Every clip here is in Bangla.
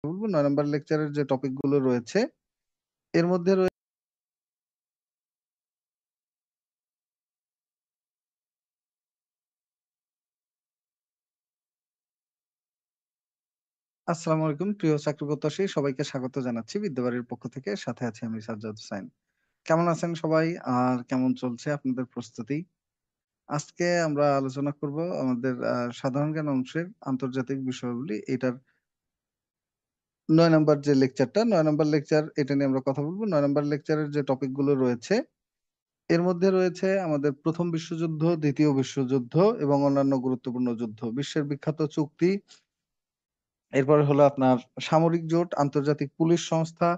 বলবো ৯ নম্বর লেকচারের যে টপিক গুলো রয়েছে এর মধ্যে আসসালামু আলাইকুম প্রিয় চাকরি প্রত্যাশী সবাইকে স্বাগত জানাচ্ছি বিদ্যাবাড়ির পক্ষ থেকে। সাথে আছি আমি সাজ্জাদ হোসাইন। কেমন আছেন সবাই? আর কেমন চলছে আপনাদের প্রস্তুতি? আজকে আমরা আলোচনা করব আমাদের সাধারণ জ্ঞান অংশের আন্তর্জাতিক বিষয়াবলী। এটার ৯ নম্বর যে লেকচারটা ৯ নম্বর লেকচার এটা নিয়ে আমরা কথা বলবো। ৯ নম্বর লেকচারের যে টপিক গুলো রয়েছে এর মধ্যে রয়েছে আমাদের ১ম বিশ্বযুদ্ধ, ২য় বিশ্বযুদ্ধ এবং অন্যান্য গুরুত্বপূর্ণ যুদ্ধ। বিশ্বের বিখ্যাত চুক্তি, এরপরে হলো আপনার সামরিক জোট, আন্তর্জাতিক পুলিশ সংস্থা,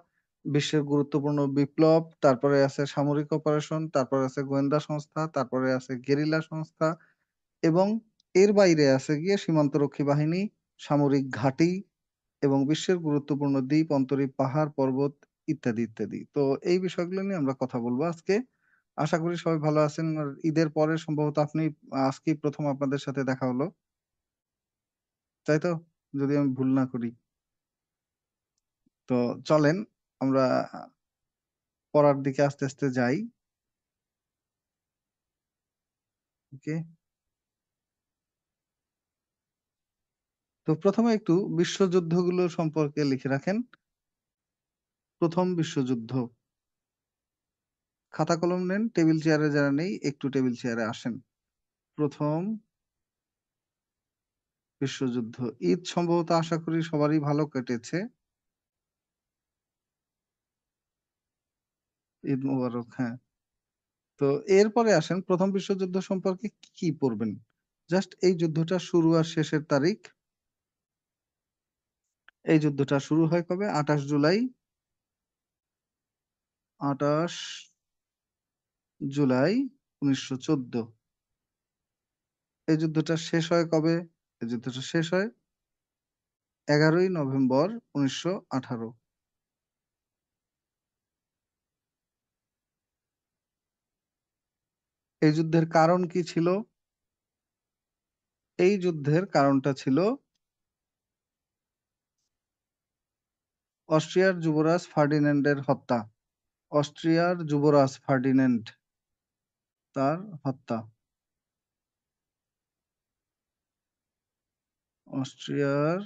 বিশ্বের গুরুত্বপূর্ণ বিপ্লব, তারপরে আছে সামরিক অপারেশন, তারপরে আছে গোয়েন্দা সংস্থা, তারপরে আছে গেরিলা সংস্থা এবং এর বাইরে আছে গিয়ে সীমান্তরক্ষী বাহিনী, সামরিক ঘাঁটি এবং বিশ্বের গুরুত্বপূর্ণ দ্বীপ, অন্তরীপ, পাহাড়, পর্বত ইত্যাদি ইত্যাদি। তো এই বিষয়গুলো নিয়ে আমরা কথা বলবো আজকে। আশা করি সবাই ভালো আছেন। আর ঈদের পরে সম্ভবত আজকেই ১ম আপনাদের সাথে দেখা হলো। তাই তো? যদি আমি ভুল না করি। তো চলেন আমরা পড়ার দিকে আস্তে, আস্তে যাই। ওকে? তো ১ম এ একটু বিশ্বযুদ্ধগুলো সম্পর্কে লিখে রাখেন। ১ম বিশ্বযুদ্ধ। খাতা কলম নেন, টেবিল চেয়ারে যারা নেই একটু টেবিল চেয়ারে আসেন। ১ম বিশ্বযুদ্ধ। ঈদ সম্ভবত আশা করি সবারই ভালো কেটেছে। ঈদ মোবারক, হ্যাঁ। তো এরপরে আসেন ১ম বিশ্বযুদ্ধ সম্পর্কে কি পড়বেন? জাস্ট এই যুদ্ধটা শুরু আর শেষের তারিখ। এই যুদ্ধটা শুরু হয় কবে? ২৮ জুলাই। ২৮ জুলাই ১৯১৪। এই যুদ্ধটা শেষ হয় কবে? এই যুদ্ধটা শেষ হয় ১১ই নভেম্বর ১৯১৮। এই যুদ্ধের কারণ কি ছিল? এই যুদ্ধের কারণটা ছিল অস্ট্রিয়ার যুবরাজ ফার্ডিন্যান্ডের হত্যা। অস্ট্রিয়ার যুবরাজ ফার্ডিন্যান্ড তার হত্যা। অস্ট্রিয়ার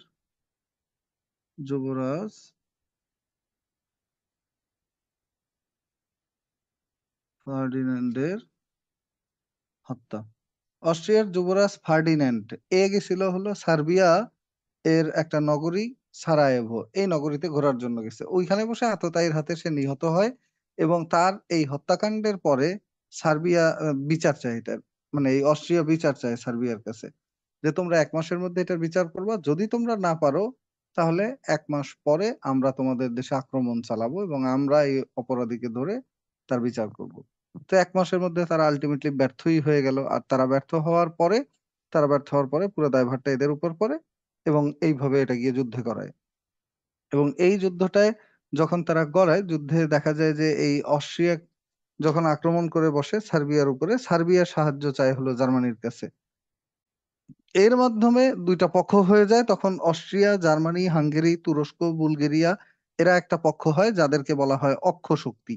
যুবরাজ ফার্ডিন্যান্ডের হত্যা। অস্ট্রিয়ার যুবরাজ ফার্ডিন্যান্ড গেছিল হলো সার্বিয়া এর একটা নগরী সারায়েভো। এই নগরীতে ঘোরার জন্য গেছে। ওইখানে বসে আততায়ীর হাতে সে নিহত হয় এবং তার এই হত্যাকাণ্ডের পরে সার্বিয়া বিচার চায় এটার। মানে এই অস্ট্রিয়া বিচার চায় সার্বিয়ার কাছে যে তোমরা ১ মাসের মধ্যে এটার বিচার করবা। যদি তোমরা না পারো তাহলে ১ মাস পরে আমরা তোমাদের দেশে আক্রমণ চালাবো এবং আমরা এই অপরাধীকে ধরে তার বিচার করব। তো ১ মাসের মধ্যে তারা আল্টিমেটলি ব্যর্থই হয়ে গেল। আর তারা ব্যর্থ হওয়ার পরে পুরো দায়ভারটা এদের উপর পড়ে এবং এইভাবে এটা গিয়ে যুদ্ধে গড়ায়। এবং এই যুদ্ধটায় যখন তারা গড়ায়, যুদ্ধে দেখা যায় যে এই অস্ট্রিয়া যখন আক্রমণ করে বসে সার্বিয়ার উপরে, সার্বিয়ার সাহায্য চায় হলো জার্মানির কাছে। এর মাধ্যমে ২ টা পক্ষ হয়ে যায়। তখন অস্ট্রিয়া, জার্মানি, হাঙ্গেরি, তুরস্ক, বুলগেরিয়া এরা একটা পক্ষ হয় যাদেরকে বলা হয় অক্ষ শক্তি।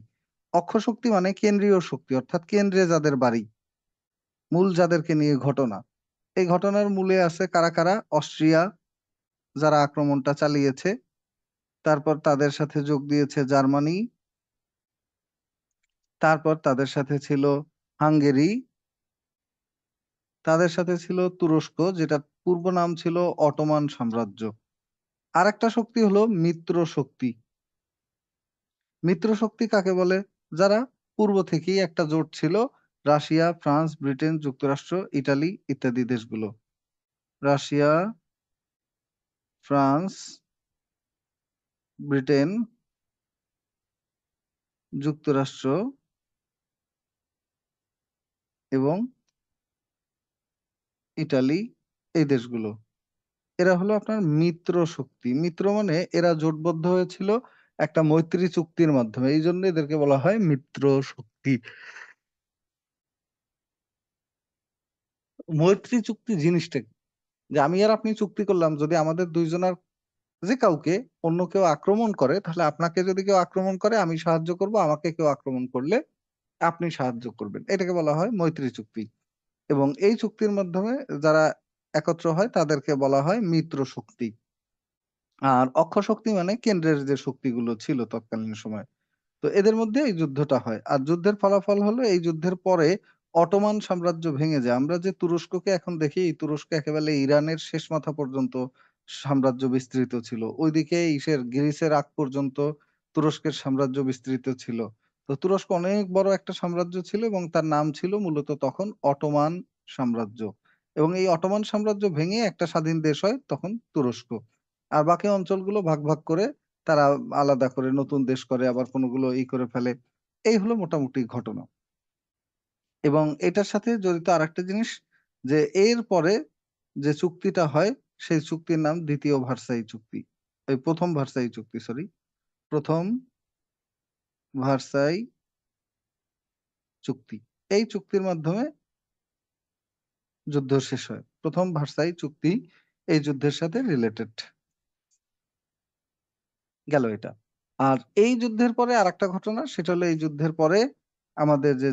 অক্ষ শক্তি মানে কেন্দ্রীয় শক্তি অর্থাৎ কেন্দ্রে যাদের বাড়ি, মূল যাদেরকে নিয়ে ঘটনা। এই ঘটনার মূলে আছে কারা, কারা? অস্ট্রিয়া যারা আক্রমণটা চালিয়েছে। তারপর তাদের সাথে যোগ দিয়েছে জার্মানি। তারপর তাদের সাথে ছিল হাঙ্গেরি। তাদের সাথে ছিল তুরস্ক যেটার পূর্ব নাম ছিল অটোমান সাম্রাজ্য। আরেকটা শক্তি হলো মিত্র শক্তি। মিত্র শক্তি কাকে বলে? যারা পূর্ব থেকেই একটা জোট ছিল। রাশিয়া, ফ্রান্স, ব্রিটেন, যুক্তরাষ্ট্র, ইটালি ইত্যাদি দেশগুলো। রাশিয়া, ফ্রান্স, ব্রিটেন, যুক্তরাষ্ট্র এবং ইটালি এই দেশগুলো। এরা হলো আপনার মিত্র শক্তি। মিত্র মানে এরা জোটবদ্ধ হয়েছিল একটা মৈত্রী চুক্তির মাধ্যমে। এইজন্য এদেরকে বলা হয় মিত্র শক্তি। মৈত্রী চুক্তি জিনিসটা কি? যে আমি আর আপনি চুক্তি করলাম যদি আমাদের ২ জনার যে কাউকে অন্য কেউ আক্রমণ করে, তাহলে আপনাকে যদি কেউ আক্রমণ করে আমি সাহায্য করব, আমাকে কেউ আক্রমণ করলে আপনি সাহায্য করবেন। এটাকে বলা হয় মৈত্রী চুক্তি। এবং এই চুক্তির মাধ্যমে যারা একত্র হয় তাদেরকে বলা হয় মিত্র শক্তি। আর অক্ষ শক্তি মানে কেন্দ্রের যে শক্তিগুলো ছিল তৎকালীন সময়ে। তো এদের মধ্যে এই যুদ্ধটা হয়। আর যুদ্ধের ফলাফল হলো এই যুদ্ধের পরে অটোমান সাম্রাজ্য ভেঙে যায়। আমরা যে তুরস্ককে এখন দেখি, এই তুরস্ক একেবারে ইরানের শেষ মাথা পর্যন্ত সাম্রাজ্য বিস্তৃত ছিল। ওইদিকে গ্রিসের আগ পর্যন্ত তুরস্কের সাম্রাজ্য বিস্তৃত ছিল। তো তুরস্ক অনেক বড় একটা সাম্রাজ্য ছিল এবং তার নাম ছিল মূলত তখন অটোমান সাম্রাজ্য। এবং এই অটোমান সাম্রাজ্য ভেঙে একটা স্বাধীন দেশ হয় তখন তুরস্ক। আর বাকি অঞ্চলগুলো ভাগ, ভাগ করে তারা আলাদা করে নতুন দেশ করে, আবার কোনগুলো করে ফেলে। এই হলো মোটামুটি ঘটনা। এবং এটার সাথে জড়িত আরেকটা জিনিস, যে এর পরে যে চুক্তিটা হয় সেই চুক্তির নাম দ্বিতীয় ভার্সাই চুক্তি। এই ১ম ভার্সাই চুক্তি, সরি। ১ম ভার্সাই চুক্তি। এই চুক্তির মাধ্যমে যুদ্ধ শেষ হয়। ১ম ভার্সাই চুক্তি এই যুদ্ধের সাথে রিলেটেড। গেল এটা। আর এই যুদ্ধের পরে আরেকটা ঘটনা, সেটা হলো এই যুদ্ধের পরে আমাদের যে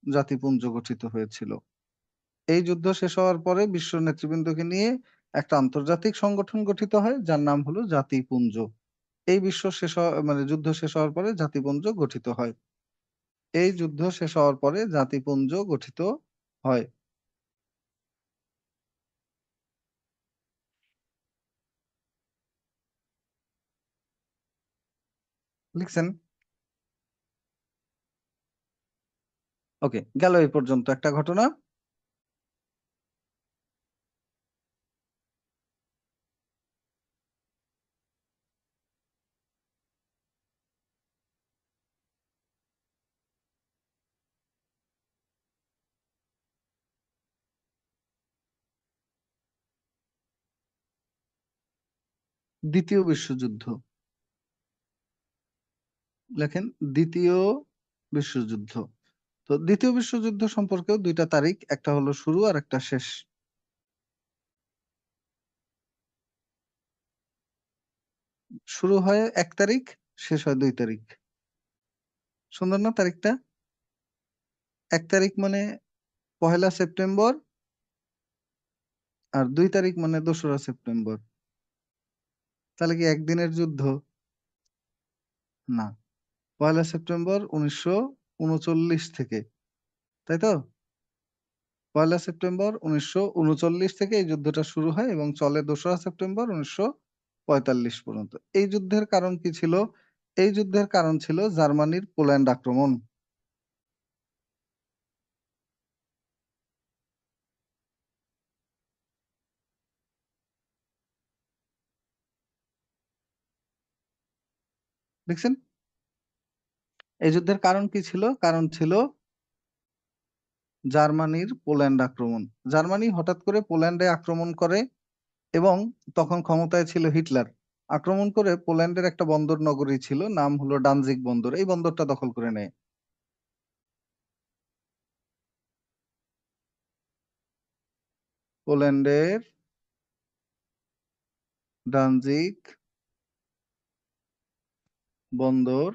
জাতিপুঞ্জ গঠিত হয়েছিল। এই যুদ্ধ শেষ হওয়ার পরে বিশ্ব নেতৃবৃন্দকে নিয়ে একটা আন্তর্জাতিক সংগঠন গঠিত হয় যার নাম হলো জাতিপুঞ্জ। এই বিশ্ব শেষ হওয়া মানে যুদ্ধ শেষ হওয়ার পরে জাতিপুঞ্জ গঠিত হয়। এই যুদ্ধ শেষ হওয়ার পরে জাতিপুঞ্জ গঠিত হয়। লিখছেন? ওকে, গেল এই পর্যন্ত একটা ঘটনা। দ্বিতীয় বিশ্বযুদ্ধ। লেখেন দ্বিতীয় বিশ্বযুদ্ধ। তো দ্বিতীয় বিশ্বযুদ্ধ সম্পর্কেও দুইটা তারিখ, একটা হলো শুরু আর একটা শেষ। শুরু হয় ১ তারিখ, শেষ হয় ২ তারিখ। সুন্দর না তারিখটা? ১ তারিখ মানে ১লা সেপ্টেম্বর, আর ২ তারিখ মানে ২রা সেপ্টেম্বর। তাহলে কি একদিনের যুদ্ধ? না। ১লা সেপ্টেম্বর ১৯৩৯ থেকে, তাই তো? ১লা সেপ্টেম্বর ১৯৩৯ থেকে এই যুদ্ধটা শুরু হয় এবং চলে ২রা সেপ্টেম্বর ১৯৪৫ পর্যন্ত। এই যুদ্ধের কারণ কি ছিল? এই যুদ্ধের কারণ ছিল জার্মানির পোল্যান্ড আক্রমণ। দেখছেন? এই যুদ্ধের কারণ কি ছিল? কারণ ছিল জার্মানির পোল্যান্ড আক্রমণ। জার্মানি হঠাৎ করে পোল্যান্ডে আক্রমণ করে এবং তখন ক্ষমতায় ছিল হিটলার। আক্রমণ করে পোল্যান্ডের একটা বন্দর নগরী ছিল, নাম হলো ডানজিগ বন্দর। এই বন্দরটা দখল করে নেয়। পোল্যান্ডের ডানজিগ বন্দর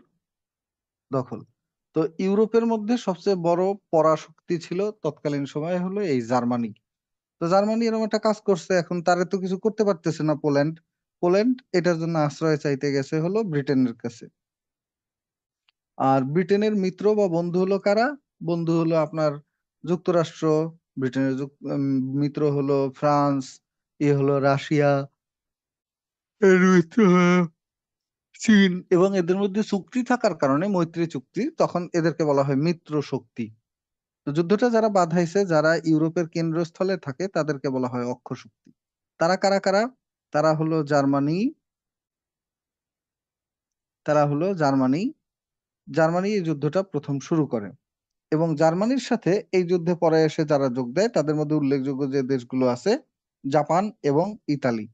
দখল। তো ইউরোপের মধ্যে সবচেয়ে বড় পরাশক্তি ছিল তৎকালীন সময়ে হলো এই জার্মানি। তো জার্মানি এরকম একটা কাজ করছে, এখন তারা তো কিছু করতে পারতেছে না পোল্যান্ড। পোল্যান্ড এটার জন্য আশ্রয় চাইতে গেছে হলো ব্রিটেনের কাছে। আর ব্রিটেনের মিত্র বা বন্ধু হলো কারা? বন্ধু হলো আপনার যুক্তরাষ্ট্র, ব্রিটেনের মিত্র হলো ফ্রান্স, হলো রাশিয়া, এর মিত্র হলো চীন। এবং এদের মধ্যে চুক্তি থাকার কারণে, মৈত্রী চুক্তি, তখন এদেরকে বলা হয় মিত্র শক্তি। তো যুদ্ধটা যারা বাধাইছে, যারা ইউরোপের কেন্দ্রস্থলে থাকে, তাদেরকে বলা হয় অক্ষ শক্তি। তারা কারা কারা? তারা হলো জার্মানি, তারা হলো জার্মানি। জার্মানি এই যুদ্ধটা প্রথম শুরু করে এবং জার্মানির সাথে এই যুদ্ধে পরে এসে যারা যোগ দেয় তাদের মধ্যে উল্লেখযোগ্য যে দেশগুলো আছে, জাপান এবং ইতালি।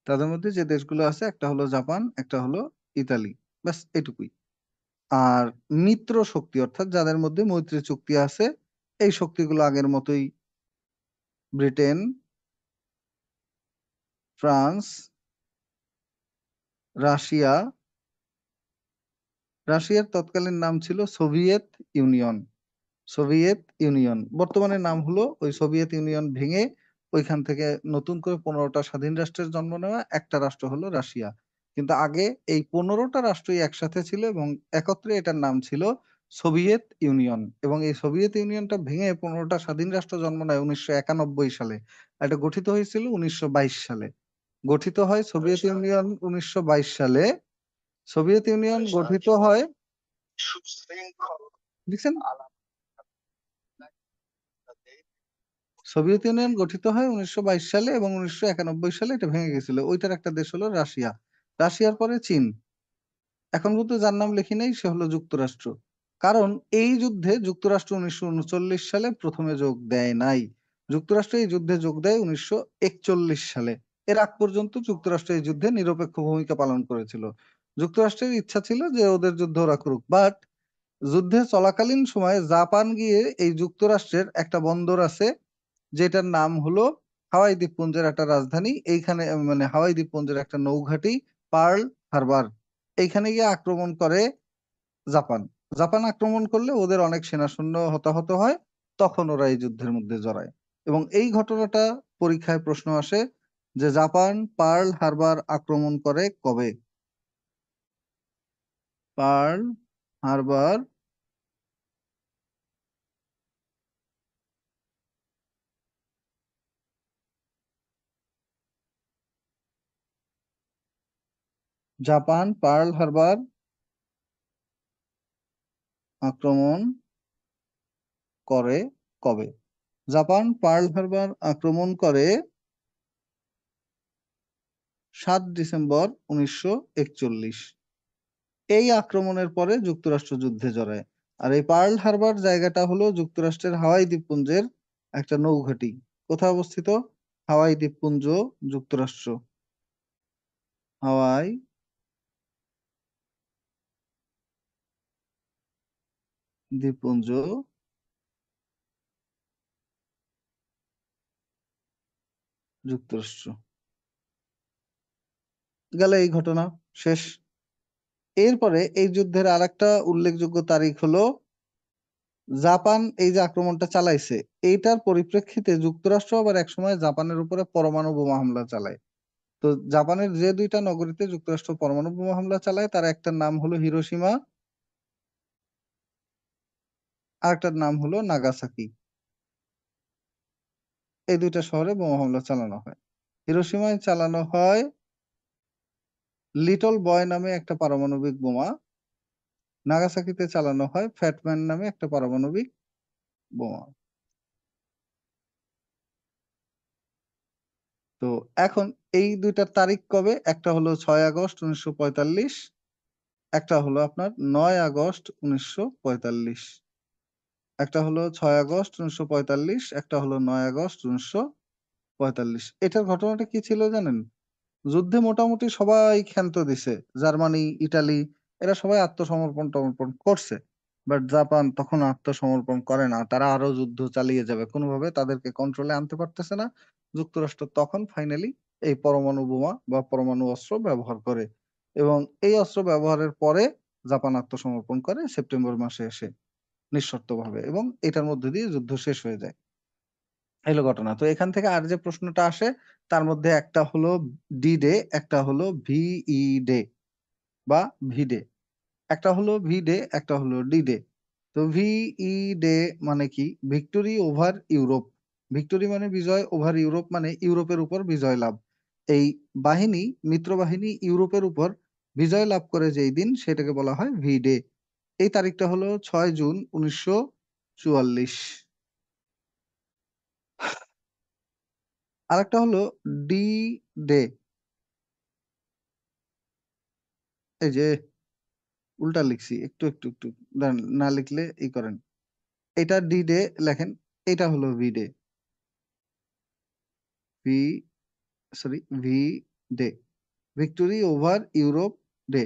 তাদের মধ্যে যে দেশগুলো আছে, একটা হলো জাপান, একটা হলো ইতালি। ব্যাস এটুকুই। আর মিত্র শক্তি অর্থাৎ যাদের মধ্যে মৈত্রী চুক্তি আছে, এই শক্তিগুলো আগের মতোই ব্রিটেন, ফ্রান্স, রাশিয়া, রাশিয়ার তৎকালীন নাম ছিল সোভিয়েত ইউনিয়ন, সোভিয়েত ইউনিয়ন, বর্তমানে নাম হলো ওই সোভিয়েত ইউনিয়ন ভেঙে ওইখান থেকে নতুন করে 15টা স্বাধীন রাষ্ট্রের জন্ম নেওয়া একটা রাষ্ট্র হলো রাশিয়া। কিন্তু আগে এই 15টা রাষ্ট্রই একসাথে ছিল এবং একত্রে এটার নাম ছিল সোভিয়েত ইউনিয়ন, এবং এই সোভিয়েত ইউনিয়নটা ভেঙে 15টা স্বাধীন রাষ্ট্র জন্ম নেয় 1991 সালে। এটা গঠিত হয়েছিল 1922 সালে। গঠিত হয় সোভিয়েত ইউনিয়ন 1922 সালে। সোভিয়েত ইউনিয়ন গঠিত হয়, দেখছেন, সোভিয়েত ইউনিয়ন গঠিত হয় 1922 সালে এবং 1991 সালে এটা ভেঙে গেছিল। ওইটার একটা দেশ হলো রাশিয়া। রাশিয়ার পরে চীন। এখন পর্যন্ত যার নাম লিখি নাই সে হলো যুক্তরাষ্ট্র। কারণ এই যুদ্ধে যুক্তরাষ্ট্র 1939 সালে প্রথমে যোগ দেয় নাই। যুক্তরাষ্ট্র এই যুদ্ধে যোগ দেয় 1941 সালে। এর আগ পর্যন্ত যুক্তরাষ্ট্র এই যুদ্ধে নিরপেক্ষ ভূমিকা পালন করেছিল। যুক্তরাষ্ট্রের ইচ্ছা ছিল যে ওদের যুদ্ধ ওরা করুক, বাট যুদ্ধে চলাকালীন সময়ে জাপান গিয়ে এই যুক্তরাষ্ট্রের একটা বন্দর আছে যেটার নাম হলো হাওয়াই দ্বীপপুঞ্জের একটা রাজধানী, এইখানে মানে হাওয়াই দ্বীপপুঞ্জের একটা নৌঘাঁটি পার্ল হারবার, এইখানে গিয়ে আক্রমণ করে জাপান। জাপান আক্রমণ করলে ওদের অনেক সেনাসৈন্য হতাহত হয়, তখন ওরা এই যুদ্ধের মধ্যে জড়ায়। এবং এই ঘটনাটা পরীক্ষায় প্রশ্ন আসে যে জাপান পার্ল হারবার আক্রমণ করে কবে? Pearl Harbor Japan Pearl Harbor আক্রমণ করে কবে? জাপান পার্ল হারবার আক্রমণ করে 7 ডিসেম্বর 1941। এই আক্রমণের পরে যুক্তরাষ্ট্র যুদ্ধে জড়ায়। আর এই পার্ল হারবার জায়গাটা হলো যুক্তরাষ্ট্রের হাওয়াই দ্বীপপুঞ্জের একটা নৌঘাঁটি। কোথায় অবস্থিত? হাওয়াই দ্বীপপুঞ্জ, যুক্তরাষ্ট্র। হাওয়াই দ্বীপপুঞ্জ, যুক্তরাষ্ট্র। গেল এই ঘটনা, শেষ। এরপরে এই যুদ্ধের আরেকটা উল্লেখযোগ্য তারিখ হলো জাপান এই যে আক্রমণটা চালাইছে, এইটার পরিপ্রেক্ষিতে যুক্তরাষ্ট্র আবার একসময় জাপানের উপরে পরমাণু বোমা হামলা চালায়। তো জাপানের যে দুইটা নগরীতে যুক্তরাষ্ট্র পরমাণু বোমা হামলা চালায় তার একটার নাম হলো হিরোশিমা, আরেকটার নাম হলো নাগাসাকি। এই দুইটা শহরে বোমা হামলা চালানো হয়। হিরোশিমায় চালানো হয় লিটল বয় নামে একটা পারমাণবিক বোমা, নাগাসাকিতে চালানো হয় ফ্যাটম্যান নামে একটা পারমাণবিক বোমা। তো এখন এই দুইটার তারিখ কবে? একটা হলো 6 আগস্ট 1945, একটা হলো আপনার 9 আগস্ট 1945। একটা হলো 6 আগস্ট 1945, একটা হলো 9 আগস্ট 1945। এটার ঘটনাটা কি ছিল জানেন? যুদ্ধে মোটামুটি সবাই ক্ষান্ত দিছে, জার্মানি, ইটালি, এরা সবাই আত্মসমর্পণ টমর্পণ করছে। বাট জাপান তখন আত্মসমর্পণ করে না, তারা আরো যুদ্ধ চালিয়ে যাবে, কোনোভাবে তাদেরকে কন্ট্রোলে আনতে পারতেছে না। যুক্তরাষ্ট্র তখন ফাইনালি এই পরমাণু বোমা বা পরমাণু অস্ত্র ব্যবহার করে, এবং এই অস্ত্র ব্যবহারের পরে জাপান আত্মসমর্পণ করে সেপ্টেম্বর মাসে এসে নিঃশর্তভাবে, এবং এটার মধ্যে দিয়ে যুদ্ধ শেষ হয়ে যায়। এলো ঘটনা। তো এখান থেকে আর যে প্রশ্নটা আসে তার মধ্যে একটা হলো ডি ডে, একটা হলো ভিই ডে বা ভি ডে। একটা হলো ভি ডে, একটা হলো ডি ডে। তো ভিই ডে মানে কি? Victory over Europe. ভিক্টোরি মানে বিজয়, ওভার ইউরোপ মানে ইউরোপের উপর বিজয় লাভ। এই বাহিনী, মিত্র বাহিনী ইউরোপের উপর বিজয় লাভ করে যেই দিন সেটাকে বলা হয় ভি ডে। এই তারিখটা হলো 6 জুন 1944। আরেকটা হলো ডি ডে। এই যে উল্টা লিখছি, একটু একটু একটু দাঁড়ান, না লিখলে ই করেন। এটা ডি ডে লেখেন, এটা হলো V day. V, sorry, V day, victory over Europe day.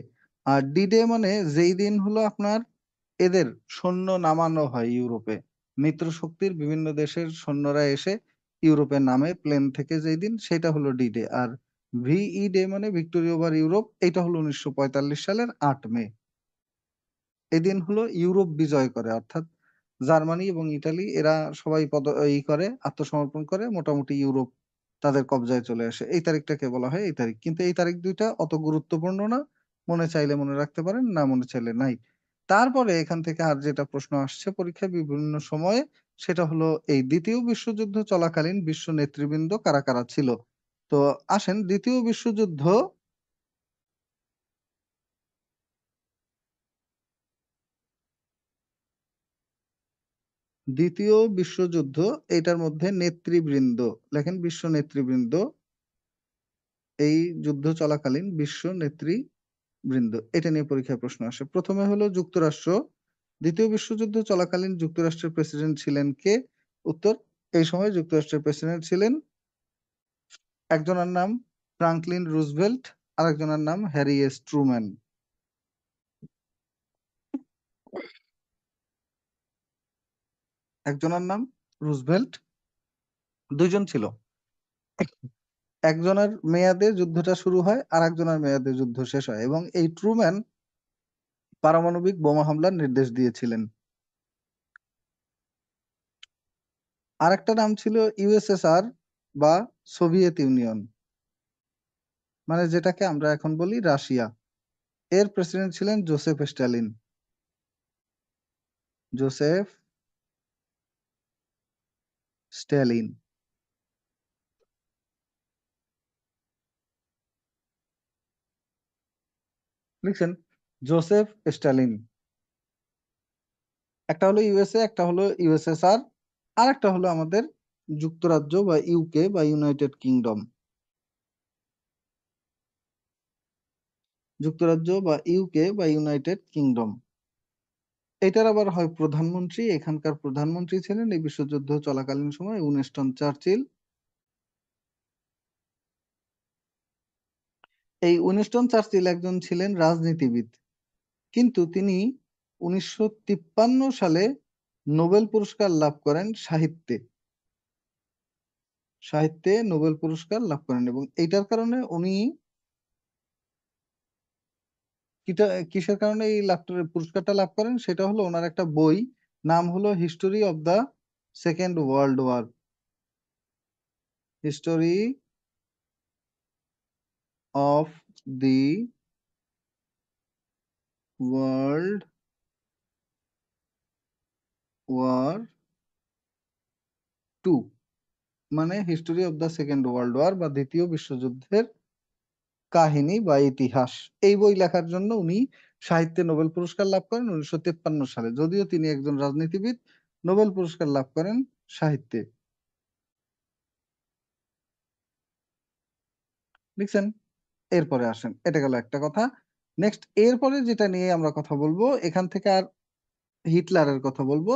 আর ডি ডে মানে যেই দিন হলো আপনার এদের সৈন্য নামানো হয় ইউরোপে, মিত্র শক্তির বিভিন্ন দেশের সৈন্যরা এসে ইউরোপে নামে প্লেন থেকে যেই দিন, সেটা হলো ডি ডে। আর ভিই ডে মানে ভিক্টোরি ওভার ইউরোপ, এটা হলো 1945 সালের 8 মে। এদিন হলো ইউরোপ বিজয় করে, অর্থাৎ জার্মানি এবং ইটালি এরা সবাই করে আত্মসমর্পণ করে, মোটামুটি ইউরোপ তাদের কবজায় চলে আসে। এই তারিখটাকে বলা হয় এই তারিখ, কিন্তু এই তারিখ দুইটা অত গুরুত্বপূর্ণ না। মনে চাইলে মনে রাখতে পারেন, না মনে চাইলে নাই। তারপরে এখান থেকে আর যেটা প্রশ্ন আসছে পরীক্ষায় বিভিন্ন সময়ে, সেটা হলো এই দ্বিতীয় বিশ্বযুদ্ধ চলাকালীন বিশ্ব নেতৃবৃন্দ কারা কারা ছিল। তো আসেন, দ্বিতীয় বিশ্বযুদ্ধ এটার মধ্যে নেতৃবৃন্দ লেখেন, বিশ্ব নেতৃবৃন্দ। এই যুদ্ধ চলাকালীন বিশ্ব নেতৃবৃন্দ, এটা নিয়ে পরীক্ষায় প্রশ্ন আসে। প্রথমে হলো যুক্তরাষ্ট্র। দ্বিতীয় বিশ্বযুদ্ধ চলাকালীন যুক্তরাষ্ট্রের প্রেসিডেন্ট ছিলেন কে? উত্তর, এই সময় যুক্তরাষ্ট্রের প্রেসিডেন্ট ছিলেন, একজনের নাম ফ্রাঙ্কলিন রুজভেল্ট, আরেকজনের নাম হ্যারি এস ট্রুম্যান। একজনের নাম রুজভেল্ট, দুইজন ছিল। একজনের মেয়াদে যুদ্ধটা শুরু হয়, আর একজনের মেয়াদে যুদ্ধ শেষ হয়, এবং এই ট্রুম্যান পারমাণবিক বোমা হামলার নির্দেশ দিয়েছিলেন। আরেকটা নাম ছিল ইউএসএসআর বা সোভিয়েত ইউনিয়ন, মানে যেটাকে আমরা এখন বলি রাশিয়া। এর প্রেসিডেন্ট ছিলেন জোসেফ স্ট্যালিন। জোসেফ স্ট্যালিন, লিখছেন জোসেফ স্ট্যালিন। একটা হলো ইউএসএ, একটা হলো ইউএসএসআর, আর একটা হলো আমাদের যুক্তরাজ্য বা ইউকে বা ইউনাইটেড কিংডম। যুক্তরাজ্য বা ইউকে বা ইউনাইটেড কিংডম, এটার আবার হয় প্রধানমন্ত্রী। এখানকার প্রধানমন্ত্রী ছিলেন এই বিশ্বযুদ্ধ চলাকালীন সময় উইনস্টন চার্চিল। এই উইনস্টন চার্চিল একজন ছিলেন রাজনীতিবিদ, কিন্তু তিনি 1953 সালে নোবেল পুরস্কার লাভ করেন সাহিত্যে। সাহিত্যে নোবেল পুরস্কার লাভ করেন, এবং এইটার কারণে উনি কিসের কারণে এই পুরস্কারটা লাভ করেন, সেটা হলো ওনার একটা বই, নাম হলো history of the second world war. History of the world war two, মানে history of the second world war বা দ্বিতীয় বিশ্বযুদ্ধের কাহিনী বা ইতিহাস। এই বই লেখার জন্য উনি সাহিত্যে নোবেল পুরস্কার লাভ করেন 1953 সালে। যদিও তিনি একজন রাজনীতিবিদ, নোবেল পুরস্কার লাভ করেন সাহিত্যে। লিখছেন? এরপরে আসেন, এটা গেল একটা কথা। নেক্সট, এরপরে যেটা নিয়ে আমরা কথা বলবো এখান থেকে, আর হিটলারের কথা বলবো,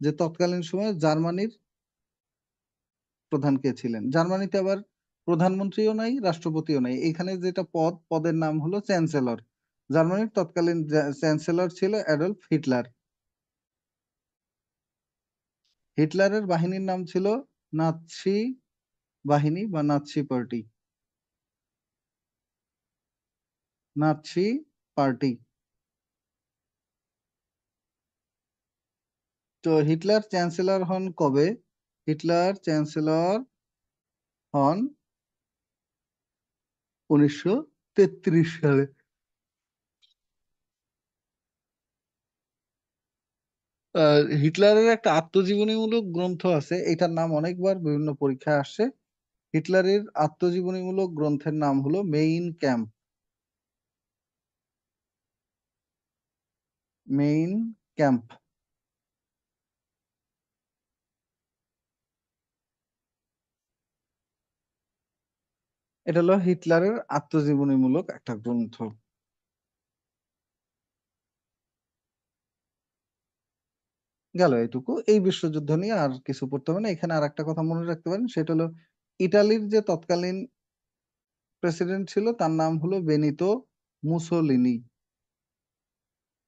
যে তৎকালীন সময়ে জার্মানির প্রধান কে ছিলেন। জার্মানিতে আবার প্রধানমন্ত্রীও নাই, রাষ্ট্রপতিও নাই, এখানে যেটা পদের নাম হলো চ্যান্সেলর। জার্মানির তৎকালীন চ্যান্সেলর ছিল অ্যাডলফ হিটলার। হিটলারের বাহিনীর নাম ছিল নাৎসি বাহিনী বা নাৎসি পার্টি। Nazi party. তো হিটলার চ্যান্সেলর হন কবে? হিটলার চ্যান্সেলর হন 1933 সালে। হিটলারের একটা আত্মজীবনীমূলক গ্রন্থ আছে, এটার নাম অনেকবার বিভিন্ন পরীক্ষায় আসছে। হিটলারের আত্মজীবনীমূলক গ্রন্থের নাম হলো মেইন ক্যাম্প। মেইন ক্যাম্প, এটা হলো হিটলারের আত্মজীবনীমূলক একটা গ্রন্থ। গেল এইটুকু। এই বিশ্বযুদ্ধ নিয়ে আর কিছু পড়তে হবে না। এখানে আর একটা কথা মনে রাখতে পারেন, সেটা হলো ইটালির যে তৎকালীন প্রেসিডেন্ট ছিল তার নাম হলো বেনিতো মুসোলিনি।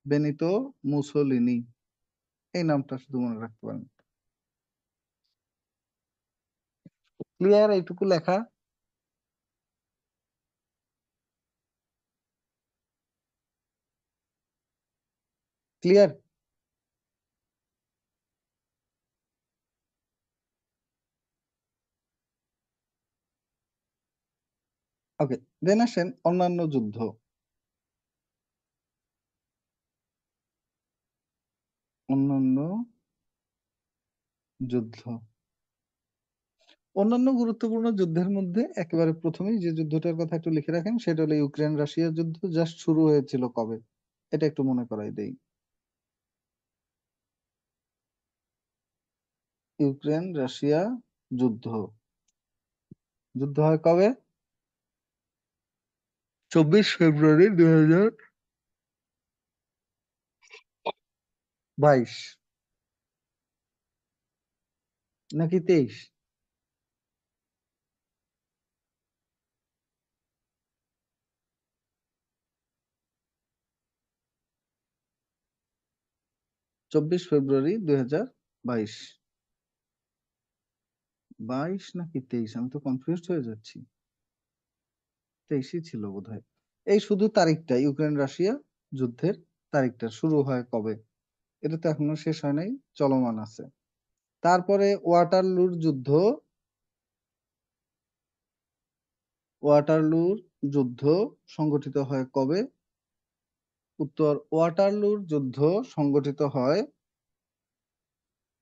বেনিতো মুসোলিনি, এই নামটা শুধু মনে রাখতে পারেন। ক্লিয়ার এইটুকু লেখা? ক্লিয়ার? ওকে, দেন আসেন অন্যান্য যুদ্ধ। অন্যান্য যুদ্ধ, অন্যান্য গুরুত্বপূর্ণ যুদ্ধের মধ্যে একেবারে প্রথমেই যে যুদ্ধটার কথা একটু লিখে রাখেন সেটা হলো ইউক্রেন রাশিয়ার যুদ্ধ। জাস্ট শুরু হয়েছিল কবে, এটা একটু মনে করাই দেই। ইউক্রেন রাশিয়া যুদ্ধ, যুদ্ধ হয় কবে? 24 ফেব্রুয়ারি 2022 নাকি 23? 24 ফেব্রুয়ারি 2022। 22 নাকি 23, আমি তো কনফিউজড হয়ে যাচ্ছি। 23ই ছিল বোধহয়। এই শুধু তারিখটা, ইউক্রেন রাশিয়া যুদ্ধের তারিখটা শুরু হয় কবে, এটা তো এখনো শেষ হয় নাই, চলমান আছে। তারপরে ওয়াটারলুর যুদ্ধ, ওয়াটারলুর যুদ্ধ সংগঠিত হয় কবে? উত্তর, ওয়াটারলুর যুদ্ধ সংগঠিত হয়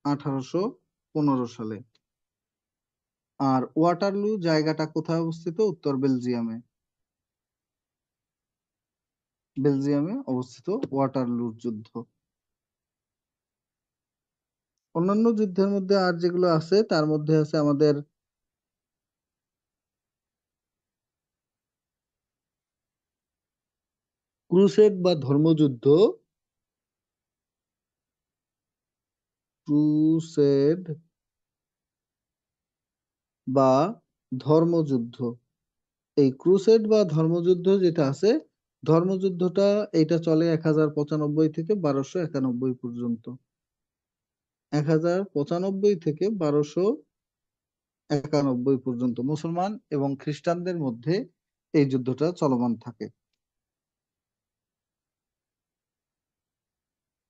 1815 সালে। আর ওয়াটারলু জায়গাটা কোথায় অবস্থিত? উত্তর, বেলজিয়ামে। বেলজিয়ামে অবস্থিত ওয়াটারলুর যুদ্ধ। অন্যান্য যুদ্ধের মধ্যে আর যেগুলো আছে তার মধ্যে আছে আমাদের ক্রুসেড বা ধর্মযুদ্ধ, ক্রুসেড বা ধর্মযুদ্ধ। এই ক্রুসেড বা ধর্মযুদ্ধ যেটা আছে, ধর্মযুদ্ধটা এটা চলে 1095 থেকে 1291 পর্যন্ত। 1095 থেকে 1291 পর্যন্ত মুসলমান এবং খ্রিস্টানদের মধ্যে এই যুদ্ধটা চলমান থাকে।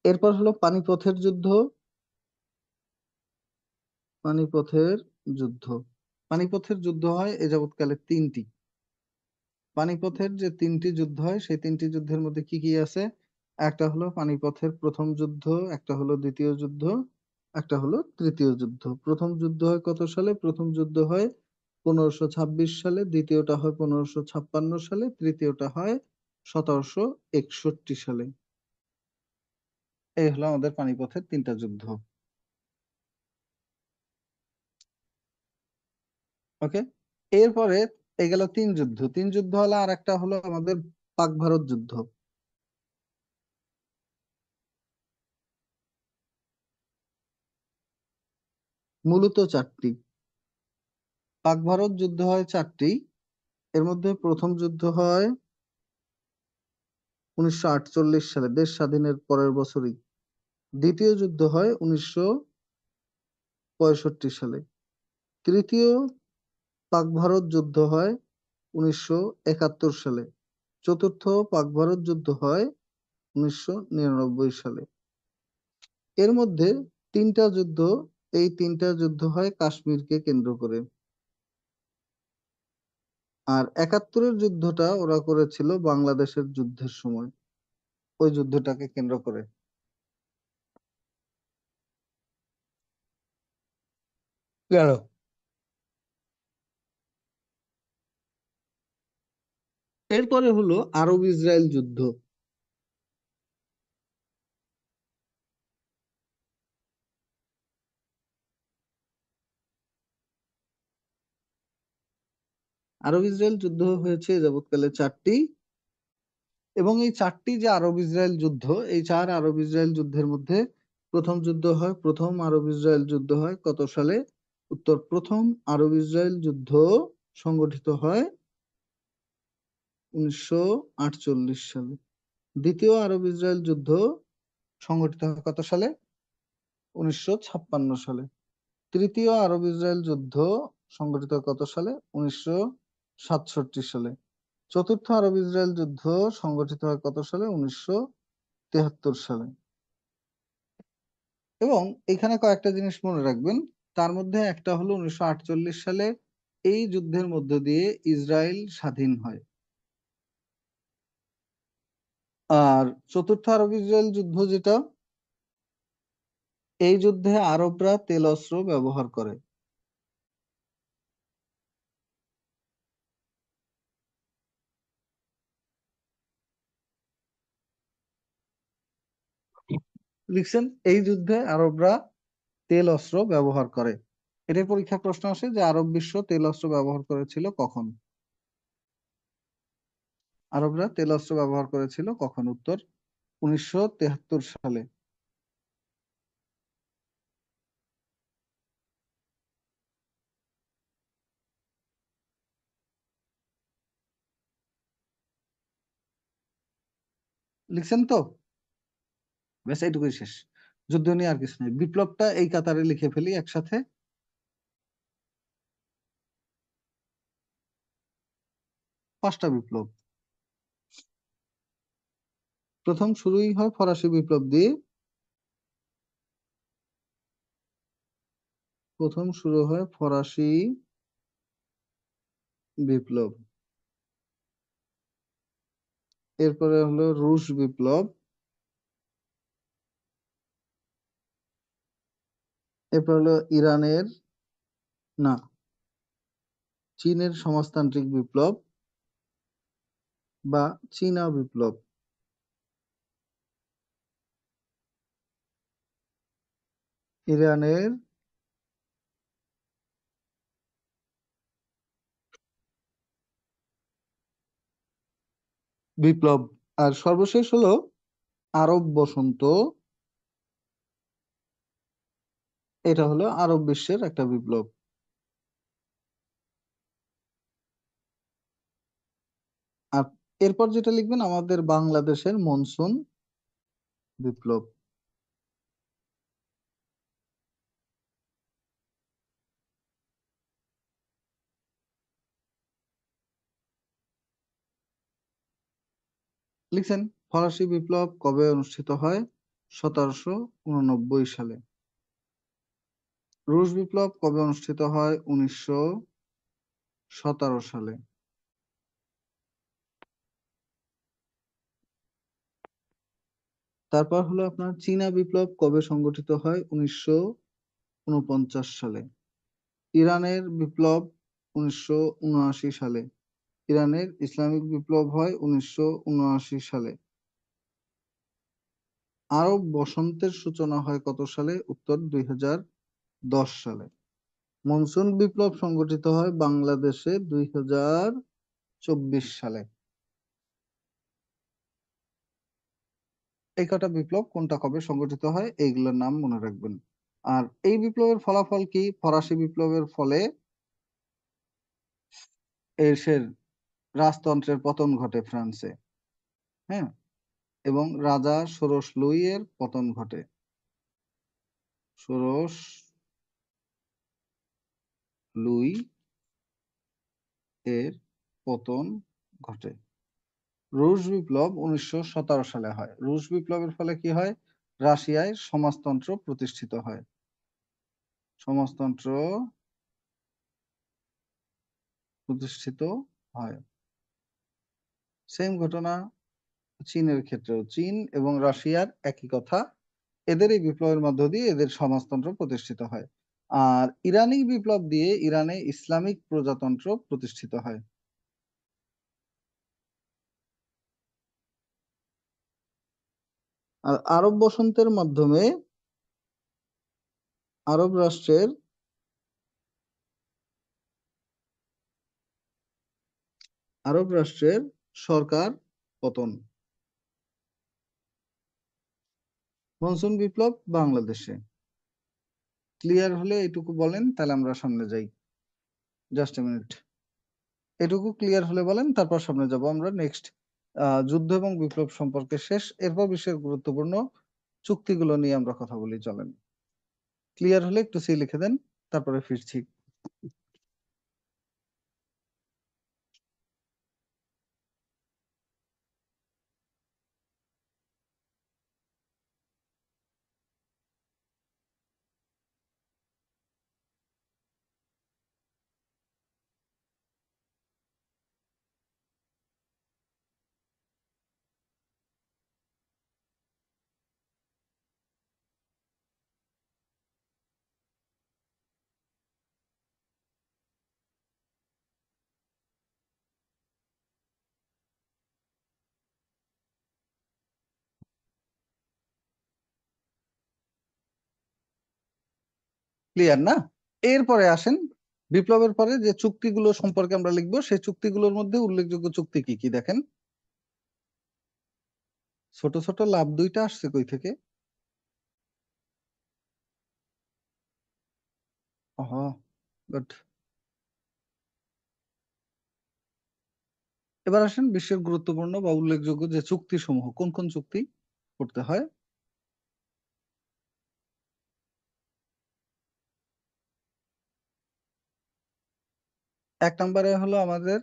এরপর হলো পানিপথের যুদ্ধ। পানিপথের যুদ্ধ, পানিপথের যুদ্ধ হয় এ যাবৎকালে তিনটি। পানিপথের যে তিনটি যুদ্ধ হয় সেই তিনটি যুদ্ধের মধ্যে কি কি আছে? একটা হলো পানিপথের প্রথম যুদ্ধ, একটা হলো দ্বিতীয় যুদ্ধ, একটা হলো তৃতীয় যুদ্ধ। প্রথম যুদ্ধ হয় কত সালে? প্রথম যুদ্ধ হয় 1526 সালে, দ্বিতীয়টা হয় 1556 সালে, তৃতীয়টা হয় 1761 সালে। এই হলো আমাদের পানিপথের তিনটা যুদ্ধ। ওকে, এরপরে এই গেল তিন যুদ্ধ। তিন যুদ্ধ হলো, আর একটা হলো আমাদের পাক ভারত যুদ্ধ। মূলত চারটি। পাক ভারত যুদ্ধ হয় চারটি। এর মধ্যে প্রথম যুদ্ধ হয় 1948 সালে, দেশ স্বাধীনের পরের বছরই। দ্বিতীয় যুদ্ধ হয় 1965 সালে। তৃতীয় পাক ভারত যুদ্ধ হয় 1971 সালে। চতুর্থ পাক ভারত যুদ্ধ হয় 1999 সালে। এর মধ্যে তিনটা যুদ্ধ, এই তিনটা যুদ্ধ হয় কাশ্মীরকে কেন্দ্র করে। আর 71-এর যুদ্ধটা ওরা করেছিল বাংলাদেশের যুদ্ধের সময়, ওই যুদ্ধটাকে কেন্দ্র করে। গেল। এরপরে হলো আরব ইসরায়েল যুদ্ধ। আরব ইসরায়েল যুদ্ধ হয়েছে যাবৎকালে চারটি। এবং এই চারটি যে আরব ইসরায়েল যুদ্ধ, এই চার আরব ইসরায়েল যুদ্ধের মধ্যে প্রথম যুদ্ধ হয়, প্রথম আরব ইসরায়েল যুদ্ধ হয় কত সালে? উত্তর, প্রথম আরব ইসরায়েল যুদ্ধ সংগঠিত হয় 1948 সালে। দ্বিতীয় আরব ইসরায়েল যুদ্ধ সংগঠিত হয় কত সালে? 1956 সালে। তৃতীয় আরব ইসরায়েল যুদ্ধ সংগঠিত হয় কত সালে? 1967 সালে। চতুর্থ আরব ইসরায়েল যুদ্ধ সংগঠিত হয় কত সালে? 1973 সালে। এবং এখানে কয়েকটা জিনিস মনে রাখবেন। তার মধ্যে একটা হলো 1948 সালে এই যুদ্ধের মধ্য দিয়ে ইসরায়েল স্বাধীন হয়। আর চতুর্থ আরব ইসরায়েল যুদ্ধ যেটা, এই যুদ্ধে আরবরা তেল অস্ত্র ব্যবহার করে। লিখছেন, এই যুদ্ধে আরবরা তেল অস্ত্র ব্যবহার করে। এটার পরীক্ষা প্রশ্ন আসে যে আরব বিশ্ব তেল অস্ত্র ব্যবহার করেছিল কখন। আরবরা তেল অস্ত্র ব্যবহার করেছিল কখন? উত্তর 1973 সালে। লিখছেন তো? ব্যাস এইটুকুই শেষ। যুদ্ধ নিয়ে আর কিছু নেই। বিপ্লবটা এই কাতারে লিখে ফেলি একসাথে। পাঁচটা বিপ্লব। প্রথম শুরুই হয় ফরাসি বিপ্লব দিয়ে। প্রথম শুরু হয় ফরাসি বিপ্লব। এরপরে হলো রুশ বিপ্লব। এরপর হলো ইরানের, না, চীনের সমাজতান্ত্রিক বিপ্লব বা চীনা বিপ্লব। ইরানের বিপ্লব। আর সর্বশেষ হলো আরব বসন্ত। এটা হলো আরব বিশ্বের একটা বিপ্লব। আর এরপর যেটা লিখবেন, আমাদের বাংলাদেশের মনসুন বিপ্লব। লিখছেন, ফরাসি বিপ্লব কবে অনুষ্ঠিত হয়? 1789 সালে। রুশ বিপ্লব কবে অনুষ্ঠিত হয়? 1917 সালে। তারপর হলো আপনার চীনা বিপ্লব কবে সংগঠিত হয়? 1949 সালে। ইরানের বিপ্লব 1979 সালে। ইরানের ইসলামিক বিপ্লব হয় 1979 সালে। আরব বসন্তের সূচনা হয় কত সালে? উত্তর 2010 সালে। মনসুন বিপ্লব সংগঠিত হয় বাংলাদেশে 2024 সালে। এই কটা বিপ্লব কোনটা কবে সংগঠিত হয় এইগুলোর নাম মনে রাখবেন। আর এই বিপ্লবের ফলাফল কি? ফরাসি বিপ্লবের ফলে এর রাজতন্ত্রের পতন ঘটে ফ্রান্সে। হ্যাঁ, এবং রাজা ষোড়শ লুই এর পতন ঘটে। ষোড়শ লুই এর পতন ঘটে। রুশ বিপ্লব 1917 সালে হয়। রুশ বিপ্লবের ফলে কি হয়? রাশিয়ায় সমাজতন্ত্র প্রতিষ্ঠিত হয়। সমাজতন্ত্র প্রতিষ্ঠিত হয়। সেম ঘটনা চীনের ক্ষেত্রেও। চীন এবং রাশিয়ার একই কথা। এদের এই বিপ্লবের মধ্য দিয়ে এদের সমাজতন্ত্র প্রতিষ্ঠিত হয়। আর ইরানি বিপ্লব দিয়ে ইরানে ইসলামিক প্রজাতন্ত্র প্রতিষ্ঠিত হয়। আর আরব বসন্তের মাধ্যমে আরব রাষ্ট্রের আরব রাষ্ট্রের সরকার পতন। মনসুন বিপ্লব বাংলাদেশে। ক্লিয়ার হলে এটুকু বলেন, তাহলে আমরা সামনে যাই। Just a minute. এটুকু ক্লিয়ার হলে বলেন, তারপর সামনে যাব আমরা। নেক্সট যুদ্ধ এবং বিপ্লব সম্পর্কে শেষ। এরপর বিশ্বের গুরুত্বপূর্ণ চুক্তিগুলো নিয়ে আমরা কথা বলি, চলেন। ক্লিয়ার হলে একটু সি লিখে দেন, তারপরে ফিরছি। ক্লিয়ার না? এরপরে আসেন বিপ্লবের পরে যে চুক্তিগুলো সম্পর্কে আমরা লিখবো, সেই চুক্তিগুলোর মধ্যে উল্লেখযোগ্য চুক্তি কি কি দেখেন। ছোট ছোট লাভ দুইটা আসছে কই থেকে? গুড। এবার আসেন বিশ্বের গুরুত্বপূর্ণ বা উল্লেখযোগ্য যে চুক্তি সমূহ, কোন কোন চুক্তি করতে হয়। 1 নম্বরে হলো আমাদের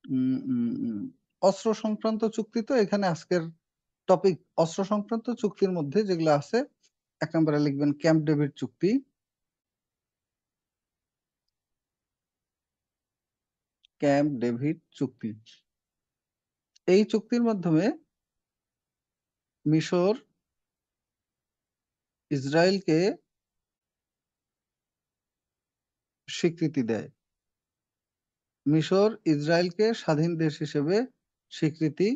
উম, উম, উম, অস্ত্র সংক্রান্ত চুক্তি। তো এখানে আজকের টপিক অস্ত্র সংক্রান্ত চুক্তির মধ্যে যেগুলো আছে, 1 নম্বরে লিখবেন ক্যাম্প ডেভিড চুক্তি। ক্যাম্প ডেভিড চুক্তি, এই চুক্তির মাধ্যমে মিশর ইসরায়েলকে স্বীকৃতি দেয়। মিশর ইসরায়েলকে স্বাধীন দেশ হিসেবে স্বীকৃতি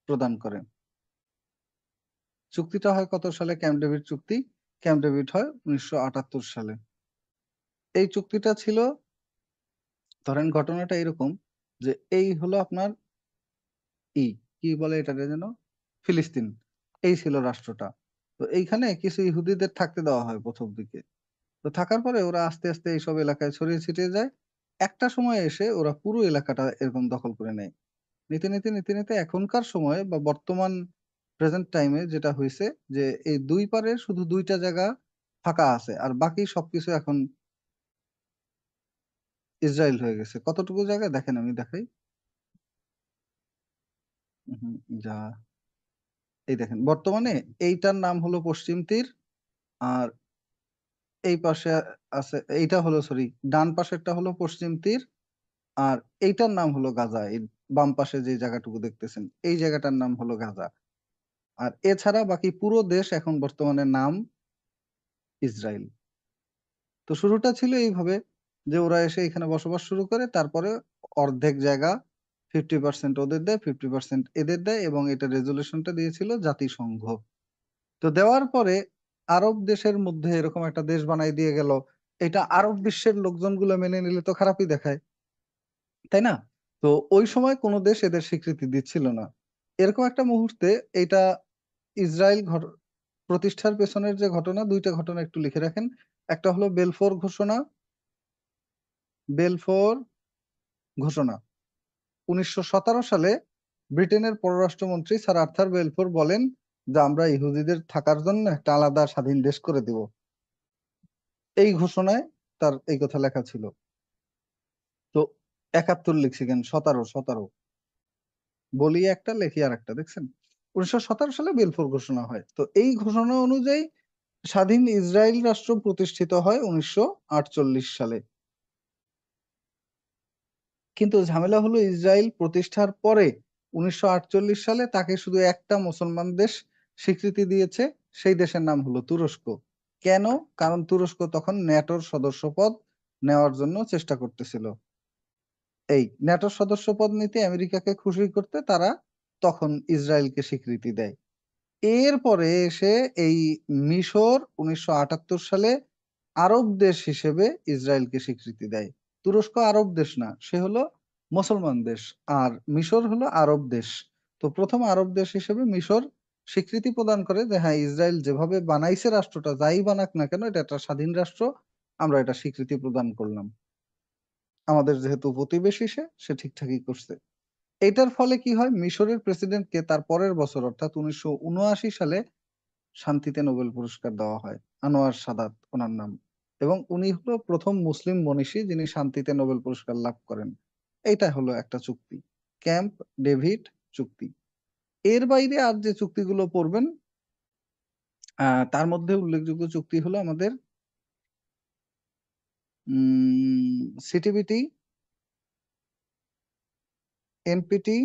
প্রদান করে। চুক্তিটা হয় কত সালে? ক্যাম্প ডেভিড চুক্তি। ক্যাম্প ডেভিড হয় 1978 সালে। এই চুক্তিটা ছিল, ধরেন ঘটনাটা এরকম যে এই হলো আপনার ই কি বলে এটাকে যেন, ফিলিস্তিন। এই ছিল রাষ্ট্রটা। তো এইখানে কিছু ইহুদিদের থাকতে দেওয়া হয় প্রথম দিকে। তো থাকার পরে ওরা আস্তে আস্তে এইসব এলাকায় ছড়িয়ে ছিটিয়ে যায়। একটা সময় এসে ওরা পুরো এলাকাটা এরকম দখল করে নেয়। নিতে নিতে নিতে নিতে এখনকার সময়ে বা বর্তমান প্রেজেন্ট টাইমে যেটা হয়েছে, যে এই দুই পারে শুধু দুইটা জায়গা ফাঁকা আছে, আর বাকি সবকিছু এখন ইসরায়েল হয়ে গেছে। কতটুকু জায়গা দেখেন, আমি দেখাই। হুম, যা, এই দেখেন বর্তমানে এইটার নাম হলো পশ্চিম তীর, আর এই পাশে আছে, এইটা হলো সরি, ডান পাশেরটা হলো পশ্চিম তীর, আর এইটার নাম হলো গাজা। এই বাম পাশে যে জায়গাটুকু দেখতেছেন, এই জায়গাটার নাম হলো গাজা। আর এছাড়া বাকি পুরো দেশ এখন বর্তমানে নাম ইসরায়েল। তো শুরুটা ছিল এইভাবে যে ওরা এসে এখানে বসবাস শুরু করে, তারপরে অর্ধেক জায়গা 50% ওদের দেয়, 50% এদের দেয়, এবং এটা রেজুলেশনটা দিয়েছিল জাতিসংঘ। তো দেওয়ার পরে আরব দেশের মধ্যে এরকম একটা দেশ বানাই দিয়ে গেল। এটা আরব বিশ্বের লোকজনগুলো মেনে নিলে তো খারাপই দেখায়, তাই না? তো ওই সময় কোনো দেশ এদের স্বীকৃতি দিচ্ছিল না। এরকম একটা মুহূর্তে এটা ইসরায়েল প্রতিষ্ঠার পেছনের যে ঘটনা, দুইটা ঘটনা একটু লিখে রাখেন। একটা হলো বেলফোর ঘোষণা। বেলফোর ঘোষণা 1917 সালে ব্রিটেনের পররাষ্ট্রমন্ত্রী স্যার আর্থার বেলফোর বলেন যে আমরা ইহুদিদের থাকার জন্য একটা আলাদা স্বাধীন দেশ করে দিব। এই ঘোষণায় তার এই কথা লেখা ছিল। তো 71 লিখছি কেন, 17, 17 বলি একটা, লেখি আর একটা, দেখছেন? 1917 সালে বেলফোর ঘোষণা হয়। তো এই ঘোষণা অনুযায়ী স্বাধীন ইসরায়েল রাষ্ট্র প্রতিষ্ঠিত হয় 1948 সালে। কিন্তু ঝামেলা হলো ইসরায়েল প্রতিষ্ঠার পরে 1948 সালে তাকে শুধু একটা মুসলমান দেশ স্বীকৃতি দিয়েছে। সেই দেশের নাম হলো তুরস্ক। কেন? কারণ তুরস্ক তখন ন্যাটোর সদস্যপদ নেওয়ার জন্য চেষ্টা করতেছিল। এই ন্যাটোর সদস্যপদ নিতে আমেরিকাকে খুশি করতে তারা তখন ইসরায়েলকে স্বীকৃতি দেয়। এরপরে এসে এই মিশর 1978 সালে আরব দেশ হিসেবে ইসরায়েলকে স্বীকৃতি দেয়। তুরস্ক আরব দেশ না, সে হলো মুসলমান দেশ। আর মিশর হলো আরব দেশ। তো প্রথম আরব দেশ হিসেবে মিশর স্বীকৃতি প্রদান করে যে হ্যাঁ, ইসরায়েল যেভাবে বানাইছে রাষ্ট্রটা, যাই বানাক না কেন, এটা একটা স্বাধীন রাষ্ট্র, আমরা এটা স্বীকৃতি প্রদান করলাম। আমাদের যেহেতু প্রতিবেশী, সে ঠিকঠাকই করছে। এটার ফলে কি হয়, মিশরের প্রেসিডেন্টকে তার পরের বছর অর্থাৎ 1979 সালে শান্তিতে নোবেল পুরস্কার দেওয়া হয়। আনোয়ার সাদাত ওনার নাম। এবং উনি হলো প্রথম মুসলিম মনীষী যিনি শান্তিতে নোবেল পুরস্কার লাভ করেন। এইটা হলো একটা চুক্তি, ক্যাম্প ডেভিড চুক্তি। এর বাইরে আর যে চুক্তিগুলো পড়বেন, তার মধ্যে উল্লেখযোগ্য চুক্তি হলো আমাদের সিটিবিটি, এনপিটি।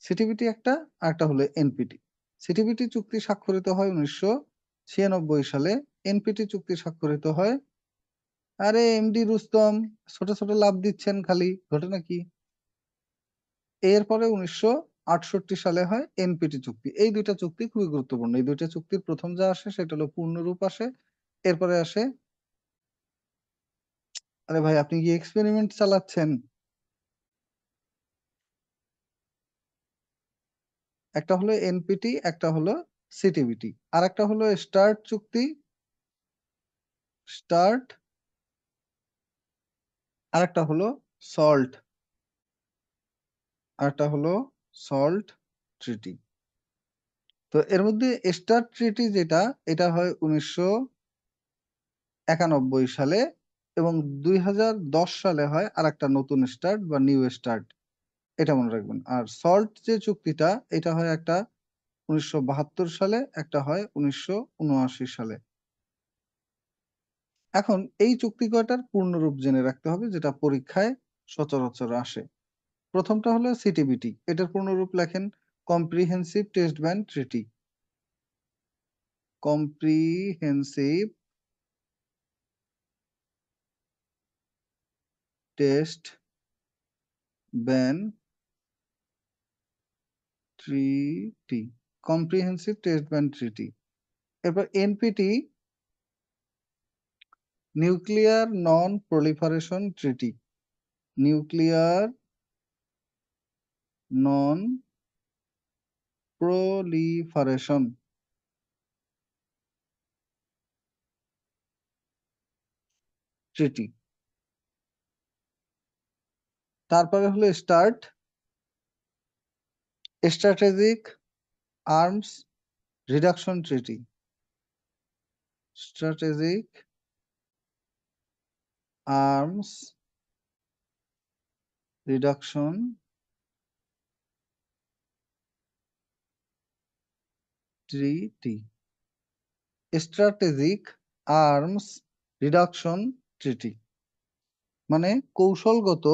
সিটিবিটি একটা, আর একটা হলো এনপিটি। সিটিবিটি চুক্তি স্বাক্ষরিত হয় 1996 সালে। এনপিটি চুক্তি স্বাক্ষরিত হয়, আরে এমডি রুস্তম, ছোট ছোট লাভ দিচ্ছেন খালি, ঘটনা কি? এরপরে 68 সালে হয় এনপিটি চুক্তি। এই দুইটা চুক্তি খুবই গুরুত্বপূর্ণ। এই দুইটা চুক্তির প্রথম যা আসে সেটা হলো পূর্ণরূপ আসে, এরপরে আসে, আরে ভাই আপনি কি এক্সপেরিমেন্ট চালাচ্ছেন? একটা হলো এনপিটি, একটা হলো সিটিবিটি, আর একটা হলো স্টার্ট চুক্তি, স্টার্ট, আর একটা হলো সল্ট, আর একটা হলো সল্ট ট্রিটি। তো এর মধ্যে স্টার্ট ট্রিটি যেটা, এটা হয় 1991 সালে, এবং 2010 সালে হয় আর একটা নতুন স্টার্ট বা নিউ স্টার্ট, এটা মনে রাখবেন। আর সল্ট যে চুক্তিটা, এটা হয় একটা 1972 সালে, একটা হয় 1979 সালে। এখন এই চুক্তি কয়টার পূর্ণরূপ জেনে রাখতে হবে, যেটা পরীক্ষায় সচরাচর আসে। প্রথমটা হলো সিটিবিটি, এটার পূর্ণরূপ লেখেন comprehensive test ban treaty. Comprehensive test ban treaty, comprehensive test ban treaty. এরপর NPT, nuclear non proliferation treaty, nuclear non proliferation treaty. তারপরে হলো START, strategic arms reduction treaty, strategic arms reduction treaty, strategic arms reduction treaty, মানে কৌশলগত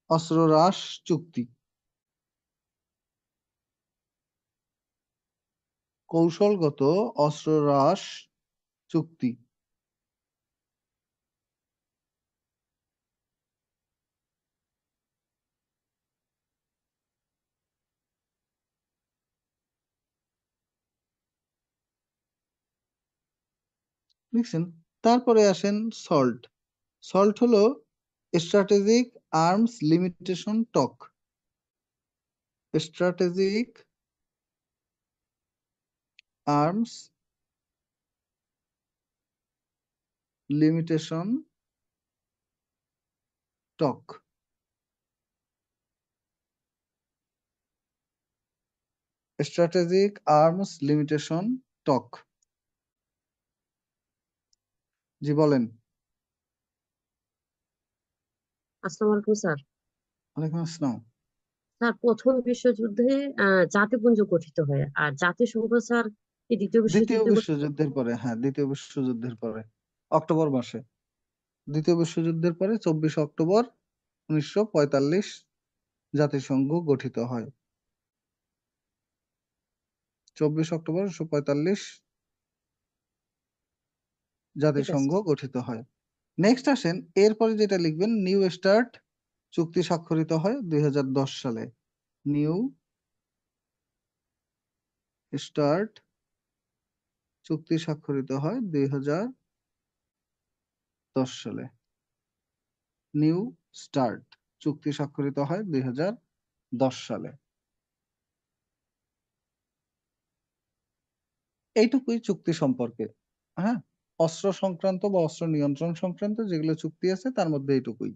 অস্ত্র হ্রাস চুক্তি, কৌশলগত অস্ত্র হ্রাস চুক্তি। দেখছেন? তারপরে আসেন সল্ট। সল্ট হলো স্ট্র্যাটেজিক আর্মস লিমিটেশন টক, স্ট্র্যাটেজিক আর্মস লিমিটেশন টক। স্ট্র্যাটেজিক আর্মস লিমিটেশন টক। জি বলেন। আসসালামু আলাইকুম স্যার। ওয়ালাইকুম আসসালাম। স্যার, প্রথম বিশ্বযুদ্ধে জাতিপুঞ্জ গঠিত হয়, আর জাতিসংঘ স্যার এই দ্বিতীয় দ্বিতীয় বিশ্বযুদ্ধে বিশ্বযুদ্ধের পরে, হ্যাঁ দ্বিতীয় বিশ্বযুদ্ধের পরে অক্টোবর মাসে, দ্বিতীয় বিশ্বযুদ্ধের পরে 24 অক্টোবর 1945 জাতিসংঘ গঠিত হয়। 24 অক্টোবর 1945 ঠিক আছে। জাতিসংঘ গঠিত হয়। নেক্সট আসেন, এরপরে যেটা লিখবেন, নিউ স্টার্ট চুক্তি স্বাক্ষরিত হয় 2010 সালে। নিউ স্টার্ট চুক্তি স্বাক্ষরিত হয় 2010 সালে। নিউ স্টার্ট চুক্তি স্বাক্ষরিত হয় 2010 সালে। এইটুকুই চুক্তি সম্পর্কে। হ্যাঁ, অস্ত্র সংক্রান্ত বা অস্ত্র নিয়ন্ত্রণ সংক্রান্ত যেগুলো চুক্তি আছে তার মধ্যে এইটুকুই।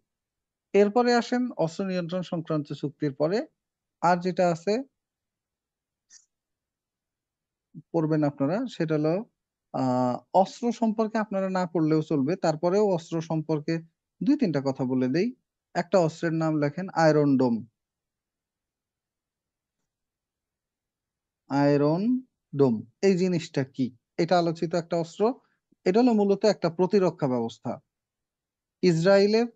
এরপরে আসেন অস্ত্র নিয়ন্ত্রণ সংক্রান্ত চুক্তির পরে আর যেটা আছে পড়বেন আপনারা, সেটা হলো অস্ত্র সম্পর্কে আপনারা না পড়লেও চলবে, তারপরেও অস্ত্র সম্পর্কে দুই তিনটা কথা বলে দেই। একটা অস্ত্রের নাম লেখেন আয়রন ডোম। আয়রন ডোম এই জিনিসটা কি? এটা আলোচিত একটা অস্ত্র। এটা হলো মূলত একটা প্রতিরক্ষা ব্যবস্থা। ইসরায়েলের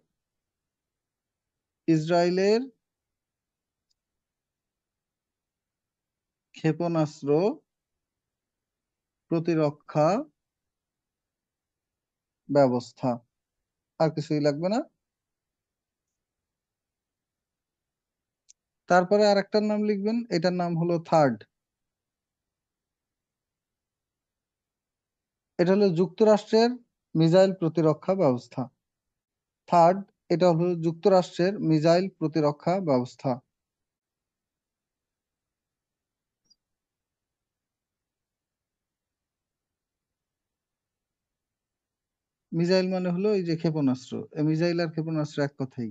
ইসরায়েলের ক্ষেপণাস্ত্র প্রতিরক্ষা ব্যবস্থা, আর কিছুই লাগবে না। তারপরে আরেকটার নাম লিখবেন, এটার নাম হলো থার্ড। এটা হলো যুক্তরাষ্ট্রের মিসাইল প্রতিরক্ষা ব্যবস্থা। থার্ড, এটা হলো যুক্তরাষ্ট্রের মিসাইল প্রতিরক্ষা ব্যবস্থা। মিসাইল মানে হলো এই যে ক্ষেপণাস্ত্র, এই মিসাইল আর ক্ষেপণাস্ত্র এক কথাই,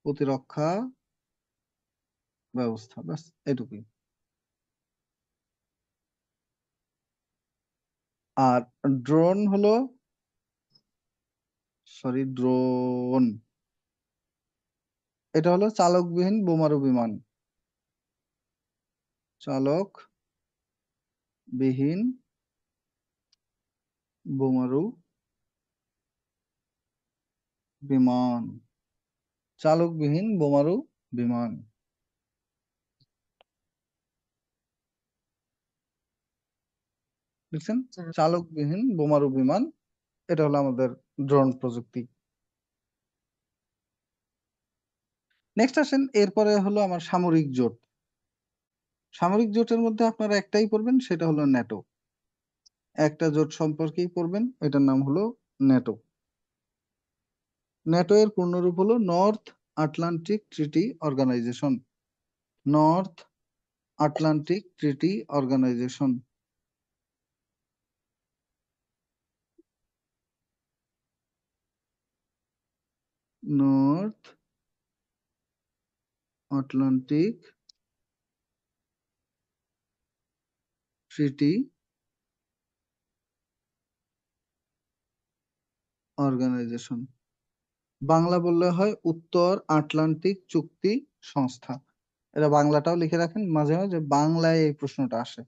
প্রতিরক্ষা ব্যবস্থা, ব্যাস এটুকুই। আর ড্রোন হলো, সরি, ড্রোন এটা হলো চালকবিহীন বোমারু বিমান। চালকবিহীন বোমারু বিমান। চালকবিহীন বোমারু বিমান। বুঝছেন? আচ্ছা, চালকবিহীন বোমারু বিমান, এটা হলো আমাদের ড্রোন প্রযুক্তি। নেক্সট আসেন, এরপরে হলো আমার সামরিক জোট। সামরিক জোটের মধ্যে আপনারা একটাই পড়বেন, সেটা হলো ন্যাটো। একটা জোট সম্পর্কেই পড়বেন, এটার নাম হলো ন্যাটো। ন্যাটো এর পূর্ণরূপ হলো north Atlantic treaty organization. North Atlantic treaty organization. North Atlantic treaty organization. Bangla বললে হয় উত্তর আটলান্টিক চুক্তি সংস্থা। এটা বাংলাটাও লিখে রাখেন, মাঝে মাঝে বাংলায় এই প্রশ্নটা আসে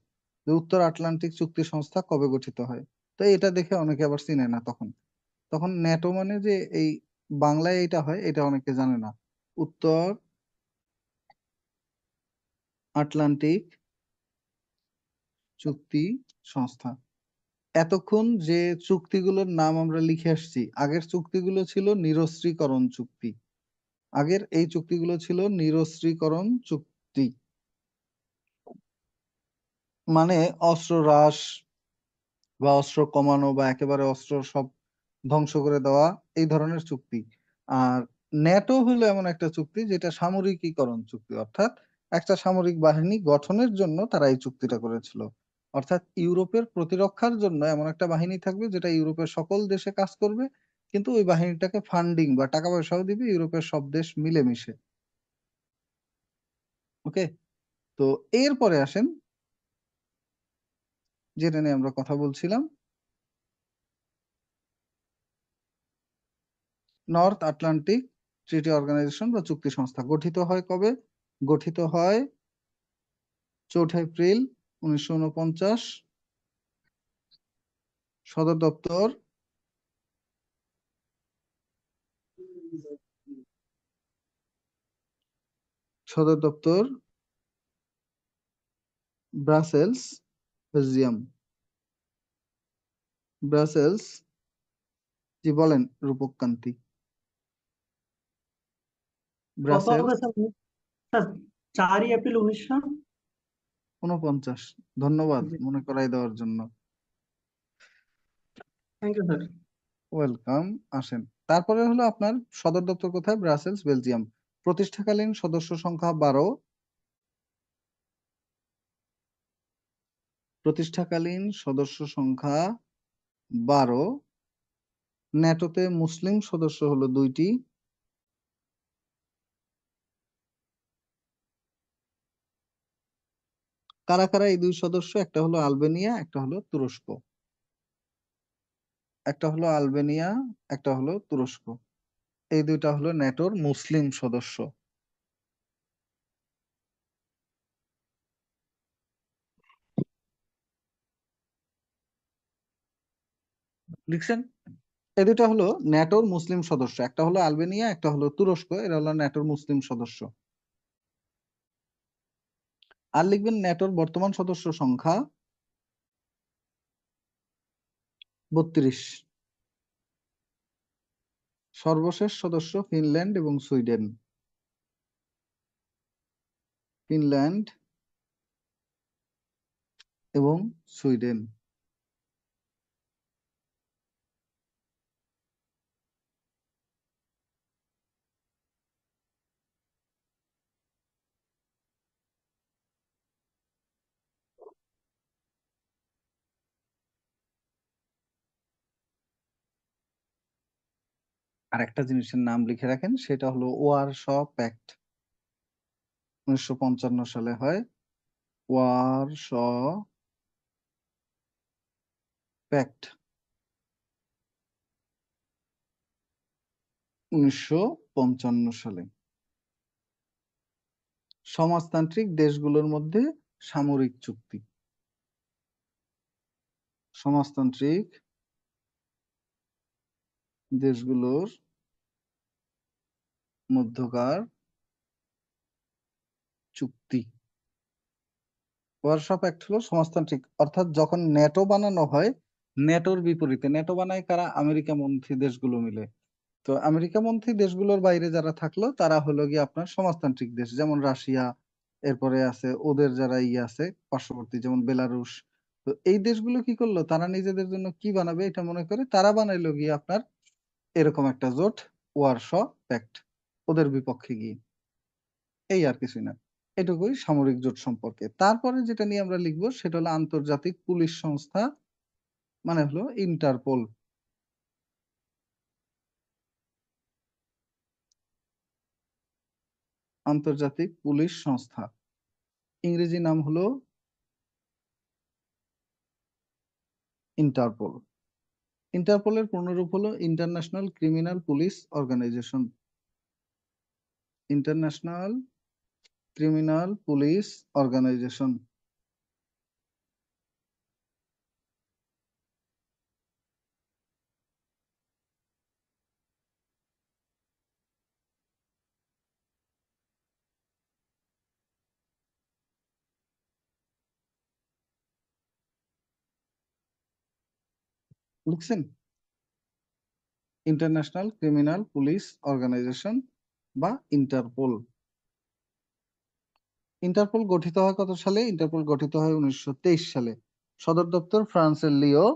যে উত্তর আটলান্টিক চুক্তি সংস্থা কবে গঠিত হয়। তো এটা দেখে অনেকে আবার চিনে না, তখন তখন ন্যাটো মানে যে এই বাংলায় এটা হয়, এটা অনেকে জানে না। উত্তর আটলান্টিক চুক্তি সংস্থা। এতক্ষণ যে চুক্তিগুলোর নাম আমরা লিখে আসছি, আগের চুক্তিগুলো ছিল নিরস্ত্রীকরণ চুক্তি। আগের এই চুক্তিগুলো ছিল নিরস্ত্রীকরণ চুক্তি, মানে অস্ত্র হ্রাস বা অস্ত্র কমানো বা একেবারে অস্ত্র সব ধ্বংস করে দেওয়া, এই ধরনের চুক্তি। আর ন্যাটো হলো এমন একটা চুক্তি যেটা সামরিকীকরণ চুক্তি, অর্থাৎ একটা সামরিক বাহিনী গঠনের জন্য তারা এই চুক্তিটা করেছিল। অর্থাৎ ইউরোপের প্রতিরক্ষার জন্য এমন একটা বাহিনী থাকবে যেটা ইউরোপের সকল দেশে কাজ করবে, কিন্তু ওই বাহিনীটাকে ফান্ডিং বা টাকা পয়সাও দিবে ইউরোপের সব দেশ মিলেমিশে। ওকে, তো এরপরে আসেন যেটা নিয়ে আমরা কথা বলছিলাম, নর্থ আটলান্টিক ট্রিটি অর্গানাইজেশন বা চুক্তি সংস্থা গঠিত হয় কবে? গঠিত হয় 4 এপ্রিল 1949। সদর দপ্তর সদর দপ্তর ব্রাসেলস, বেলজিয়াম। ব্রাসেলস। জি বলেন রূপক কান্তি। কত হবে ব্রাসেলস। স্যার? Sir 4 April 49। ধন্যবাদ জি, মনে করাই দেওয়ার জন্য। Thank you sir. ওয়েলকাম। আসেন, তারপরে হলো আপনার সদর দপ্তর কোথায়? Brussels, Belgium. প্রতিষ্ঠাকালীন সদস্য সংখ্যা 12। প্রতিষ্ঠাকালীন সদস্য সংখ্যা 12। ন্যাটোতে মুসলিম সদস্য হলো 2টি। কারা কারা এই 2 সদস্য? একটা হলো আলবেনিয়া, একটা হলো তুরস্ক। একটা হলো আলবেনিয়া, একটা হলো তুরস্ক। এই দুইটা হলো ন্যাটোর মুসলিম সদস্য। লিখছেন? এই দুইটা হলো ন্যাটোর মুসলিম সদস্য, একটা হলো আলবেনিয়া, একটা হলো তুরস্ক, এরা হলো ন্যাটোর মুসলিম সদস্য। আর লিখবেন ন্যাটোর বর্তমান সদস্য সংখ্যা 32। সর্বশেষ সদস্য ফিনল্যান্ড এবং সুইডেন। ফিনল্যান্ড এবং সুইডেন। আর একটা জিনিসের নাম লিখে রাখেন, সেটা হলো ওয়ারশ প্যাক্ট। 1955 সালে হয় ওয়ারশ প্যাক্ট। 1955 সালে। সমাজতান্ত্রিক দেশগুলোর মধ্যে সামরিক চুক্তি। সমাজতান্ত্রিক দেশগুলোর মধ্যকার চুক্তি। ওয়ারশ প্যাক্ট হলো সমাজতান্ত্রিক, অর্থাৎ যখন ন্যাটো বানানো হয়, ন্যাটোর বিপরীতে, ন্যাটো বানায় কারা? আমেরিকা মন্থী দেশগুলো মিলে। তো আমেরিকা মন্থী দেশগুলোর বাইরে যারা থাকলো তারা হলো গিয়ে আপনার সমাজতান্ত্রিক দেশ, যেমন রাশিয়া, এরপরে আছে ওদের যারা আছে পার্শ্ববর্তী, যেমন বেলারুশ। তো এই দেশগুলো কি করলো, তারা নিজেদের জন্য কি বানাবে এটা মনে করে তারা বানাইলো গিয়ে আপনার এরকম একটা জোট, ওয়ারশ প্যাক্ট, ওদের বিপক্ষে গিয়ে। এই আর কিছুই না, এটুকুই সামরিক জোট সম্পর্কে। তারপরে যেটা নিয়ে আমরা লিখবো সেটা হলো আন্তর্জাতিক পুলিশ সংস্থা, মানে হলো ইন্টারপোল। আন্তর্জাতিক পুলিশ সংস্থা, ইংরেজি নাম হলো ইন্টারপোল। ইন্টারপোলের পূর্ণরূপ হলো International Criminal Police Organization. International Criminal Police Organization. লিখছেন? ইন্টারন্যাশনাল ক্রিমিনাল পুলিশ অর্গানাইজেশন বা ইন্টারপোল। ইন্টারপোল গঠিত হয় কত সালে? ইন্টারপোল গঠিত হয় 1923 সালে। সদর দপ্তর ফ্রান্সের লিও।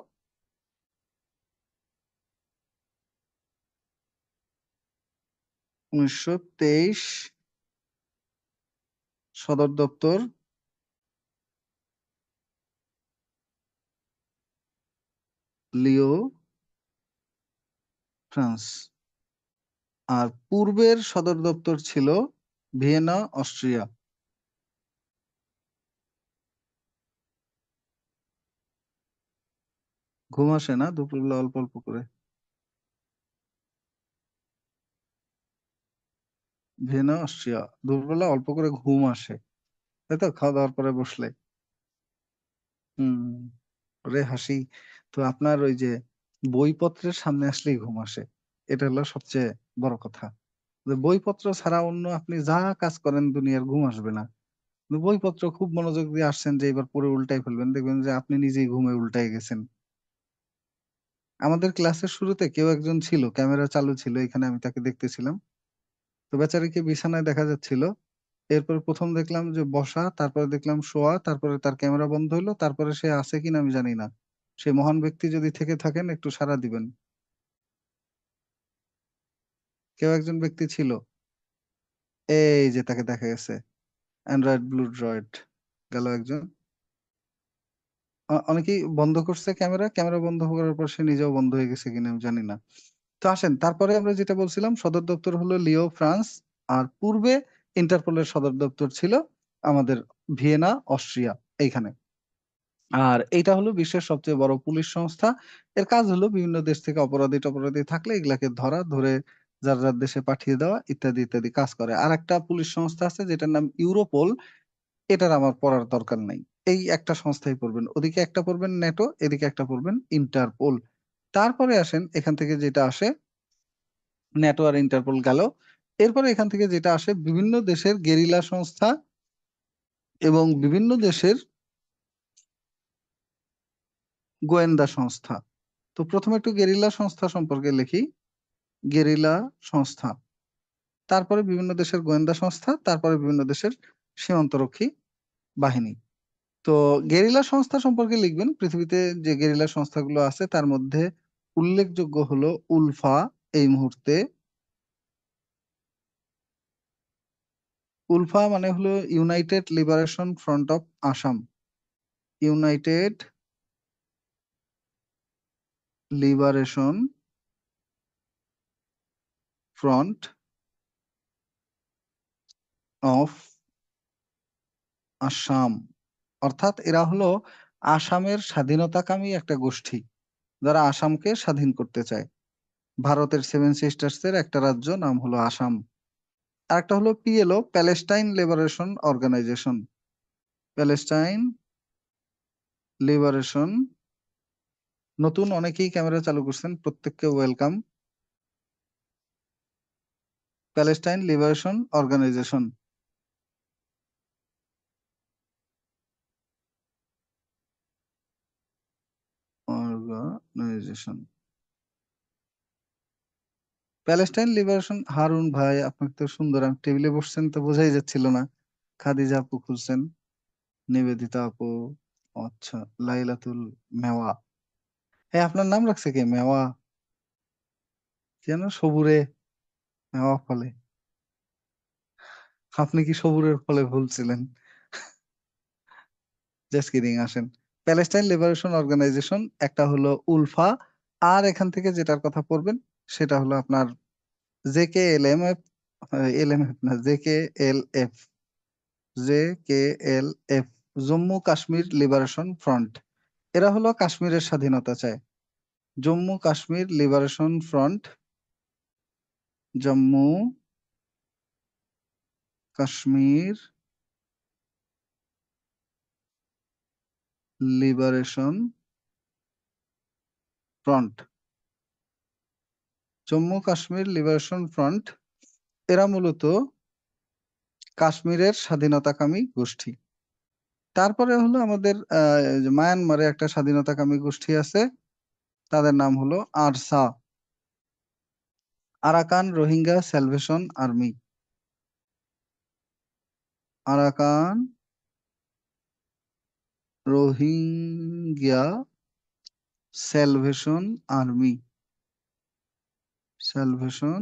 1923। সদর দপ্তর লিও, ফ্রান্স। আর পূর্বের সদর দপ্তর ছিল ভিয়েনা, অস্ট্রিয়া। ঘুম আসে না দুপুরবেলা অল্প অল্প করে? ভিয়েনা, অস্ট্রিয়া, দুপুরবেলা অল্প করে ঘুম আসে, তাই তো, খাওয়া দাওয়ার পরে বসলে? হুম, ওরে হাসি। তো আপনার ওই যে বইপত্রের সামনে আসলেই ঘুম আসে, এটা হলো সবচেয়ে বড় কথা। যে বইপত্র ছাড়া অন্য আপনি যা কাজ করেন দুনিয়ার ঘুম আসবে না, কিন্তু বইপত্র খুব মনোযোগ দিয়ে আসছেন যে এবার পড়ে উল্টাই ফেলবেন, দেখবেন যে আপনি নিজেই ঘুমে উল্টাই গেছেন। আমাদের ক্লাসের শুরুতে কেউ একজন ছিল, ক্যামেরা চালু ছিল এখানে, আমি তাকে দেখতেছিলাম। তো বেচারিকে বিছানায় দেখা যাচ্ছিল, এরপর প্রথম দেখলাম যে বসা, তারপরে দেখলাম শোয়া, তারপরে তার ক্যামেরা বন্ধ হইলো, তারপরে সে আছে কিনা আমি জানি না। সে মহান ব্যক্তি যদি থেকে থাকেন একটু সাড়া দিবেন। কেউ একজন ব্যক্তি ছিল, এই যে তাকে দেখা গেছে, অ্যান্ড্রয়েড ব্লু ড্রয়েড গেল একজন। অনেকেই বন্ধ করছে ক্যামেরা, ক্যামেরা বন্ধ করার পর সে নিজেও বন্ধ হয়ে গেছে কিনা আমি জানি না। তো আসেন, তারপরে আমরা যেটা বলছিলাম, সদর দপ্তর হলো লিও, ফ্রান্স। আর পূর্বে ইন্টারপোলের সদর দপ্তর ছিল আমাদের ভিয়েনা, অস্ট্রিয়া, এইখানে। আর এইটা হলো বিশ্বের সবচেয়ে বড় পুলিশ সংস্থা। এর কাজ হলো বিভিন্ন দেশ থেকে অপরাধী টপরাধী থাকলে এগুলাকে ধরা, ধরে যার যার দেশে পাঠিয়ে দেওয়া, ইত্যাদি ইত্যাদি কাজ করে। আর একটা পুলিশ সংস্থা আছে যেটার নাম ইউরোপোল, এটার আমার পড়ার দরকার নাই। এই একটা সংস্থাই পড়বেন, ওদিকে একটা পড়বেন ন্যাটো, এদিকে একটা পড়বেন ইন্টারপোল। তারপরে আসেন এখান থেকে যেটা আসে, ন্যাটো আর ইন্টারপোল গেল। এরপরে এখান থেকে যেটা আসে, বিভিন্ন দেশের গেরিলা সংস্থা এবং বিভিন্ন দেশের গোয়েন্দা সংস্থা। তো প্রথমে একটু গেরিলা সংস্থা সম্পর্কে লিখি। গেরিলা সংস্থা, তারপরে বিভিন্ন দেশের গোয়েন্দা সংস্থা, তারপরে বিভিন্ন দেশের সীমান্তরক্ষী বাহিনী। তো গেরিলা সংস্থা সম্পর্কে লিখবেন। পৃথিবীতে যে গেরিলা সংস্থাগুলো আছে তার মধ্যে উল্লেখযোগ্য হলো উলফা এই মুহূর্তে। উলফা মানে হলো United liberation front of Assam. United liberation front of Assam, অর্থাৎ এরা হলো আসামের স্বাধীনতাকামী একটা গোষ্ঠী যারা আসামকে স্বাধীন করতে চায়। ভারতের সেভেন সিস্টার্স এর একটা রাজ্য, নাম হলো আসাম। আর একটা হলো PLO, Palestine liberation Organization. Palestine Liberation, নতুন অনেকেই ক্যামেরা চালু করছেন, প্রত্যেককে welcome. Palestine liberation Organization. Organization Palestine Liberation. Harun ভাই, আপনাকে তো সুন্দর, আমি টেবিলে বসছেন তো বোঝাই যাচ্ছিল না। খাদিজা আপু খুলছেন, নিবেদিতা আপু, আচ্ছা, লাইলাতুল মেওয়া। হ্যাঁ, আপনার নাম রাখছে কে? মেওয়া যেন সবুরে মেওয়া ফলে। আপনি কি সবুরের ফলে ভুলছিলেন? Just kidding. আসেন, প্যালেস্টাইন লিবারেশন অর্গানাইজেশন একটা হলো উলফা, আর এখান থেকে যেটার কথা পড়বেন সেটা হলো আপনার জেকেএলএমএফ। এলএমএফ না, JKLF. JKLF, Jammu Kashmir liberation front. এরা হলো কাশ্মীরের স্বাধীনতা চায়। Jammu Kashmir liberation front, Jammu Kashmir liberation front, Jammu Kashmir liberation front. এরা মূলত কাশ্মীরের স্বাধীনতাকামী গোষ্ঠী। তারপরে হলো আমাদের যে মায়ানমারে একটা স্বাধীনতাকামী গোষ্ঠী আছে, তাদের নাম হলো ARSA, Arakan Rohingya salvation army. Arakan Rohingya salvation army, salvation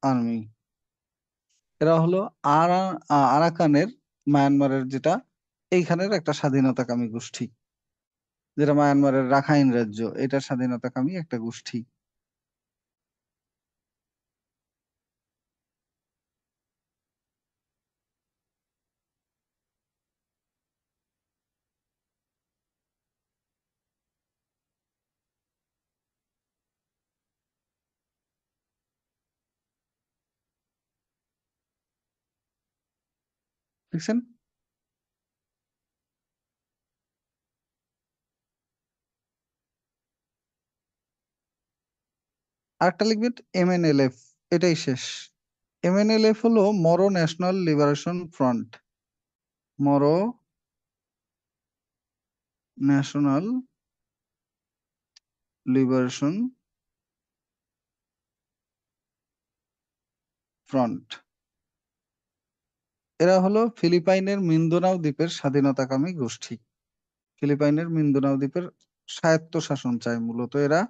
army. এরা হলো আরাকানের, মায়ানমারের যেটা, এইখানের একটা স্বাধীনতাকামী গোষ্ঠী, যেটা মায়ানমারের রাখাইন রাজ্য, এটা স্বাধীনতাকামী একটা গোষ্ঠী। দেখছেন? আরেকটা লিখবেন এমএনএলএফ, এটাই শেষ। এমএনএলএফ হলো মরো ন্যাশনাল লিবারেশন ফ্রন্ট, মরো ন্যাশনাল লিবারেশন ফ্রন্ট। এরা হলো ফিলিপাইনের মিন্দোনাও দ্বীপের স্বাধীনতাকামী গোষ্ঠী। ফিলিপাইনের মিন্দোনাও দ্বীপের স্বায়ত্তশাসন চায় মূলত এরা।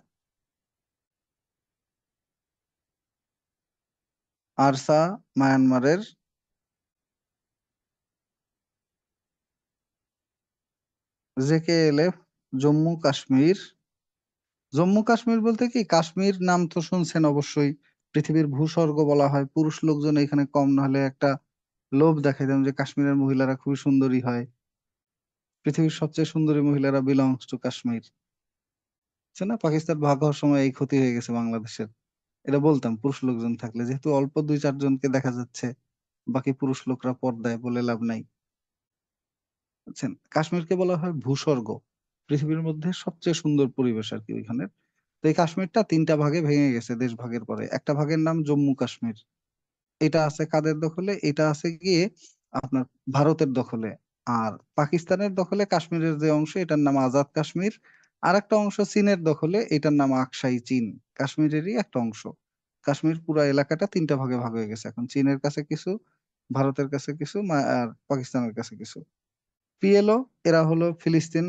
আরসা মায়ানমারের, জেকেএলএফ জম্মু কাশ্মীর। জম্মু কাশ্মীর বলতে কি, কাশ্মীর নাম তো শুনছেন অবশ্যই, পৃথিবীর ভূস্বর্গ বলা হয়। পুরুষ লোকজন এখানে কম না হলে একটা লোভ দেখাইতাম যে কাশ্মীরের মহিলারা খুবই সুন্দরী হয়, পৃথিবীর সবচেয়ে সুন্দরী মহিলারা বিলংস টু কাশ্মীর। বুঝছেন না, পাকিস্তান ভাগ হওয়ার সময় এই ক্ষতি হয়ে গেছে বাংলাদেশের। এটা বলতাম পুরুষ লোকজন থাকলে, যেহেতু অল্প দুই চারজনকে দেখা যাচ্ছে, বাকি পুরুষ লোকরা পর্দায়, বলে লাভ নাই। বুঝছেন, কাশ্মীরকে বলা হয় ভূস্বর্গ, পৃথিবীর মধ্যে সবচেয়ে সুন্দর পরিবেশ আর কি ওইখানে। তো এই কাশ্মীরটা তিনটা ভাগে ভেঙে গেছে দেশ ভাগের পরে। একটা ভাগের নাম জম্মু কাশ্মীর, এটা আছে কাদের দখলে? এটা আছে গিয়ে আপনার ভারতের দখলে। আর পাকিস্তানের দখলে কাশ্মীরের যে অংশ, এটার নাম আজাদ কাশ্মীর। আর একটা অংশ চীনের দখলে, এটার নাম আকসাই চীন, কাশ্মীরেরই একটা অংশ। কাশ্মীর পুরা এলাকাটা তিনটা ভাগে ভাগ হয়ে গেছে এখন, চীনের কাছে কিছু, ভারতের কাছে কিছু আর পাকিস্তানের কাছে কিছু। পিএলও এরা হলো ফিলিস্তিন,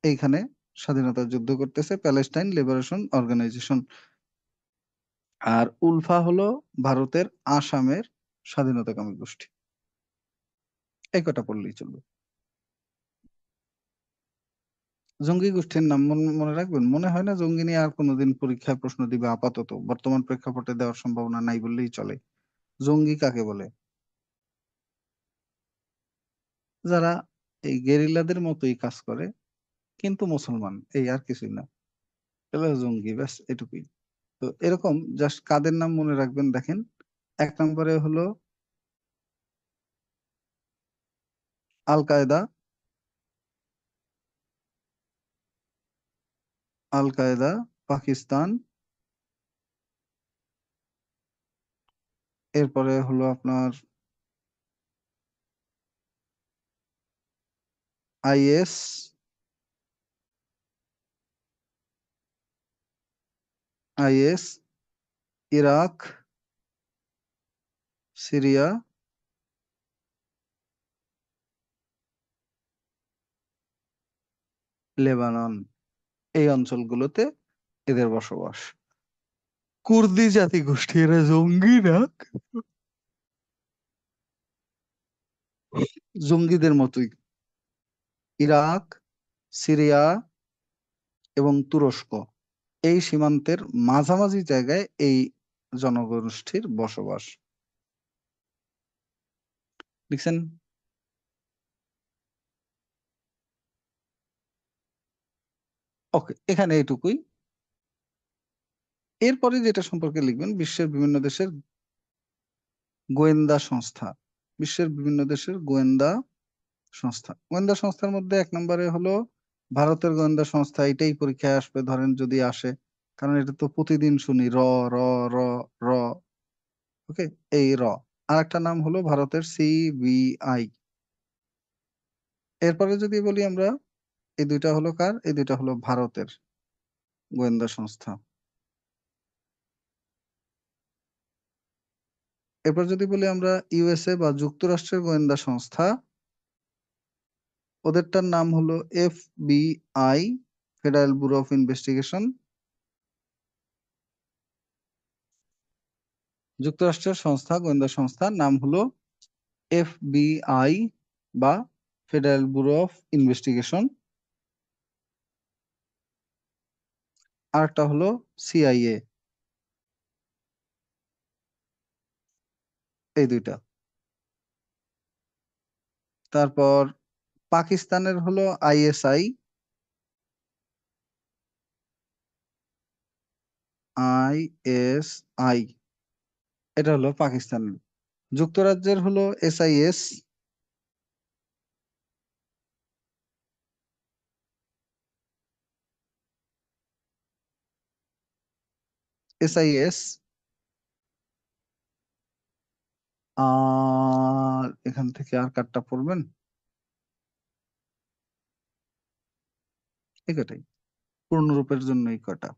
এইখানে স্বাধীনতার যুদ্ধ করতেছে, প্যালেস্টাইন লিবারেশন অর্গানাইজেশন। আর উলফা হলো ভারতের আসামের স্বাধীনতাকামী গোষ্ঠী। এই কটা পড়লেই চলবে। জঙ্গি গোষ্ঠীর নাম মনে রাখবেন? মনে হয় না জঙ্গি নিয়ে আর কোনোদিন পরীক্ষায় প্রশ্ন দিবে, আপাতত বর্তমান প্রেক্ষাপটে দেওয়ার সম্ভাবনা নাই বললেই চলে। জঙ্গি কাকে বলে? যারা এই গেরিলাদের মতোই কাজ করে কিন্তু মুসলমান, এই আর কিছুই না, এগুলো জঙ্গি, ব্যাস এটুকুই। তো এরকম জাস্ট কাদের নাম মনে রাখবেন দেখেন। 1 নম্বরে হলো আল কায়দা, আল কায়দা পাকিস্তান। এরপরে হলো আপনার is, is Iraq, Syria, Lebanon, এই অঞ্চলগুলোতে এদের বসবাস। কুর্দি জাতি গোষ্ঠী, এরা জঙ্গি না, জঙ্গিদের মতোই। ইরাক, সিরিয়া এবং তুরস্ক, এই সীমান্তের মাঝামাঝি জায়গায় এই জনগোষ্ঠীর বসবাস। লিখছেন? ওকে, এখানে এইটুকুই। এরপরে যেটা সম্পর্কে লিখবেন, বিশ্বের বিভিন্ন দেশের গোয়েন্দা সংস্থা। বিশ্বের বিভিন্ন দেশের গোয়েন্দা সংস্থা। গোয়েন্দা সংস্থার মধ্যে 1 নম্বরে হলো ভারতের গোয়েন্দা সংস্থা। এটাই পরীক্ষায় আসবে ধরেন, যদি আসে, কারণ এটা তো প্রতিদিন শুনি র র র র। ওকে, এই র। আর একটা নাম হলো ভারতের সিবিআই। এরপরে যদি বলি আমরা, এই দুইটা হলো কার? এই দুইটা হলো ভারতের গোয়েন্দা সংস্থা। এরপর যদি বলি আমরা ইউএসএ বা যুক্তরাষ্ট্রের গোয়েন্দা সংস্থা, ওদেরটার নাম হলো FBI, federal bureau of investigation. যুক্তরাষ্ট্রের সংস্থা, গোয়েন্দা সংস্থার নাম হলো এফবিআই বা ফেডারেল ব্যুরো অফ ইনভেস্টিগেশন। আরেকটা হলো সিআইএ। এই দুইটা। তারপর পাকিস্তানের হলো আইএসআই, আইএসআই, এটা হলো পাকিস্তানের। যুক্তরাজ্যের হলো এসআইএস, এসআইএস। আর এখান থেকে আর কার্ডটা পড়বেন, এই কটাই পূর্ণরূপের জন্য। এই কটা,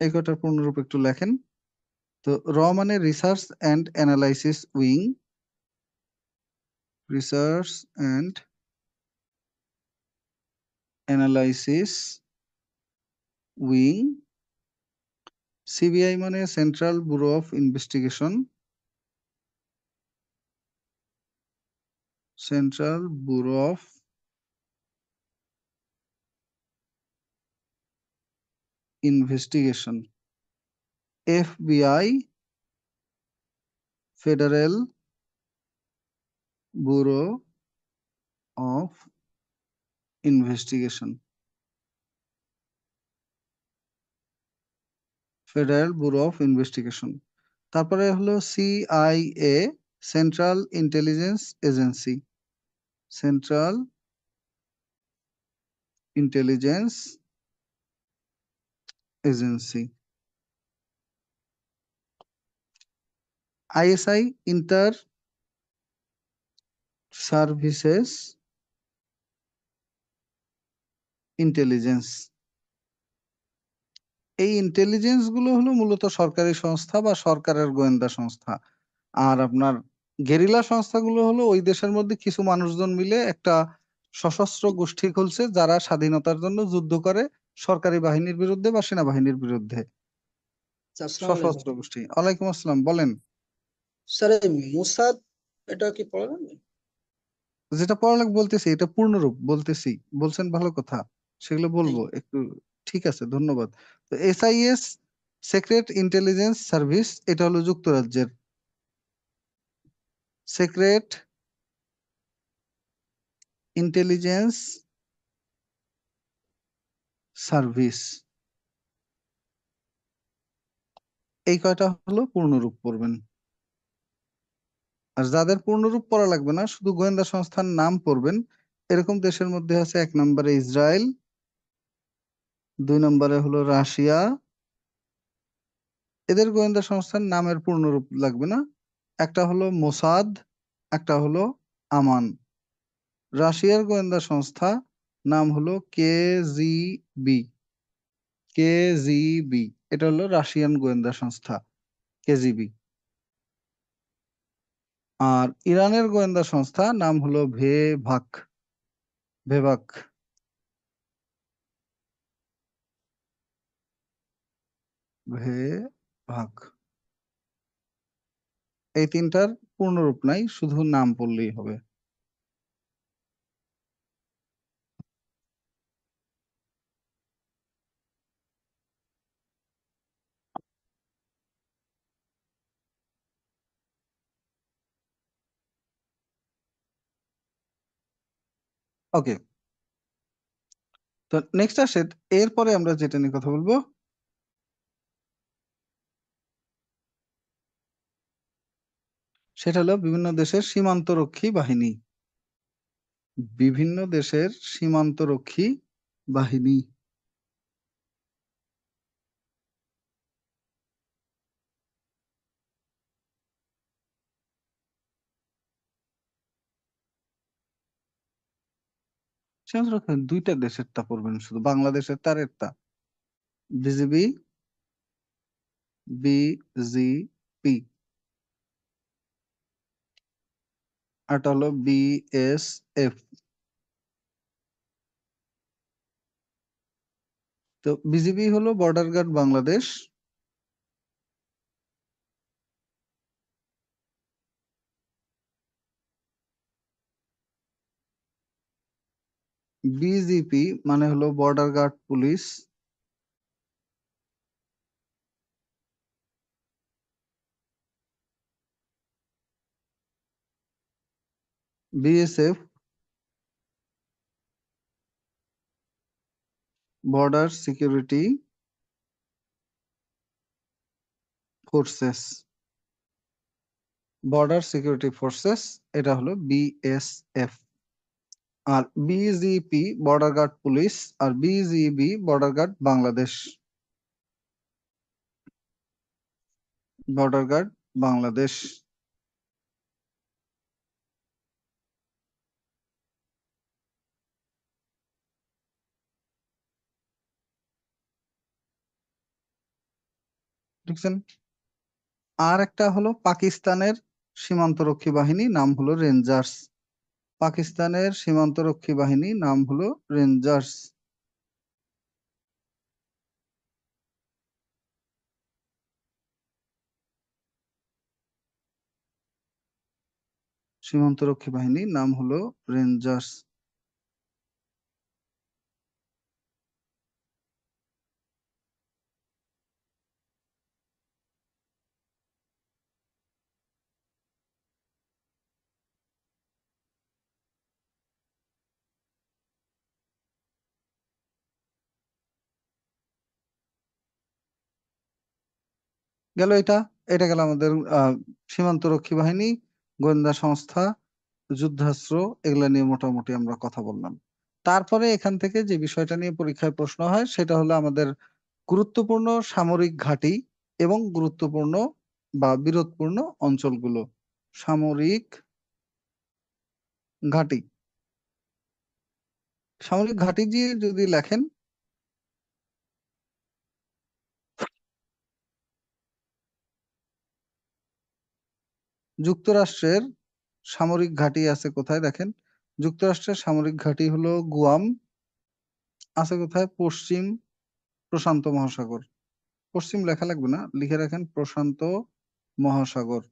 এই কটার পূর্ণরূপ একটু লেখেন। তো র মানে research and analysis wing, research and analysis wing. CBI মানে central bureau of investigation, central bureau of investigation. FBI, federal bureau of investigation, federal bureau of investigation. তারপরে হলো CIA, central intelligence agency, central intelligence agency. ISI, inter services intelligence. এই ইন্টেলিজেন্স গুলো হলো মূলত সরকারি সংস্থা বা সরকারের গোয়েন্দা সংস্থা। আর আপনার গেরিলা সংস্থাগুলো হলো ওই দেশের মধ্যে কিছু মানুষজন মিলে একটা সশস্ত্র গোষ্ঠী খুলছে যারা স্বাধীনতার জন্য যুদ্ধ করে সরকারি বাহিনীর বিরুদ্ধে বা সেনাবাহিনীর বিরুদ্ধে। আসসালামু আলাইকুম সশস্ত্র গোষ্ঠী। ওয়ালাইকুম আসসালাম, বলেন। স্যার, এই মোসাদ এটা কি পড়া যাবে? যেটা পড়ালেখা বলতেছি এটা পূর্ণরূপ বলতেছি, বলছেন ভালো কথা, সেগুলো বলবো একটু। ঠিক আছে, ধন্যবাদ। তো এসআইএস, সিক্রেট ইন্টেলিজেন্স সার্ভিস, এটা হলো যুক্তরাজ্যের সিক্রেট ইন্টেলিজেন্স সার্ভিস। এই কয়টা হলো পূর্ণরূপ পড়বেন। আর যাদের পূর্ণরূপ পড়া লাগবে না, শুধু গোয়েন্দা সংস্থার নাম পড়বেন, এরকম দেশের মধ্যে আছে 1 নম্বরে ইসরায়েল, 2 নম্বরে হলো রাশিয়া। এদের গোয়েন্দা সংস্থার নামের পূর্ণরূপ লাগবে না। একটা হলো মোসাদ, একটা হলো আমান। রাশিয়ার গোয়েন্দা সংস্থা নাম হলো কেজিবি। কেজিবি, এটা হলো রাশিয়ান গোয়েন্দা সংস্থা, কেজিবি। আর ইরানের গোয়েন্দা সংস্থা নাম হলো ভেভাক। ভেভাক। ভেভাক। এই তিনটার পূর্ণরূপ নাই, শুধু নাম পড়লেই হবে। ওকে, তো নেক্সট আসে, এরপরে আমরা যেটা নিয়ে কথা বলবো সেটা হলো বিভিন্ন দেশের সীমান্তরক্ষী বাহিনী। বিভিন্ন দেশের সীমান্তরক্ষী বাহিনী। সীমান্তরক্ষী দুইটা দেশেরটা পড়বেন, শুধু বাংলাদেশের তার একটা। বিজিবি, বিজিপি, আর হলো বিএসএফ। তো বিজিবি হলো বর্ডার গার্ড বাংলাদেশ, বিজিপি মানে হলো border guard police, BSF border security forces. Border security forces, এটা হলো বিএসএফ। আর বিজিপি বর্ডার গার্ড পুলিশ, আর BGB border guard Bangladesh. Border guard Bangladesh. দেখছেন? আর একটা হলো পাকিস্তানের সীমান্তরক্ষী বাহিনী, নাম হলো রেঞ্জার্স। পাকিস্তানের সীমান্তরক্ষী বাহিনী নাম হলো রেঞ্জার্স। সীমান্তরক্ষী বাহিনীর নাম হলো রেঞ্জার্স। গেল এটা। এটা গেল আমাদের সীমান্তরক্ষী বাহিনী, গোয়েন্দা সংস্থা, যুদ্ধাস্ত্র, এগুলা নিয়ে মোটামুটি আমরা কথা বললাম। তারপরে এখান থেকে যে বিষয়টা নিয়ে পরীক্ষায় প্রশ্ন হয় সেটা হলো আমাদের গুরুত্বপূর্ণ সামরিক ঘাঁটি এবং গুরুত্বপূর্ণ বা বিরোধপূর্ণ অঞ্চলগুলো। সামরিক ঘাঁটি। সামরিক ঘাঁটি দিয়ে যদি লেখেন, যুক্তরাষ্ট্রের সামরিক ঘাঁটি আছে কোথায় দেখেন? যুক্তরাষ্ট্রের সামরিক ঘাঁটি হলো গুয়াম, আছে কোথায়? পশ্চিম প্রশান্ত মহাসাগর। পশ্চিম লেখা লাগবে না, লিখে রাখেন প্রশান্ত মহাসাগর।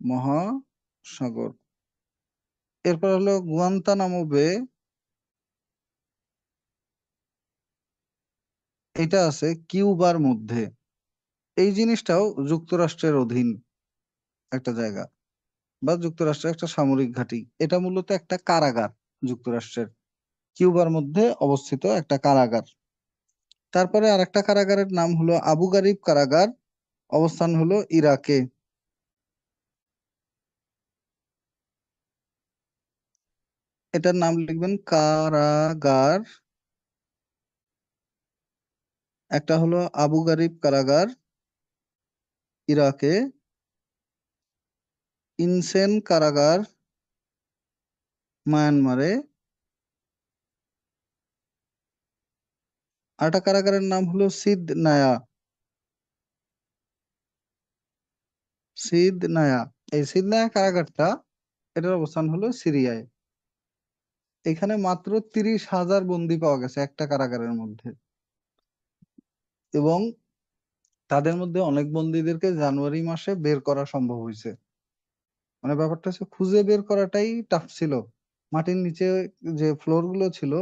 মহাসাগর। এরপর হলো গুয়ান্তানামো বে, এটা আছে কিউবার মধ্যে। এই জিনিসটাও যুক্তরাষ্ট্রের অধীন একটা জায়গা, বা যুক্তরাষ্ট্রের একটা সামরিক ঘাঁটি। এটা মূলত একটা কারাগার, যুক্তরাষ্ট্রের কিউবার মধ্যে অবস্থিত একটা কারাগার। তারপরে আরেকটা কারাগারের নাম হলো আবু গারিব কারাগার, অবস্থান হলো ইরাকে। এটার নাম লিখবেন কারাগার। একটা হলো আবু গারিব কারাগার ইরাকে, ইনসেন কারাগার মায়ানমারে, আরেকটা কারাগারের নাম হলো সিদ নায়া। সিদ নায়া, এই সিদ নায়া কারাগারটা, এটার অবস্থান হলো সিরিয়ায়। এখানে মাত্র 30,000 বন্দী পাওয়া গেছে একটা কারাগারের মধ্যে, এবং তাদের মধ্যে অনেক বন্দীদেরকে জানুয়ারি মাসে বের করা সম্ভব হয়েছে। মানে ব্যাপারটা হচ্ছে খুঁজে বের করাটাই টাফ ছিল। মাটির নিচে যে ফ্লোর গুলো ছিল,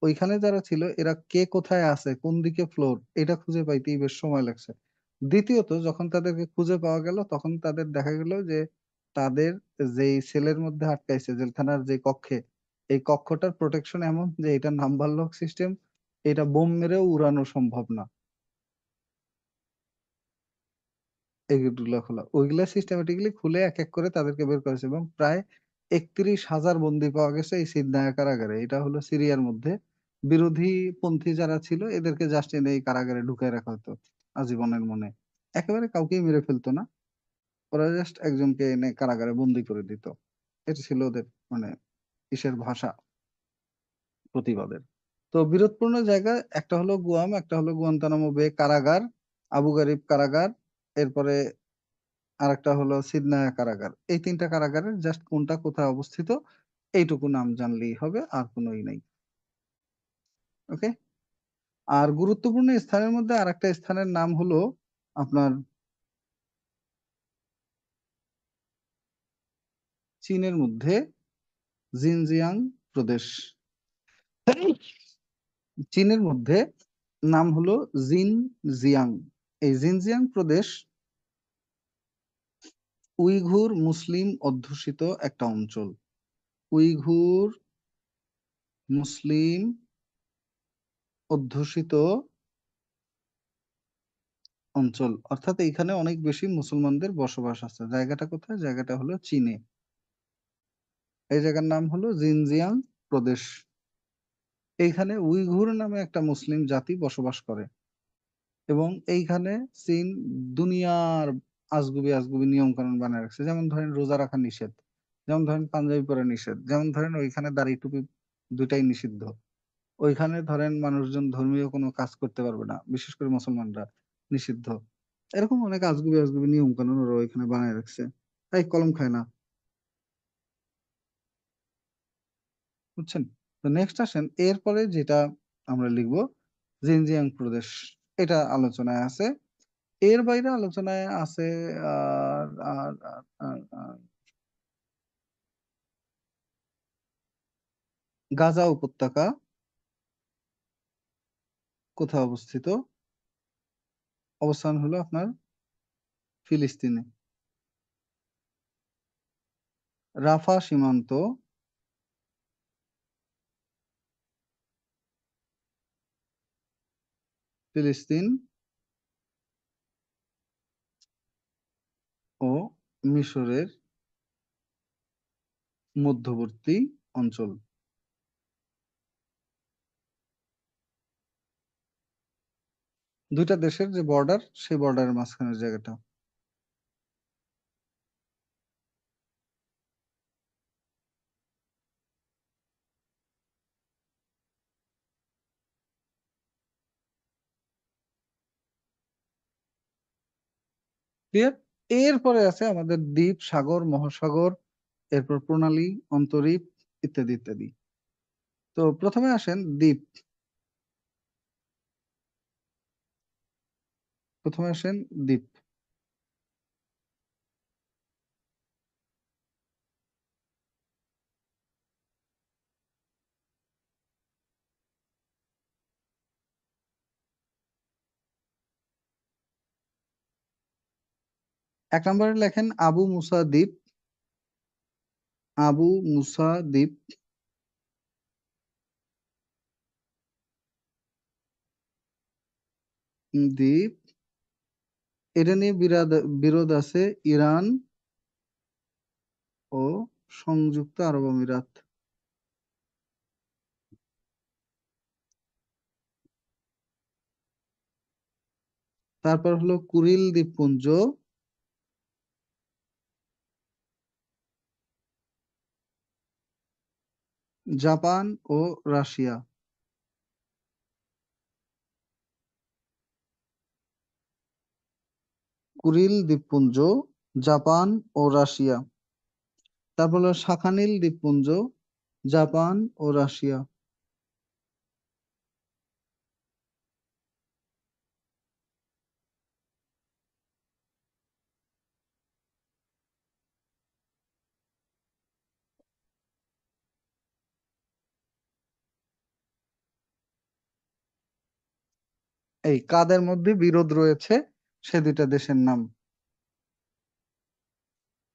ওইখানে যারা ছিল এরা কে কোথায় আছে, কোন দিকে ফ্লোর, এটা খুঁজে পাইতেই বেশ সময় লাগছে। দ্বিতীয়ত যখন তাদেরকে খুঁজে পাওয়া গেল, তখন তাদের দেখা গেল যে তাদের যেই সেলের মধ্যে আটকাইছে, জেলখানার যে কক্ষে, এই কক্ষটার প্রোটেকশন এমন যে এটা নাম্বার লক সিস্টেম, এটা বোম মেরেও উড়ানো সম্ভব না। এগুলো খোলা, ওইগুলা সিস্টেমেটিক্যালি খুলে এক এক করে তাদেরকে বের করেছে, এবং প্রায় 31,000 বন্দী পাওয়া গেছে এই সিদনায়া কারাগারে। এটা হলো সিরিয়ার মধ্যে। বিরোধী পন্থী যারা ছিল এদেরকে জাস্ট এনে এই কারাগারে ঢুকায় রাখা হতো আজীবনের মনে। একেবারে কাউকেই মেরে ফেলতো না, ওরা জাস্ট একজনকে এনে কারাগারে বন্দি করে দিত। এটা ছিল ওদের মানে ইসের ভাষা, প্রতিবাদের। তো বিরোধপূর্ণ জায়গা একটা হলো গুয়াম, একটা হলো গুয়ান্তানামো বে কারাগার, আবু গারিব কারাগার, এরপরে আরেকটা হলো সিদনায়া কারাগার। এই তিনটা কারাগারের জাস্ট কোনটা কোথায় অবস্থিত এইটুকু নাম জানলেই হবে, আর কোনোই নাই। ওকে। আর গুরুত্বপূর্ণ স্থানের মধ্যে আরেকটা স্থানের নাম হলো আপনার চীনের মধ্যে জিনজিয়াং প্রদেশ। চীনের মধ্যে নাম হলো জিনজিয়াং। এই জিনজিয়াং প্রদেশ উইঘুর মুসলিম অধ্যুষিত একটা অঞ্চল। উইঘুর মুসলিম অধ্যুষিত অঞ্চল, অর্থাৎ এইখানে অনেক বেশি মুসলমানদের বসবাস আছে। জায়গাটা কোথায়? জায়গাটা হলো চীনে। এই জায়গার নাম হলো জিনজিয়াং প্রদেশ। এইখানে উইঘুর নামে একটা মুসলিম জাতি বসবাস করে, এবং এইখানে চীন দুনিয়ার আজগুবি আজগুবি নিয়ম কানুন বানায় রাখছে। যেমন ধরেন রোজা রাখা নিষেধ, যেমন ধরেন পাঞ্জাবি পরা নিষেধ, যেমন ধরেন ওইখানে দাড়ি টুপি দুটাই নিষিদ্ধ। ওইখানে ধরেন মানুষজন ধর্মীয় কোনো কাজ করতে পারবে না, বিশেষ করে মুসলমানরা, নিষিদ্ধ। এরকম অনেক আজগুবি আজগুবি নিয়ম কানুন ওরা ওইখানে বানায় রাখছে। তাই কলম খায় না, বুঝছেন? তো নেক্সট আসেন, এরপরে যেটা আমরা লিখব জিনজিয়াং প্রদেশ, এটা আলোচনায় আছে। এর বাইরে আলোচনায় আছে আর আর আর আর আর গাজা উপত্যকা কোথায় অবস্থিত? অবস্থান হলো আপনার ফিলিস্তিনে। রাফা সীমান্ত, ফিলিস্তিন ও মিশরের মধ্যবর্তী অঞ্চল। দুইটা দেশের যে বর্ডার, সেই বর্ডারের মাঝখানের জায়গাটা। ক্লিয়ার? এরপরে আছে আমাদের দ্বীপ, সাগর, মহাসাগর, এরপর প্রণালী, অন্তরীপ ইত্যাদি ইত্যাদি। তো প্রথমে আসেন দ্বীপ। প্রথমে আসেন দ্বীপ। এক নম্বরে লেখেন আবু মুসা দ্বীপ। আবু মুসা দ্বীপ। দ্বীপ, এটা নিয়ে বিরোধ আছে ইরান ও সংযুক্ত আরব আমিরাত। তারপর হলো কুরিল দ্বীপপুঞ্জ, জাপান ও রাশিয়া। কুরিল দ্বীপপুঞ্জ, জাপান ও রাশিয়া। তারপর হলো শাখানীল দ্বীপপুঞ্জ, জাপান ও রাশিয়া। এই কাদের মধ্যে বিরোধ রয়েছে সে দুইটা দেশের নাম।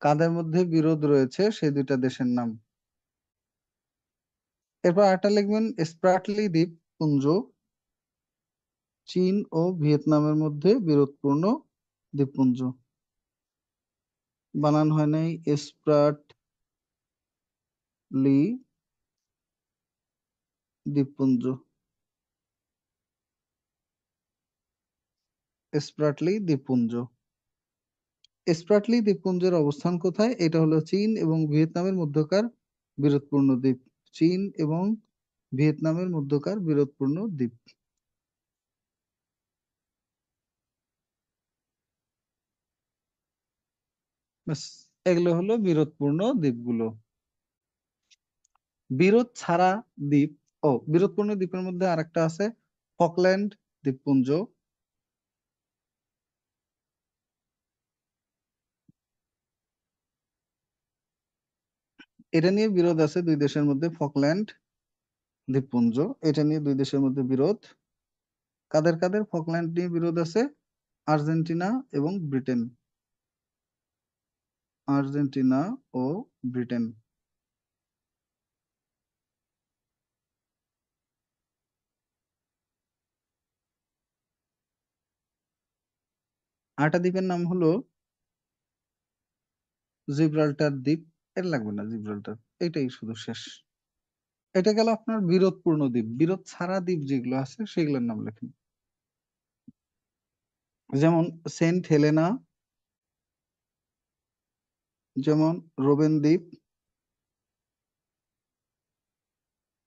কাদের মধ্যে বিরোধ রয়েছে সেই দুইটা দেশের নাম। এরপর আরেকটা লিখবেন স্প্রাটলি দ্বীপপুঞ্জ, চীন ও ভিয়েতনামের মধ্যে বিরোধপূর্ণ দ্বীপপুঞ্জ। বানান হয় নাই স্প্রাটলি দ্বীপপুঞ্জ। স্প্রাটলি দ্বীপপুঞ্জ। স্প্রাটলি দ্বীপপুঞ্জের অবস্থান কোথায়? এটা হলো চীন এবং ভিয়েতনামের মধ্যকার বিরোধপূর্ণ দ্বীপ। চীন এবং ভিয়েতনামের মধ্যকার বিরোধপূর্ণ দ্বীপ। ব্যাস, এগুলো হলো বিরোধপূর্ণ দ্বীপগুলো। বিরোধ ছাড়া দ্বীপ, বিরোধপূর্ণ দ্বীপের মধ্যে আরেকটা আছে ফকল্যান্ড দ্বীপপুঞ্জ। এটা নিয়ে বিরোধ আছে দুই দেশের মধ্যে, ফকল্যান্ড দ্বীপপুঞ্জ। এটা নিয়ে দুই দেশের মধ্যে বিরোধ। কাদের কাদের ফকল্যান্ড নিয়ে বিরোধ আছে? আর্জেন্টিনা এবং ব্রিটেন। আর্জেন্টিনা ও ব্রিটেন। আরেকটা দ্বীপের নাম হলো জিব্রাল্টার দ্বীপ। এর লাগবে না জিব্রাল্টার, এটাই শুধু শেষ। এটা গেল আপনার বিরোধপূর্ণ দ্বীপ। বিরোধ ছাড়া দ্বীপ যেগুলো আছে সেগুলোর নাম লেখেন। যেমন সেন্ট হেলেনা, যেমন রোবেন দ্বীপ,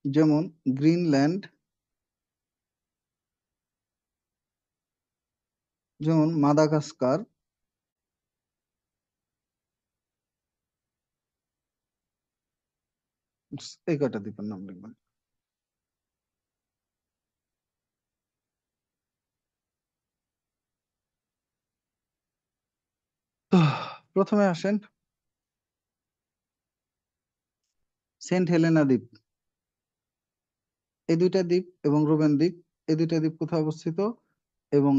যেমন গ্রিনল্যান্ড, যেমন মাদাগাস্কার, এই কয়টা দ্বীপের নাম লিখবেন। তো প্রথমে আসেন সেন্ট হেলেনা দ্বীপ। এই দুইটা দ্বীপ এবং রোবেন দ্বীপ, এই দুইটা দ্বীপ কোথায় অবস্থিত? এবং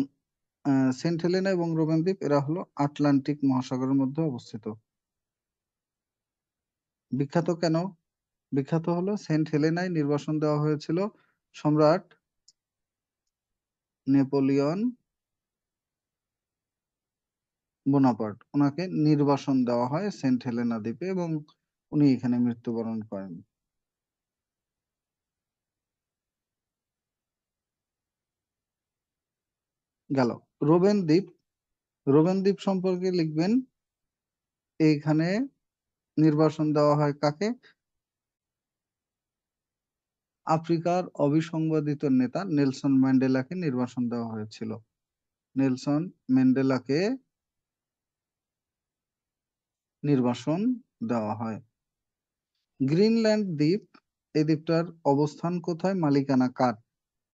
সেন্ট হেলেনা এবং রোবেন দ্বীপ এরা হলো আটলান্টিক মহাসাগরের মধ্যে অবস্থিত। বিখ্যাত কেন? বিখ্যাত হলো সেন্ট হেলেনায় নির্বাসন দেওয়া হয়েছিল সম্রাট নেপোলিয়ন বোনাপার্ট। ওনাকে নির্বাসন দেওয়া হয় সেন্ট হেলেনা দ্বীপে এবং উনি এখানে মৃত্যুবরণ করেন। গেল রোবেন দ্বীপ। রোবেন দ্বীপ সম্পর্কে লিখবেন এইখানে নির্বাসন দেওয়া হয় কাকে? আফ্রিকার অবিসংবাদিত নেতা নেলসন ম্যান্ডেলাকে নির্বাসন দেওয়া হয়েছিল। নেলসন ম্যান্ডেলাকে নির্বাসন দেওয়া হয়। গ্রিনল্যান্ড দ্বীপ, এই দ্বীপটার অবস্থান কোথায়, মালিকানা কার,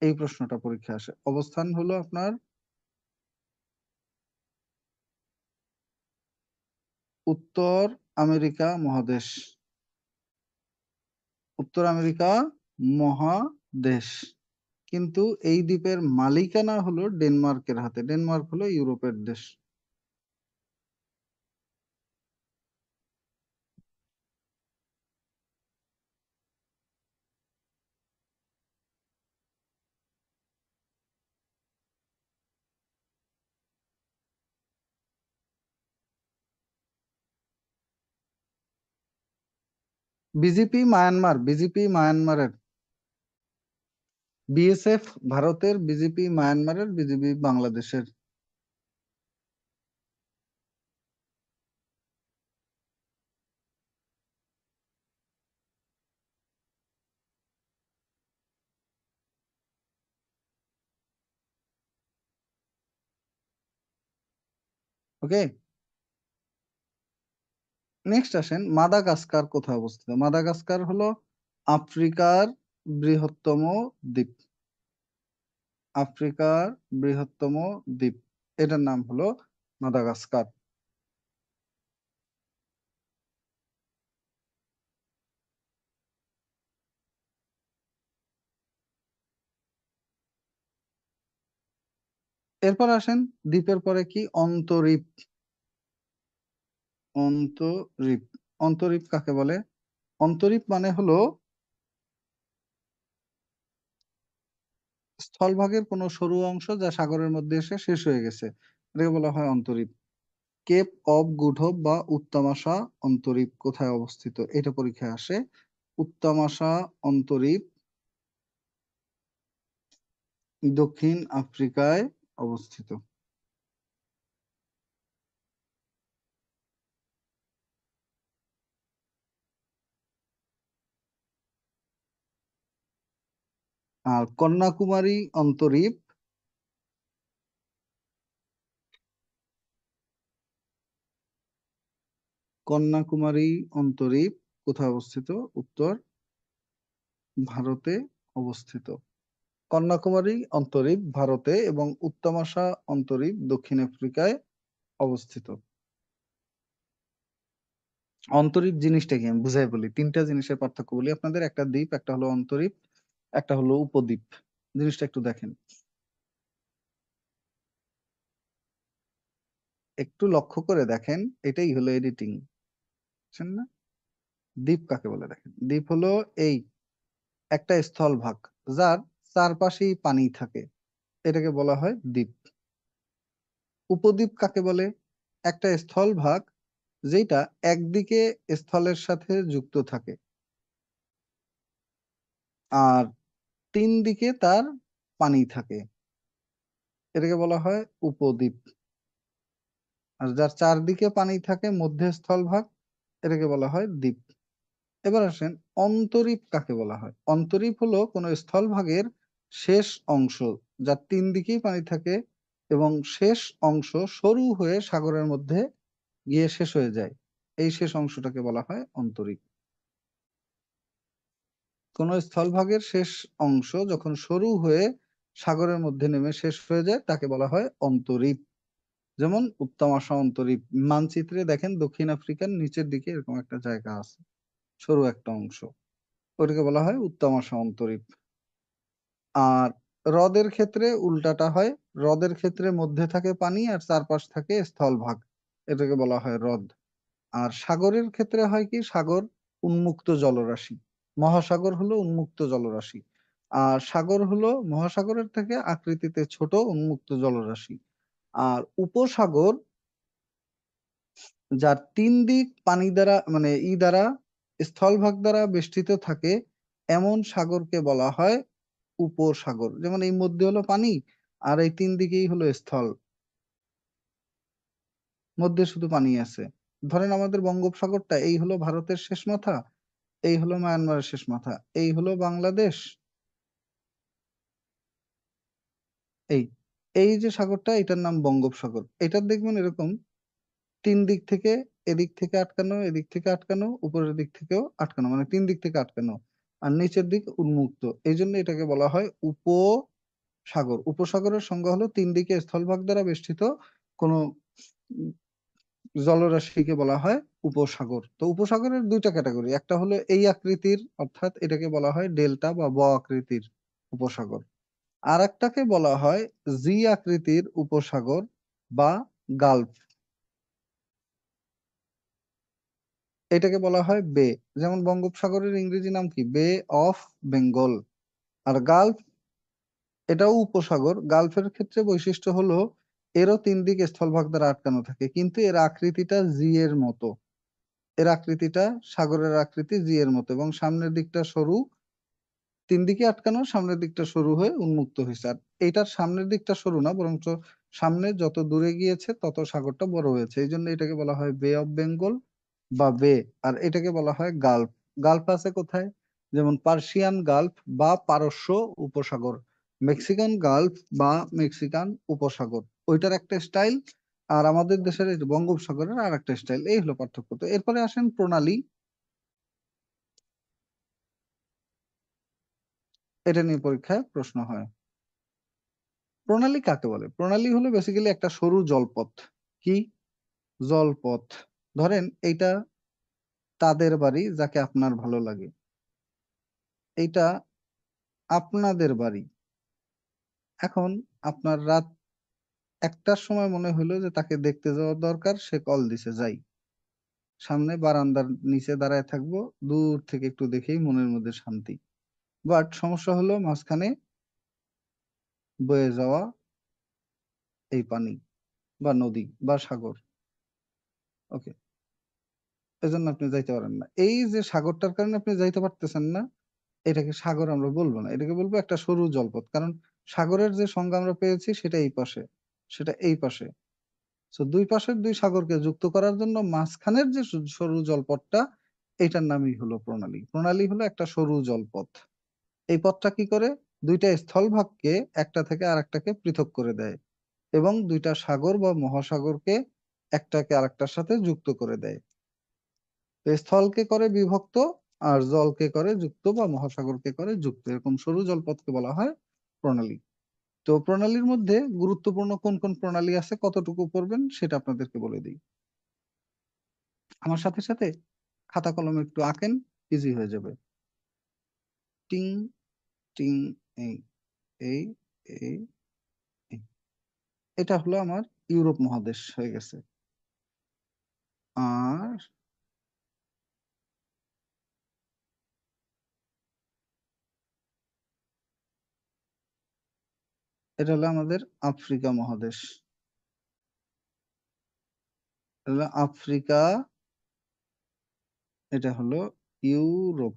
এই প্রশ্নটা পরীক্ষা আসে। অবস্থান হলো আপনার উত্তর আমেরিকা মহাদেশ, উত্তর আমেরিকা মহাদেশ। কিন্তু এই দ্বীপের মালিকানা হলো ডেনমার্কের হাতে। ডেনমার্ক হলো ইউরোপের দেশ। বিজেপি মায়ানমার, বিজেপি মায়ানমারের, বিএসএফ ভারতের, বিজেপি মায়ানমারের, বিজেপি বাংলাদেশের। ওকে, নেক্সট আসেন মাদাগাস্কার কোথায় অবস্থিত। মাদাগাস্কার হলো আফ্রিকার বৃহত্তম দ্বীপ, আফ্রিকার বৃহত্তম দ্বীপ, এটার নাম হলো মাদাগাস্কার। এরপর আসেন দ্বীপের পরে কি, অন্তরীপ। অন্তরীপ, অন্তরীপ কাকে বলে? অন্তরীপ মানে হলো স্থলভাগের কোনো সরু অংশ যা সাগরের মধ্যে এসে শেষ হয়ে গেছে, এটাকে বলা হয় অন্তরীপ। কেপ অফ গুড হোপ বা উত্তমাশা অন্তরীপ কোথায় অবস্থিত, এটা পরীক্ষায় আসে। উত্তমাশা অন্তরীপ দক্ষিণ আফ্রিকায় অবস্থিত। আর কন্যাকুমারী অন্তরীপ, কন্যাকুমারী অন্তরীপ কোথায় অবস্থিত, উত্তর ভারতে অবস্থিত। কন্যাকুমারী অন্তরীপ ভারতে এবং উত্তমাশা অন্তরীপ দক্ষিণ আফ্রিকায় অবস্থিত। অন্তরীপ জিনিসটা কি আমি বুঝাই বলি, তিনটা জিনিসের পার্থক্য বলি আপনাদের। একটা দ্বীপ, একটা হলো অন্তরীপ, একটা হলো উপদ্বীপ। জিনিসটা একটু দেখেন, একটু লক্ষ্য করে দেখেন, এটাই হলো এডিটিং, বুঝছেন না? দ্বীপ কাকে বলে দেখেন, দ্বীপ হলো এই একটা স্থলভাগ যার চারপাশেই পানি থাকে, এটাকে বলা হয় দ্বীপ। উপদ্বীপ কাকে বলে, একটা স্থলভাগ যেটা একদিকে স্থলের সাথে যুক্ত থাকে আর তিন দিকে তার পানি থাকে, এটাকে বলা হয় উপদ্বীপ। আর যার চারদিকে পানি থাকে মধ্যে স্থলভাগ, এটাকে বলা হয় দ্বীপ। এবার আসেন অন্তরীপ কাকে বলা হয়। অন্তরীপ হলো কোনো স্থলভাগের শেষ অংশ যার তিন দিকেই পানি থাকে এবং শেষ অংশ সরু হয়ে সাগরের মধ্যে গিয়ে শেষ হয়ে যায়, এই শেষ অংশটাকে বলা হয় অন্তরীপ। কোন স্থলভাগের শেষ অংশ যখন সরু হয়ে সাগরের মধ্যে নেমে শেষ হয়ে যায় তাকে বলা হয় অন্তরীপ। যেমন উত্তমাশা অন্তরীপ, মানচিত্রে দেখেন দক্ষিণ আফ্রিকার নিচের দিকে এরকম একটা জায়গা আছে, সরু একটা অংশ, ওটাকে বলা হয় উত্তমাশা অন্তরীপ। আর হ্রদের ক্ষেত্রে উল্টাটা হয়, হ্রদের ক্ষেত্রে মধ্যে থাকে পানি আর চারপাশ থাকে স্থলভাগ, এটাকে বলা হয় হ্রদ। আর সাগরের ক্ষেত্রে হয় কি, সাগর উন্মুক্ত জলরাশি, মহাসাগর হলো উন্মুক্ত জলরাশি, আর সাগর হলো মহাসাগরের থেকে আকৃতিতে ছোট উন্মুক্ত জলরাশি। আর উপসাগর যার তিন দিক পানি দ্বারা মানে দ্বারা স্থলভাগ দ্বারা বেষ্টিত থাকে এমন সাগরকে বলা হয় উপসাগর। যেমন এই মধ্যে হলো পানি আর এই তিন দিকেই হলো স্থল, মধ্যে শুধু পানি আছে। ধরেন আমাদের বঙ্গোপসাগরটা, এই হলো ভারতের শেষ মাথা, এই হলো মায়ানমারের শেষ মাথা, এই হলো বাংলাদেশ, এই এই যে সাগরটা এটার নাম বঙ্গোপসাগর। এটার দেখবেন এরকম তিন দিক থেকে, এদিক থেকে আটকানো, এদিক থেকে আটকানো, উপরের দিক থেকেও আটকানো, মানে তিন দিক থেকে আটকানো, আর নিচের দিক উন্মুক্ত। এই জন্য এটাকে বলা হয় উপসাগর। উপসাগরের সংজ্ঞা হলো তিন দিকে স্থলভাগ দ্বারা বেষ্টিত কোনো জলরাশিকে বলা হয় উপসাগর। তো উপসাগরের দুইটা ক্যাটাগরি, একটা হলো এই আকৃতির, অর্থাৎ এটাকে বলা হয় ডেল্টা বা ব আকৃতির উপসাগর। আর একটাকে বলা হয় জি আকৃতির উপসাগর বা গালফ। এটাকে বলা হয় বে। যেমন বঙ্গোপসাগরের ইংরেজি নাম কি? বে অফ বেঙ্গল। আর গালফ এটাও উপসাগর। গালফের ক্ষেত্রে বৈশিষ্ট্য হলো এরও তিন দিক স্থলভাগ দ্বারা আটকানো থাকে, কিন্তু এর আকৃতিটা জি এর মতো। এর আকৃতিটা সাগরের আকৃতি জি এর মতো, এবং সামনের দিকটা সরু, তিন দিকে আটকানো, সামনের দিকটা সরু হয়ে উন্মুক্ত হয়েছে। আর এইটার সামনের দিকটা সরু না, বরঞ্চ সামনে যত দূরে গিয়েছে তত সাগরটা বড় হয়েছে। এই জন্য এটাকে বলা হয় বে অফ বেঙ্গল বা বে। আর এটাকে বলা হয় গালফ। গালফ আছে কোথায়? যেমন পার্সিয়ান গালফ বা পারস্য উপসাগর, মেক্সিকান গালফ বা মেক্সিকান উপসাগর, ওইটার একটা স্টাইল, আর আমাদের দেশের এই যে বঙ্গোপসাগরের আর একটা স্টাইল। এই হলো পার্থক্য। তো এরপরে আসেন প্রণালী। এটা নিয়ে পরীক্ষায় প্রশ্ন হয়। প্রণালী কাকে বলে? প্রণালী হলো বেসিক্যালি একটা সরু জলপথ। কি জলপথ? ধরেন এইটা তাদের বাড়ি, যাকে আপনার ভালো লাগে, এইটা আপনাদের বাড়ি। এখন আপনার রাত 1টার সময় মনে হলো যে তাকে দেখতে যাওয়ার দরকার, সে কল দিছে, যাই। সামনে বারান্দার নিচে দাঁড়ায় থাকবো, দূর থেকে একটু দেখেই মনের মধ্যে শান্তি। বাট সমস্যা হলো মাঝখানে বয়ে যাওয়া এই পানি বা নদী বা সাগর। ওকে, এজন্য আপনি যাইতে পারেন না। এই যে সাগরটার কারণে আপনি যাইতে পারতেছেন না, এটাকে সাগর আমরা বলবো না, এটাকে বলবো একটা সরু জলপথ। কারণ সাগরের যে সংজ্ঞা আমরা পেয়েছি সেটা এই পাশে, সেটা এই পাশে। তো দুই পাশের দুই সাগরকে যুক্ত করার জন্য মাঝখানের যে সরু জলপথটা, এটার নামই হলো প্রণালী। প্রণালী হলো একটা সরু জলপথ। এই পথটা কি করে? দুইটা স্থলভাগকে একটা থেকে আরেকটাকে পৃথক করে দেয়, এবং দুইটা সাগর বা মহাসাগরকে একটাকে আরেকটার সাথে যুক্ত করে দেয়। তো স্থলকে করে বিভক্ত, আর জলকে করে যুক্ত বা মহাসাগরকে করে যুক্ত। এরকম সরু জলপথকে বলা হয় প্রণালী। তো প্রণালীর মধ্যে গুরুত্বপূর্ণ কোন কোন প্রণালী আছে, কতটুকু পড়বেন সেটা আপনাদেরকে বলে দিই। আমার সাথে সাথে খাতা কলমে একটু আঁকেন, ইজি হয়ে যাবে। টিং টিং, এই এই এই এই। এটা হলো আমার ইউরোপ মহাদেশ হয়ে গেছে। আর এটা হলো আমাদের আফ্রিকা মহাদেশ। এটা হলো আফ্রিকা, এটা হলো ইউরোপ।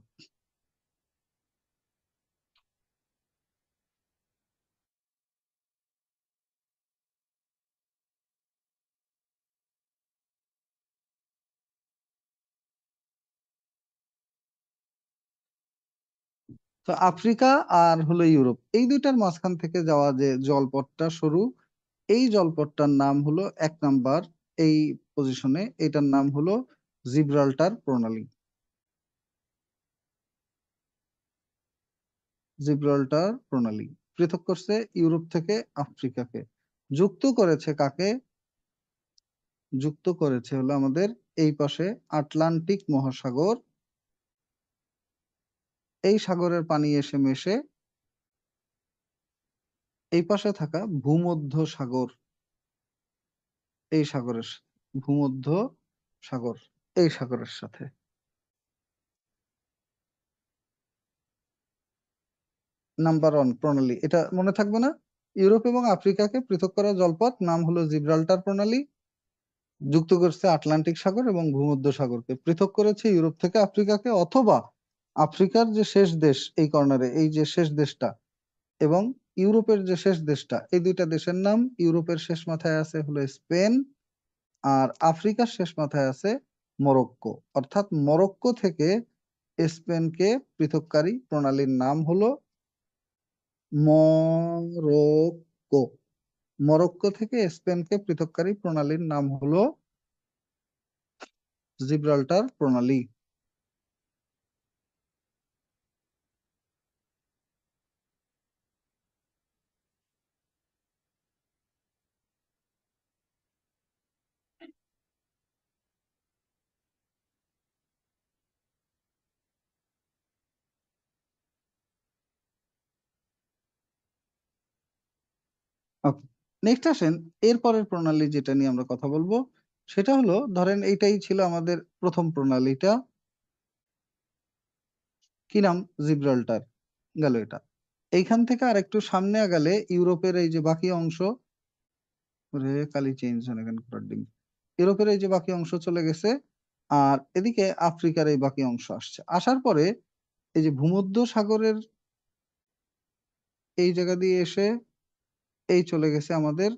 তো আফ্রিকা আর হলো ইউরোপ, এই দুইটার মাঝখান থেকে যাওয়া যে জলপথটা সরু, এই জলপথটার নাম হলো 1 নাম্বার এই পজিশনে, এটার নাম হলো জিব্রাল্টার প্রণালী। জিব্রাল্টার প্রণালী পৃথক করছে ইউরোপ থেকে আফ্রিকাকে, যুক্ত করেছে কাকে? যুক্ত করেছে হলো আমাদের এই পাশে আটলান্টিক মহাসাগর, এই সাগরের পানি এসে মেশে এই পাশে থাকা ভূমধ্য সাগর, এই সাগরের ভূমধ্য সাগর, এই সাগরের সাথে। নাম্বার 1 প্রণালী, এটা মনে থাকবে না? ইউরোপ এবং আফ্রিকাকে পৃথক করা জলপথ নাম হলো জিব্রাল্টার প্রণালী, যুক্ত করছে আটলান্টিক সাগর এবং ভূমধ্য সাগরকে, পৃথক করেছে ইউরোপ থেকে আফ্রিকাকে, অথবা আফ্রিকার যে শেষ দেশ এই কর্নারে, এই যে শেষ দেশটা, এবং ইউরোপের যে শেষ দেশটা, এই দুইটা দেশের নাম, ইউরোপের শেষ মাথায় আছে হলো স্পেন, আর আফ্রিকার শেষ মাথায় আছে মরক্কো। অর্থাৎ মরক্কো থেকে স্পেনকে পৃথককারী প্রণালীর নাম হলো মরক্কো। মরক্কো থেকে স্পেনকে পৃথককারী প্রণালীর নাম হলো জিব্রাল্টার প্রণালী। নেক্সট আসেন, এরপরের প্রণালী যেটা নিয়ে আমরা কথা বলবো সেটা হলো, ধরেন এইটাই ছিল আমাদের প্রথম প্রণালীটা, কি নাম? জিব্রাল্টার গেল এটা। এইখান থেকে আর একটু সামনে গেলে ইউরোপের এই যে বাকি অংশ, কালি চেঞ্জ ইউরোপের এই যে বাকি অংশ চলে গেছে, আর এদিকে আফ্রিকার এই বাকি অংশ আসছে। আসার পরে এই যে ভূমধ্য সাগরের এই জায়গা দিয়ে এসে এই চলে গেছে আমাদের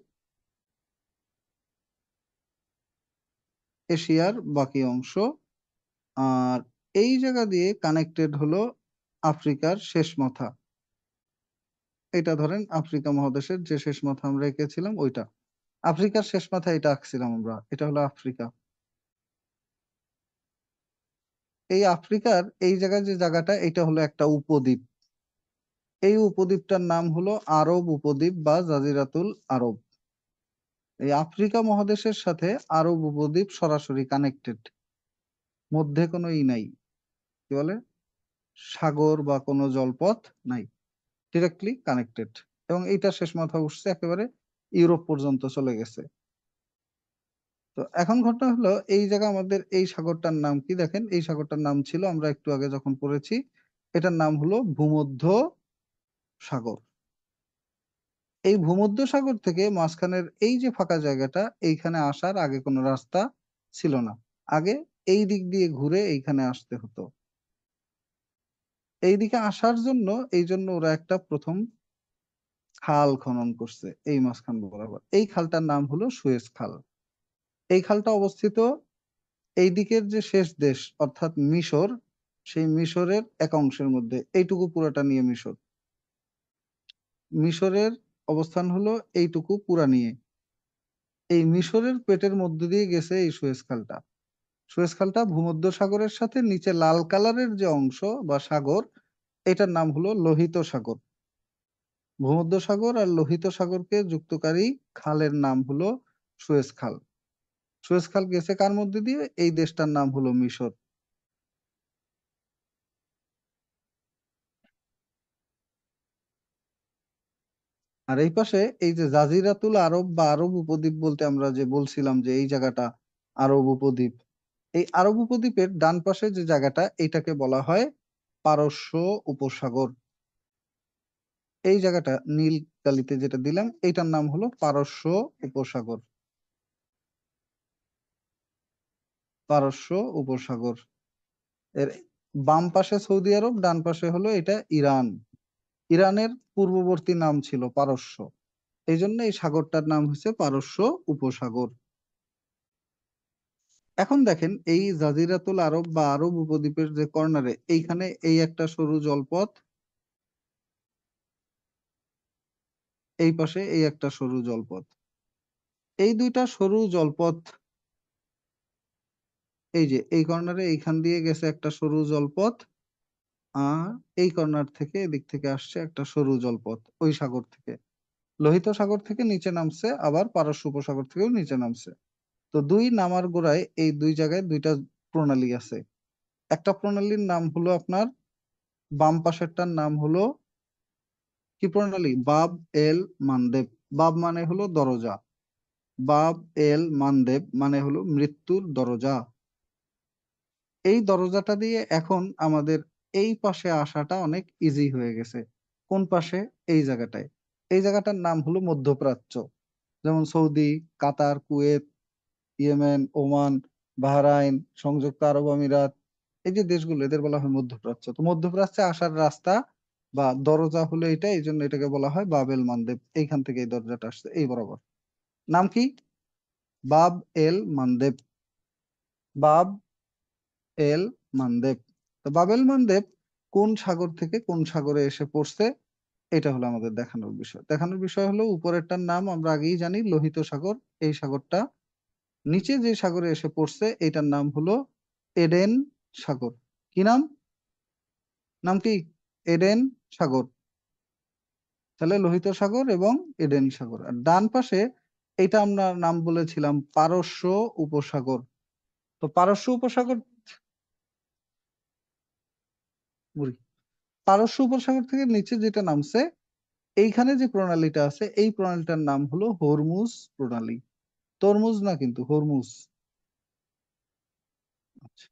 এশিয়ার বাকি অংশ, আর এই জায়গা দিয়ে কানেক্টেড হলো আফ্রিকার শেষ মাথা। এটা ধরেন আফ্রিকা মহাদেশের যে শেষ মাথা আমরা এঁকেছিলাম ওইটা, আফ্রিকার শেষ মাথা এটা আঁকছিলাম আমরা, এটা হলো আফ্রিকা। এই আফ্রিকার এই জায়গায় যে জায়গাটা, এটা হলো একটা উপদ্বীপ। এই উপদ্বীপটার নাম হলো আরব উপদ্বীপ বা জাজিরাতুল আরব। এই আফ্রিকা মহাদেশের সাথে আরব উপদ্বীপ সরাসরি কানেক্টেড, মধ্যে কোনো নাই, কি বলে, সাগর বা কোনো জলপথ নাই, ডিরেক্টলি কানেক্টেড। এবং এইটা শেষ মাথা উঠছে একেবারে ইউরোপ পর্যন্ত চলে গেছে। তো এখন ঘটনা হলো, এই জায়গা আমাদের এই সাগরটার নাম কি? দেখেন, এই সাগরটার নাম ছিল, আমরা একটু আগে যখন পড়েছি, এটার নাম হলো ভূমধ্য সাগর। এই ভূমধ্য সাগর থেকে মাঝখানের এই যে ফাঁকা জায়গাটা, এইখানে আসার আগে কোনো রাস্তা ছিল না, আগে এই দিক দিয়ে ঘুরে এইখানে আসতে হতো। এইদিকে আসার জন্য, এই জন্য ওরা একটা প্রথম খাল খনন করছে এই মাঝখান বরাবর। এই খালটার নাম হলো সুয়েজ খাল। এই খালটা অবস্থিত এই দিকের যে শেষ দেশ অর্থাৎ মিশর, সেই মিশরের এক অংশের মধ্যে, এইটুকু পুরাটা নিয়ে মিশর, মিশরের অবস্থান হলো এইটুকু পুরা নিয়ে। এই মিশরের পেটের মধ্যে দিয়ে গেছে এই সুয়েজ খালটা। সুয়েজ খালটা ভূমধ্য সাগরের সাথে নিচে লাল কালারের যে অংশ বা সাগর, এটার নাম হলো লোহিত সাগর। ভূমধ্য সাগর আর লোহিত সাগরকে যুক্তকারী খালের নাম হলো সুয়েজ খাল। সুয়েজ খাল গেছে কার মধ্যে দিয়ে? এই দেশটার নাম হলো মিশর। আর এই পাশে এই যে জাজিরাতুল আরব বা আরব উপদ্বীপ বলতে আমরা যে বলছিলাম যে এই জায়গাটা আরব উপদ্বীপ, এই আরব উপদ্বীপের ডান পাশে যে জায়গাটা, এটাকে বলা হয় পারস্য উপসাগর। এই জায়গাটা নীল কালিতে যেটা দিলাম, এইটার নাম হলো পারস্য উপসাগর। পারস্য উপসাগর এর বাম পাশে সৌদি আরব, ডান পাশে হলো এটা ইরান। ইরানের পূর্ববর্তী নাম ছিল পারস্য, এই জন্য এই সাগরটার নাম হচ্ছে পারস্য উপসাগর। এখন দেখেন, এই জাজিরাতুল আরব বা আরব উপদ্বীপের যে কর্নারে এইখানে এই একটা সরু জলপথ, এই পাশে এই একটা সরু জলপথ, এই দুইটা সরু জলপথ, এই যে এই কর্নারে এইখান দিয়ে গেছে একটা সরু জলপথ, আর এই কর্নার থেকে এদিক থেকে আসছে একটা সরু জলপথ, ওই সাগর থেকে, লোহিত সাগর থেকে নিচে নামছে, আবার পারস্য উপসাগর থেকেও নিচে নামছে। তো দুই নামার গোড়ায় এই দুই জায়গায় দুইটা প্রণালী আছে। একটা প্রণালীর নাম হলো আপনার, বাম পাশেরটার নাম হলো কি প্রণালী? বাব এল মানদেব। বাব মানে হলো দরজা, বাব এল মানদেব মানে হলো মৃত্যুর দরজা। এই দরজাটা দিয়ে এখন আমাদের এই পাশে আসাটা অনেক ইজি হয়ে গেছে। কোন পাশে? এই জায়গাটায়। এই জায়গাটার নাম হলো মধ্যপ্রাচ্য। যেমন সৌদি, কাতার, কুয়েত, ইয়েমেন, ওমান, বাহরাইন, সংযুক্ত আরব আমিরাত, এই যে দেশগুলো, এদের বলা হয় মধ্যপ্রাচ্য। তো মধ্যপ্রাচ্যে আসার রাস্তা বা দরজা হলো এটা, এই জন্য এটাকে বলা হয় বাবেল মানদেব। এইখান থেকে এই দরজাটা আসছে এই বরাবর। নাম কি? বাব এল মানদেব। বাব এল মানদেব। তো বাবেল মানদেব কোন সাগর থেকে কোন সাগরে এসে পড়ছে, এটা হলো আমাদের দেখানোর বিষয়। দেখানোর বিষয় হলো, উপরেরটার নাম আমরা আগেই জানি লোহিত সাগর, এই সাগরটা নিচে যে সাগরে এসে পড়ছে এটার নাম হলো এডেন সাগর। কি নাম? নাম কি? এডেন সাগর। তাহলে লোহিত সাগর এবং এডেন সাগর। আর ডান পাশে এটা আমরা নাম বলেছিলাম পারস্য উপসাগর। তো পারস্য উপসাগর পারস্য উপসাগর থেকে নিচে যেটা নামছে এইখানে যে প্রণালীটা আছে এই প্রণালীটার নাম হলো হরমুজ প্রণালী। তরমুজ না কিন্তু, হরমুজ। আচ্ছা,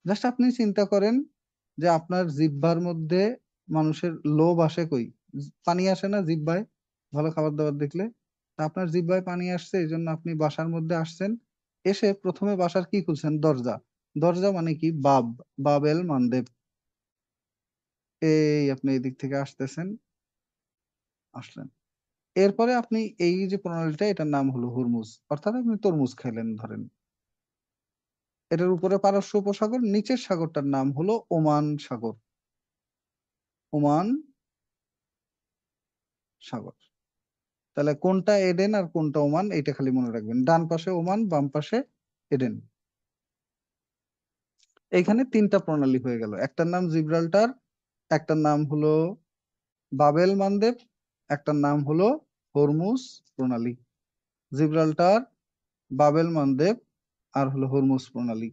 জাস্ট আপনি চিন্তা করেন যে আপনার জিহ্বার মধ্যে মানুষের লোভ আসে কই? পানি আসে না জিহ্বায় ভালো খাবার দাবার দেখলে? তা আপনার জিহ্বায় পানি আসছে এই জন্য আপনি বাসার মধ্যে আসছেন, এসে প্রথমে বাসার কি খুলছেন? দরজা। দরজা মানে কি? Bab el Mandeb. এই আপনি এদিক থেকে আসতেছেন, আসলেন। এরপরে আপনি এই যে প্রণালীটা এটার নাম হলো হুরমুজ, অর্থাৎ আপনি তরমুজ খাইলেন ধরেন। এটার উপরে পারস্য উপসাগর, নিচের সাগরটার নাম হলো ওমান সাগর। ওমান সাগর। তাহলে কোনটা এডেন আর কোনটা ওমান এটা খালি মনে রাখবেন। ডান পাশে ওমান, বাম পাশে এডেন। এইখানে তিনটা প্রণালী হয়ে গেল। একটার নাম জিব্রাল্টার, একটার নাম হলো বাবেল মানদেব, একটার নাম হলো হরমুজ প্রণালী। জিব্রাল্টার, বাবেল মানদেব আর হলো হরমুজ প্রণালী।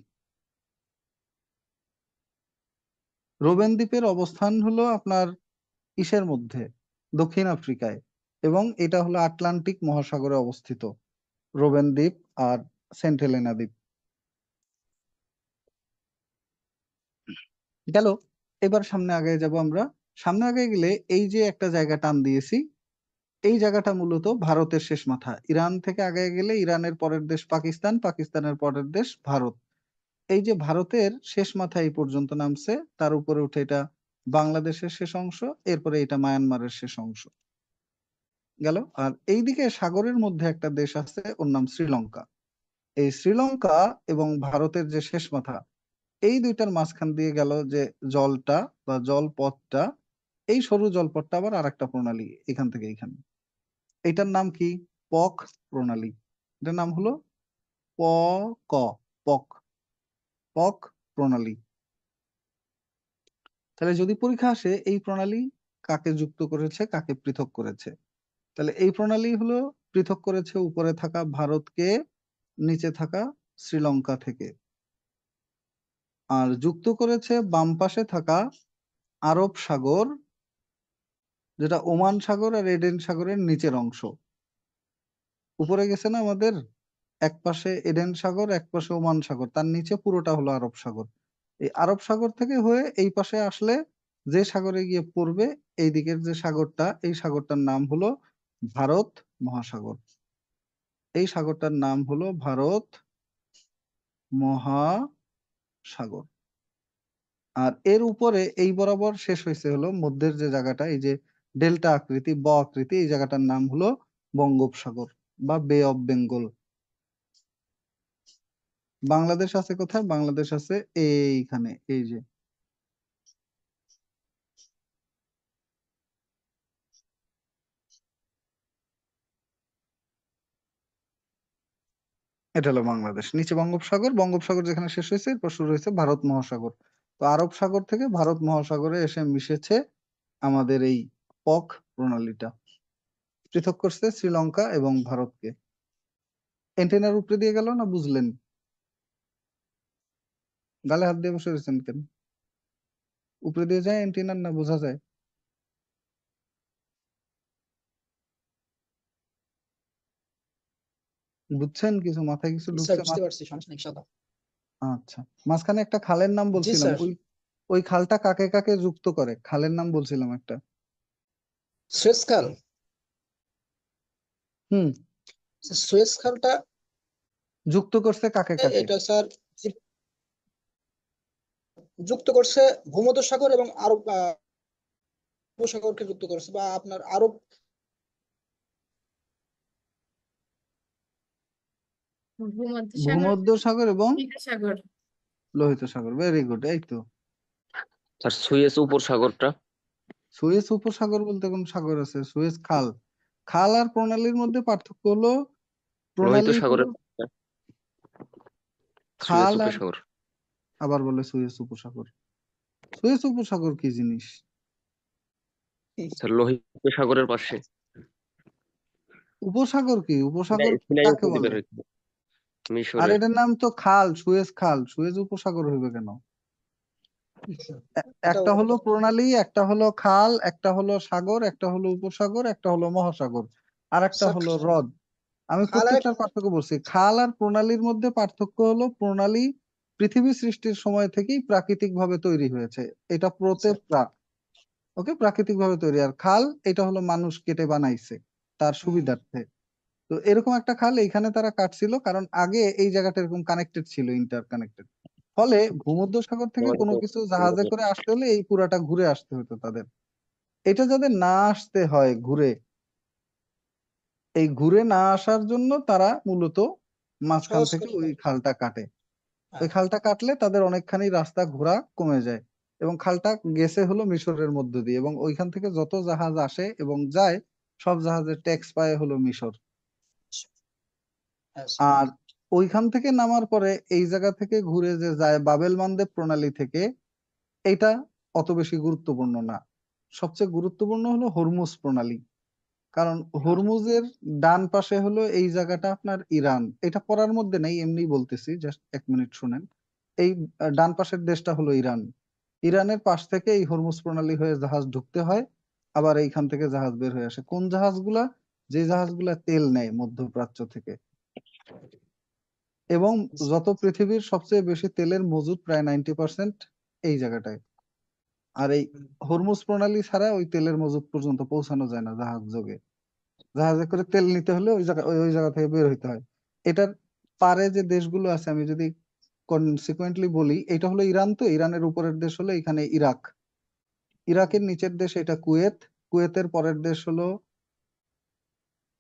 রোবেন দ্বীপের অবস্থান হলো আপনার ইসের মধ্যে, দক্ষিণ আফ্রিকায়, এবং এটা হলো আটলান্টিক মহাসাগরে অবস্থিত। রোবেন দ্বীপ আর সেন্ট হেলেনা দ্বীপ গেল। এবার সামনে আগে যাব আমরা। সামনে আগে গেলে এই যে একটা জায়গা টান দিয়েছি, এই জায়গাটা মূলত ভারতের শেষ মাথা। ইরান থেকে আগে গেলে ইরানের পরের দেশ পাকিস্তান, পাকিস্তানের পরের দেশ ভারত। এই যে ভারতের শেষ মাথা এই পর্যন্ত নামছে, তার উপরে উঠে এটা বাংলাদেশের শেষ অংশ, এরপরে এটা মায়ানমারের শেষ অংশ গেল। আর এইদিকে সাগরের মধ্যে একটা দেশ আছে, ওর নাম শ্রীলঙ্কা। এই শ্রীলঙ্কা এবং ভারতের যে শেষ মাথা, এই দুইটার মাঝখান দিয়ে গেল যে জলটা বা জলপথটা, এই সরু জলপথটা আবার আরেকটা প্রণালী এখান থেকে এইখানে। এটার নাম কি? পক প্রণালী। এটার নাম হলো প ক পক পক প্রণালী। তাহলে যদি পরীক্ষা আসে এই প্রণালী কাকে যুক্ত করেছে, কাকে পৃথক করেছে, তাহলে এই প্রণালী হলো পৃথক করেছে উপরে থাকা ভারতকে নিচে থাকা শ্রীলঙ্কা থেকে, আর যুক্ত করেছে বাম পাশে থাকা আরব সাগর, যেটা ওমান সাগর আর এডেন সাগরের নিচের অংশ। উপরে গেছে না আমাদের, এক পাশে এডেন সাগর, এক পাশে ওমান সাগর, তার নিচে পুরোটা হলো আরব সাগর। এই আরব সাগর থেকে হয়ে এই পাশে আসলে যে সাগরে গিয়ে পড়বে, এই দিকের যে সাগরটা, এই সাগরটার নাম হলো ভারত মহাসাগর। এই সাগরটার নাম হলো ভারত মহাসাগর। আর এর উপরে এই বরাবর শেষ হয়েছে হলো মধ্যের যে জায়গাটা, এই যে ডেল্টা আকৃতি, ব আকৃতি, এই জায়গাটার নাম হলো বঙ্গোপসাগর বা বে অফ বেঙ্গল। বাংলাদেশ আছে কোথায়? বাংলাদেশ আছে এইখানে, এই যে এটা হলো বাংলাদেশ। নিচে বঙ্গোপসাগর, বঙ্গোপসাগর যেখানে শেষ হয়েছে এরপর শুরু হয়েছে ভারত মহাসাগর। তো আরব সাগর থেকে ভারত মহাসাগরে এসে মিশেছে আমাদের এই পক প্রণালীটা, পৃথক করছে শ্রীলঙ্কা এবং ভারতকে। এন্টেনার উপরে দিয়ে গেল না, বুঝলেন? গালে হাত দিয়ে বসে রয়েছেন কেন? উপরে দিয়ে যায় এন্টেনার, না বোঝা যায়? বুঝছেন কিছু? মাথায় কিছু স্যার ঢুকছে? বুঝতে পারছি, সমস্যা নেই ইনশাআল্লাহ। আচ্ছা, মাঝখানে একটা খালের নাম জি বলছিলাম, স্যার। ওই ওই খালটা কাকে কাকে যুক্ত করে? খালের নাম বলছিলাম একটা। সুয়েজ খাল। হুম, সুয়েজ খালটা যুক্ত করছে কাকে কাকে? এটা স্যার যুক্ত করছে ভূমধ্যসাগর এবং আরব উপসাগরকে যুক্ত করেছে, বা আপনার আরব ভূমধ্যসাগর, ভূমধ্যসাগর এবং সাগর। লোহিত সাগর। ভেরি গুড, এই তো। Sir Suez উপসাগরটা? সুয়েজ উপসাগর বলতে কোন সাগর আছে? সুয়েজ খাল। খাল আর প্রণালীর মধ্যে পার্থক্য হলো, লোহিত প্রণালী হলো সাগরের সুয়েজ খাল আর উপসাগর। আবার বলে সুয়েজ উপসাগর। সুয়েজ উপসাগর কি জিনিস? স্যার লোহিত সাগরের পাশে উপসাগর কি? উপসাগর সিনাই কাকে উপদ্বীপের বলে? ওইখানে, আর মিশরের। এটার নাম তো খাল, সুয়েজ খাল, সুয়েজ উপসাগর হইবে কেন? এটা একটা হলো প্রণালী, একটা হলো খাল, একটা হলো সাগর, একটা হলো উপসাগর, একটা হলো মহাসাগর, আর একটা স্যার, হলো হ্রদ। আমি খাল আর প্রত্যেকটার পার্থক্য বলছি। খাল আর প্রণালীর মধ্যে পার্থক্য হলো প্রণালী পৃথিবী সৃষ্টির সময় থেকেই প্রাকৃতিক ভাবে তৈরি হয়েছে। এটা ওকে, প্রাকৃতিক ভাবে তৈরি। আর খাল এটা হলো মানুষ কেটে বানাইছে তার সুবিধার্থে। তো এরকম একটা খাল এইখানে তারা কাটছিল, কারণ আগে এই জায়গাটা এরকম কানেক্টেড ছিল, ইন্টার কানেক্টেড। ফলে ভূমধ্যসাগর থেকে কোনো কিছু জাহাজে করে আসতে হলে এই পুরাটা ঘুরে আসতে হতো তাদের। এটা যাদের না আসতে হয় ঘুরে, এই ঘুরে না আসার জন্য তারা মূলত মাঝখান সহজ থেকে করে ওই দেয়। খালটা কাটে। ওই হ্যাঁ, খালটা কাটলে তাদের অনেকখানি রাস্তা ঘোরা কমে যায়। এবং খালটা গেছে হলো মিশরের মধ্য দিয়ে, এবং ওইখান থেকে যত জাহাজ আসে এবং যায় সব জাহাজের ট্যাক্স পায় হলো মিশর। হ্যাঁ স্যার। আর ওইখান থেকে নামার পরে এই জায়গা থেকে ঘুরে যে যায় বাবেল মানদেব প্রণালী থেকে, এটা অত বেশি গুরুত্বপূর্ণ না। সবচেয়ে গুরুত্বপূর্ণ হলো হরমুজ প্রণালী। কারণ হরমুজের ডান পাশে হলো এই জায়গাটা আপনার ইরান। এটা পড়ার মধ্যে নেই, এমনি বলতেছি, জাস্ট এক মিনিট শুনেন। এই ডান পাশের দেশটা হলো ইরান। ইরানের পাশ থেকে এই হরমুজ প্রণালী হয়ে জাহাজ ঢুকতে হয়, আবার এইখান থেকে জাহাজ বের হয়ে আসে। কোন জাহাজগুলা? যে জাহাজগুলা তেল নেয় মধ্যপ্রাচ্য থেকে। এবং যত পৃথিবীর সবচেয়ে বেশি তেলের মজুদ প্রায় 90% এই জায়গাটায়। আর এই হরমুজ প্রণালী ছাড়া ওই তেলের মজুদ পর্যন্ত পৌঁছানো যায় না জাহাজ যোগে। জাহাজে করে তেল নিতে হলে ওই জায়গা থেকে বের হইতে হয়। এটার পারে যে দেশগুলো আছে, আমি যদি কনসিকুয়েন্টলি বলি, এটা হলো ইরান। তো ইরানের উপরের দেশ হলো এখানে ইরাক, ইরাকের নিচের দেশ এটা কুয়েত, কুয়েতের পরের দেশ হলো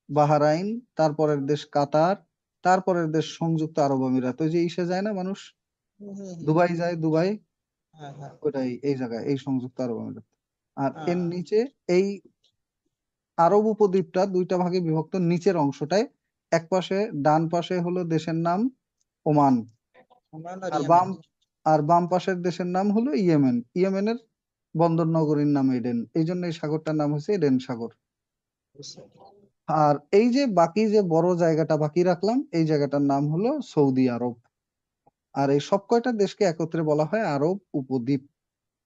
বাহরাইন, তারপরের দেশ কাতার, তারপরের দেশ সংযুক্ত আরব আমিরাত। ওই যে ইসে যায় না মানুষ, দুবাই যায়, দুবাই, হ্যাঁ, হ্যাঁ, ওটাই এই জায়গায়, এই সংযুক্ত আরব আমিরাত। আর এর হ্যাঁ। নিচে এই আরব উপদ্বীপটা দুইটা ভাগে বিভক্ত। নিচের অংশটায় এক পাশে, ডান পাশে হলো দেশের নাম ওমান, ওমান আর আর ইয়েমেন। বাম পাশের দেশের নাম হলো ইয়েমেন। ইয়েমেনের বন্দর নগরীর নাম এডেন, এই জন্য এই সাগরটার নাম হচ্ছে এডেন সাগর। আর এই যে বাকি যে বড় জায়গাটা বাকি রাখলাম, এই জায়গাটার নাম হলো সৌদি আরব। আর এই সব কয়টা দেশকে একত্রে বলা হয় আরব উপদ্বীপ।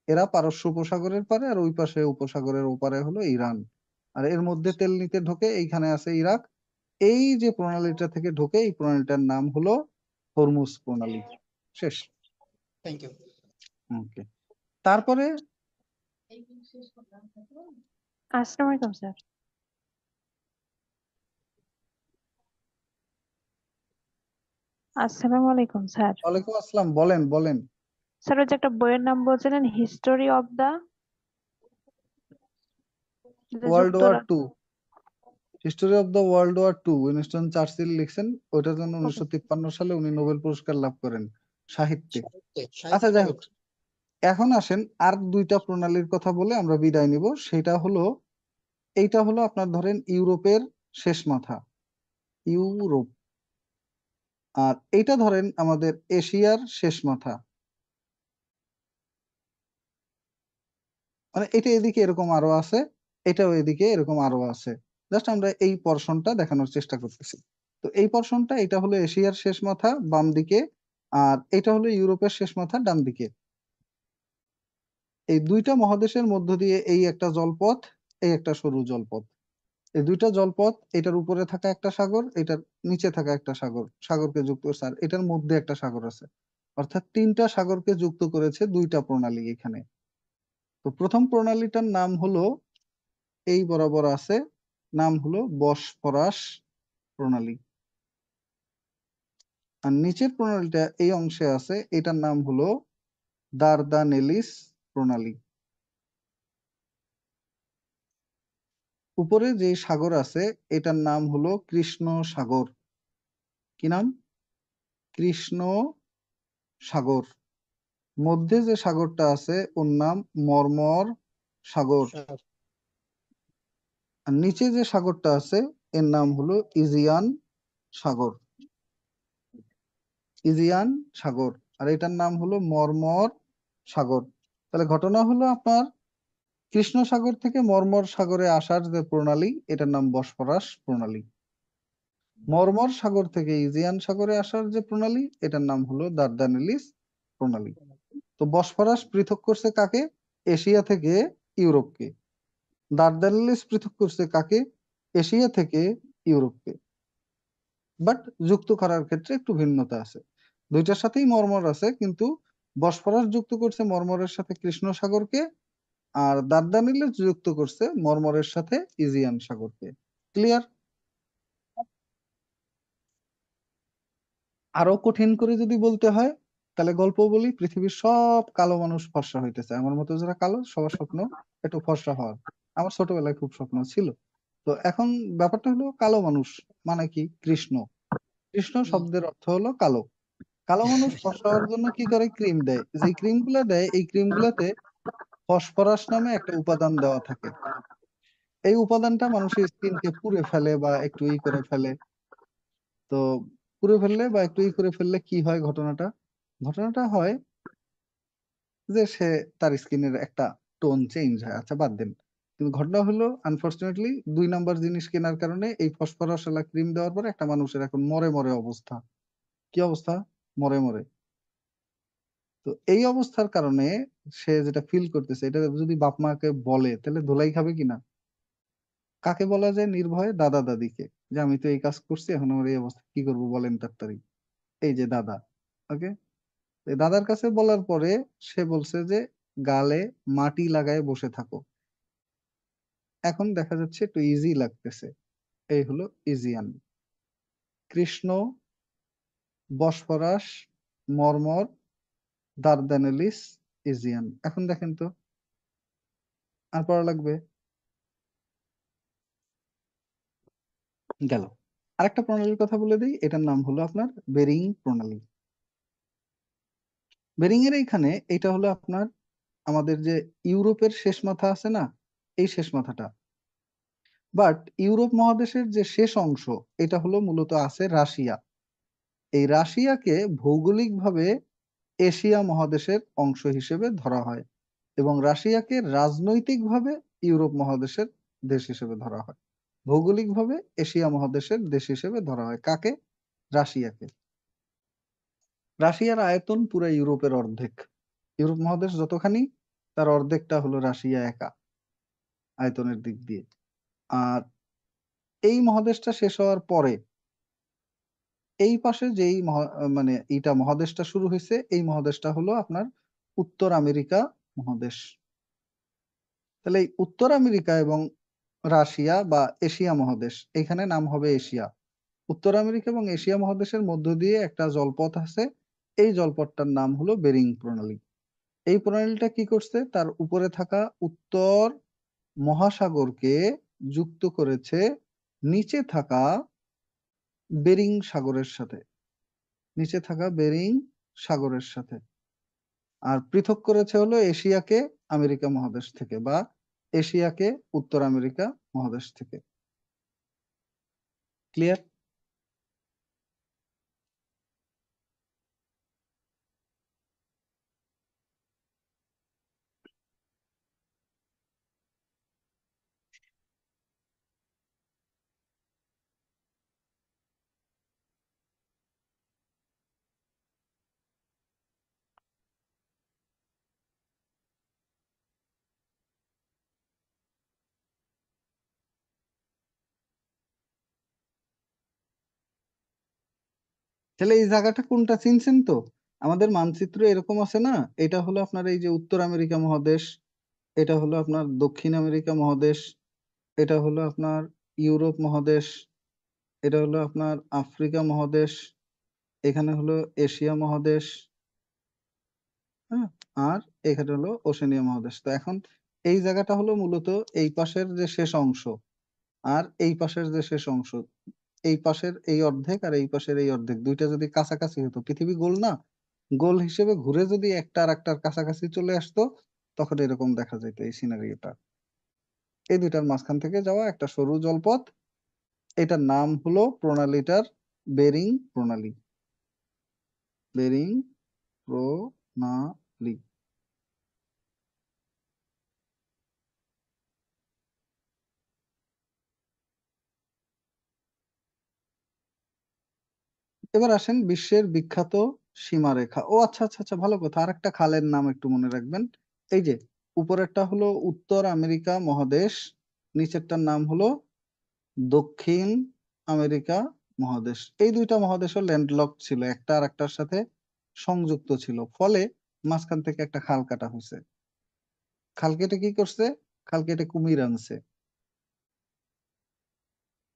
এরা পারস্য উপসাগরের পারে, আর ওই পাশে উপসাগরের ওপারে হলো ইরান। আর এর মধ্যে তেল নিতে ঢোকে এইখানে আছে ইরাক। এই যে প্রণালীটা থেকে ঢোকে, এই প্রণালীটার নাম হলো হরমুজ প্রণালী। শেষ। Thank you. ওকে, তারপরে আসসালামু আলাইকুম স্যার। আসসালামু আলাইকুম স্যার। ওয়ালাইকুম আসসালাম, বলেন বলেন। স্যার ওই যে একটা বইয়ের নাম বলছিলেন, history of the world war যুক্তরাষ্ট্র। Two, history of the world war two, Winston Churchill লিখছেন। ওইটার জন্য 1953 সালে উনি নোবেল পুরস্কার লাভ করেন সাহিত্যে। আচ্ছা, যাই হোক, এখন আসেন আর দুইটা প্রণালীর কথা বলে আমরা বিদায় নিব। সেটা হলো, এইটা হলো আপনার ধরেন ইউরোপের শেষ মাথা, ইউরোপ। আর এইটা ধরেন আমাদের এশিয়ার শেষ মাথা। মানে এটা এদিকে এরকম আরো আছে, এটাও এদিকে এরকম আরো আছে। জাস্ট আমরা এই পর্শনটা দেখানোর চেষ্টা করতেছি। তো এই পর্শনটা, এটা হলো এশিয়ার শেষ মাথা বাম দিকে, আর এটা হলো ইউরোপের শেষ মাথা ডান দিকে। এই দুইটা মহাদেশের মধ্য দিয়ে এই একটা জলপথ, এই একটা সরু জলপথ। এই দুইটা জলপথ, এটার উপরে থাকা একটা সাগর, এটার নিচে থাকা একটা সাগর, সাগরকে যুক্ত করছে, আর এটার মধ্যে একটা সাগর আছে। অর্থাৎ তিনটা সাগরকে যুক্ত করেছে দুইটা প্রণালী এখানে। তো প্রথম প্রণালীটার নাম হলো, এই বরাবর আছে, নাম হলো বসফরাস প্রণালী। আর নিচের প্রণালীটা এই অংশে আছে, এটার নাম হলো দারদানেলিস প্রণালী। উপরে যে সাগর আছে এটার নাম হলো কৃষ্ণ সাগর। কি নাম? কৃষ্ণ সাগর। মধ্যে যে সাগরটা আছে ওর নাম মর্মর সাগর। আর নিচে যে সাগরটা আছে এর নাম হলো ইজিয়ান সাগর। ইজিয়ান সাগর, আর এটার নাম হলো মর্মর সাগর। তাহলে ঘটনা হলো আপনার কৃষ্ণ সাগর থেকে মর্মর সাগরে আসার যে প্রণালী, এটার নাম বসফরাস প্রণালী। মর্মর সাগর থেকে ইজিয়ান সাগরে আসার যে প্রণালী, এটার নাম হলো দারদানেলিস প্রণালী। তো বসফরাস পৃথক করছে কাকে? এশিয়া থেকে ইউরোপকে। দারদানেলিস পৃথক করছে কাকে? এশিয়া থেকে ইউরোপকে। বাট যুক্ত করার ক্ষেত্রে একটু ভিন্নতা আছে, দুইটার সাথেই মর্মর আছে, কিন্তু বসফরাস যুক্ত করছে মর্মরের সাথে কৃষ্ণ সাগরকে, আর দারদানেলিস যুক্ত করছে মর্মরের সাথে ইজিয়ান সাগরকে। ক্লিয়ার? আরো কঠিন করে যদি বলতে হয়, তাহলে গল্প বলি। পৃথিবীর সব কালো মানুষ ফর্সা হইতেছে, আমার মতো যারা কালো সবার স্বপ্ন একটু ফর্সা হওয়ার। আমার ছোটবেলায় খুব স্বপ্ন ছিল। তো এখন ব্যাপারটা হলো কালো মানুষ মানে কি? কৃষ্ণ। কৃষ্ণ শব্দের অর্থ হলো কালো। কালো মানুষ ফর্সা হওয়ার জন্য কি করে? ক্রিম দেয়। যে ক্রিম গুলা দেয়, এই ক্রিম গুলাতে ফসফরাস নামে একটা উপাদান দেওয়া থাকে। এই উপাদানটা মানুষের স্কিনকে পুড়ে ফেলে বা একটু ই করে ফেলে। তো পুড়ে ফেললে বা একটু ই করে ফেললে কি হয় ঘটনাটা? ঘটনাটা হয় যে সে তার স্কিনের একটা টোন চেঞ্জ হয়। আচ্ছা বাদ দেন, কিন্তু ঘটনা হলো আনফরচুনেটলি 2 নাম্বার জিনিস কেনার কারণে এই ফসফরাস ওয়ালা ক্রিম দেওয়ার পরে একটা মানুষের এখন মরে মরে অবস্থা। কি অবস্থা? মরে মরে। তো এই অবস্থার কারণে সে যেটা ফিল করতেছে, এটা যদি বাপ মাকে বলে তাহলে ধোলাই খাবে কিনা? কাকে বলা যায় নির্ভয়ে? দাদা দাদিকে, যে আমি তো এই কাজ করছি, এখন আমার এই অবস্থা, কি করবো বলেন তাড়াতাড়ি। এই যে দাদা, ওকে। দাদার কাছে বলার পরে সে বলছে যে গালে মাটি লাগায় বসে থাকো। এখন দেখা যাচ্ছে একটু ইজি লাগতেছে। এই হলো ইজিয়ান। কৃষ্ণ, বসফরাস, মর্মর, দারদানেলিস, ইজিয়ান। এখন দেখেন তো আর পড়া লাগবে? গেল। আরেকটা প্রণালীর কথা বলে দিই, এটার নাম হলো আপনার বেরিং প্রণালী। বেরিং এর এইখানে এটা হলো আপনার আমাদের যে ইউরোপের শেষ মাথা আছে না, এই শেষ মাথাটা। বাট ইউরোপ মহাদেশের যে শেষ অংশ, এটা হলো মূলত আছে রাশিয়া। এই রাশিয়াকে ভৌগোলিকভাবে এশিয়া মহাদেশের অংশ হিসেবে ধরা হয়, এবং রাশিয়াকে রাজনৈতিকভাবে ইউরোপ মহাদেশের দেশ হিসেবে ধরা হয়। ভৌগোলিকভাবে এশিয়া মহাদেশের দেশ হিসেবে ধরা হয় কাকে? রাশিয়াকে। রাশিয়ার আয়তন পুরো ইউরোপের অর্ধেক। ইউরোপ মহাদেশ যতখানি, তার অর্ধেকটা হলো রাশিয়া একা আয়তনের দিক দিয়ে। আর এই মহাদেশটা শেষ হওয়ার পরে এই পাশে যেই মানে এইটা মহাদেশটা শুরু হয়েছে, এই মহাদেশটা হলো আপনার উত্তর আমেরিকা মহাদেশ। তাহলে এই উত্তর আমেরিকা এবং রাশিয়া বা এশিয়া মহাদেশ, এখানে নাম হবে এশিয়া। উত্তর আমেরিকা এবং এশিয়া মহাদেশের মধ্য দিয়ে একটা জলপথ আছে, এই জলপথটার নাম হলো বেরিং প্রণালী। এই প্রণালীটা কি করছে? তার উপরে থাকা উত্তর মহাসাগরকে যুক্ত করেছে নিচে থাকা বেরিং সাগরের সাথে, নিচে থাকা বেরিং সাগরের সাথে। আর পৃথক করেছে হলো এশিয়াকে আমেরিকা মহাদেশ থেকে, বা এশিয়াকে উত্তর আমেরিকা মহাদেশ থেকে। ক্লিয়ার? তাহলে এই জায়গাটা কোনটা চিনছেন তো? আমাদের মানচিত্র এরকম আছে না, এটা হলো আপনার এই যে উত্তর আমেরিকা মহাদেশ, এটা হলো আপনার দক্ষিণ আমেরিকা মহাদেশ, এটা হলো আপনার ইউরোপ মহাদেশ, এটা হলো আপনার আফ্রিকা মহাদেশ, এখানে হলো এশিয়া মহাদেশ, হ্যাঁ, আর এখানে হলো ওশেনিয়া মহাদেশ। তো এখন এই জায়গাটা হলো মূলত এই পাশের যে শেষ অংশ আর এই পাশের যে শেষ অংশ, এই পাশের এই অর্ধেক আর এই পাশের এই অর্ধেক, দুইটা যদি কাছাকাছি হতো, পৃথিবী গোল না, গোল হিসেবে ঘুরে যদি একটা আর একটার কাছাকাছি চলে আসতো, তখন এরকম দেখা যেত এই সিনারিওটা। এই দুইটার মাঝখান থেকে যাওয়া একটা সরু জলপথ, এটার নাম হলো প্রণালীটার বেরিং প্রণালী। বেরিং প্রণালী। এবার আসেন বিশ্বের বিখ্যাত সীমারেখা। ও আচ্ছা আচ্ছা আচ্ছা, ভালো কথা, আরেকটা খালের নাম একটু মনে রাখবেন। এই যে উপরেরটা হলো উত্তর আমেরিকা মহাদেশ, নিচেরটার নাম হলো দক্ষিণ আমেরিকা মহাদেশ। এই দুইটা মহাদেশও ল্যান্ডলক ছিল, একটা আর একটার সাথে সংযুক্ত ছিল, ফলে মাঝখান থেকে একটা খাল কাটা হয়েছে। খাল কেটে কি করছে? খাল কেটে কুমির আনছে।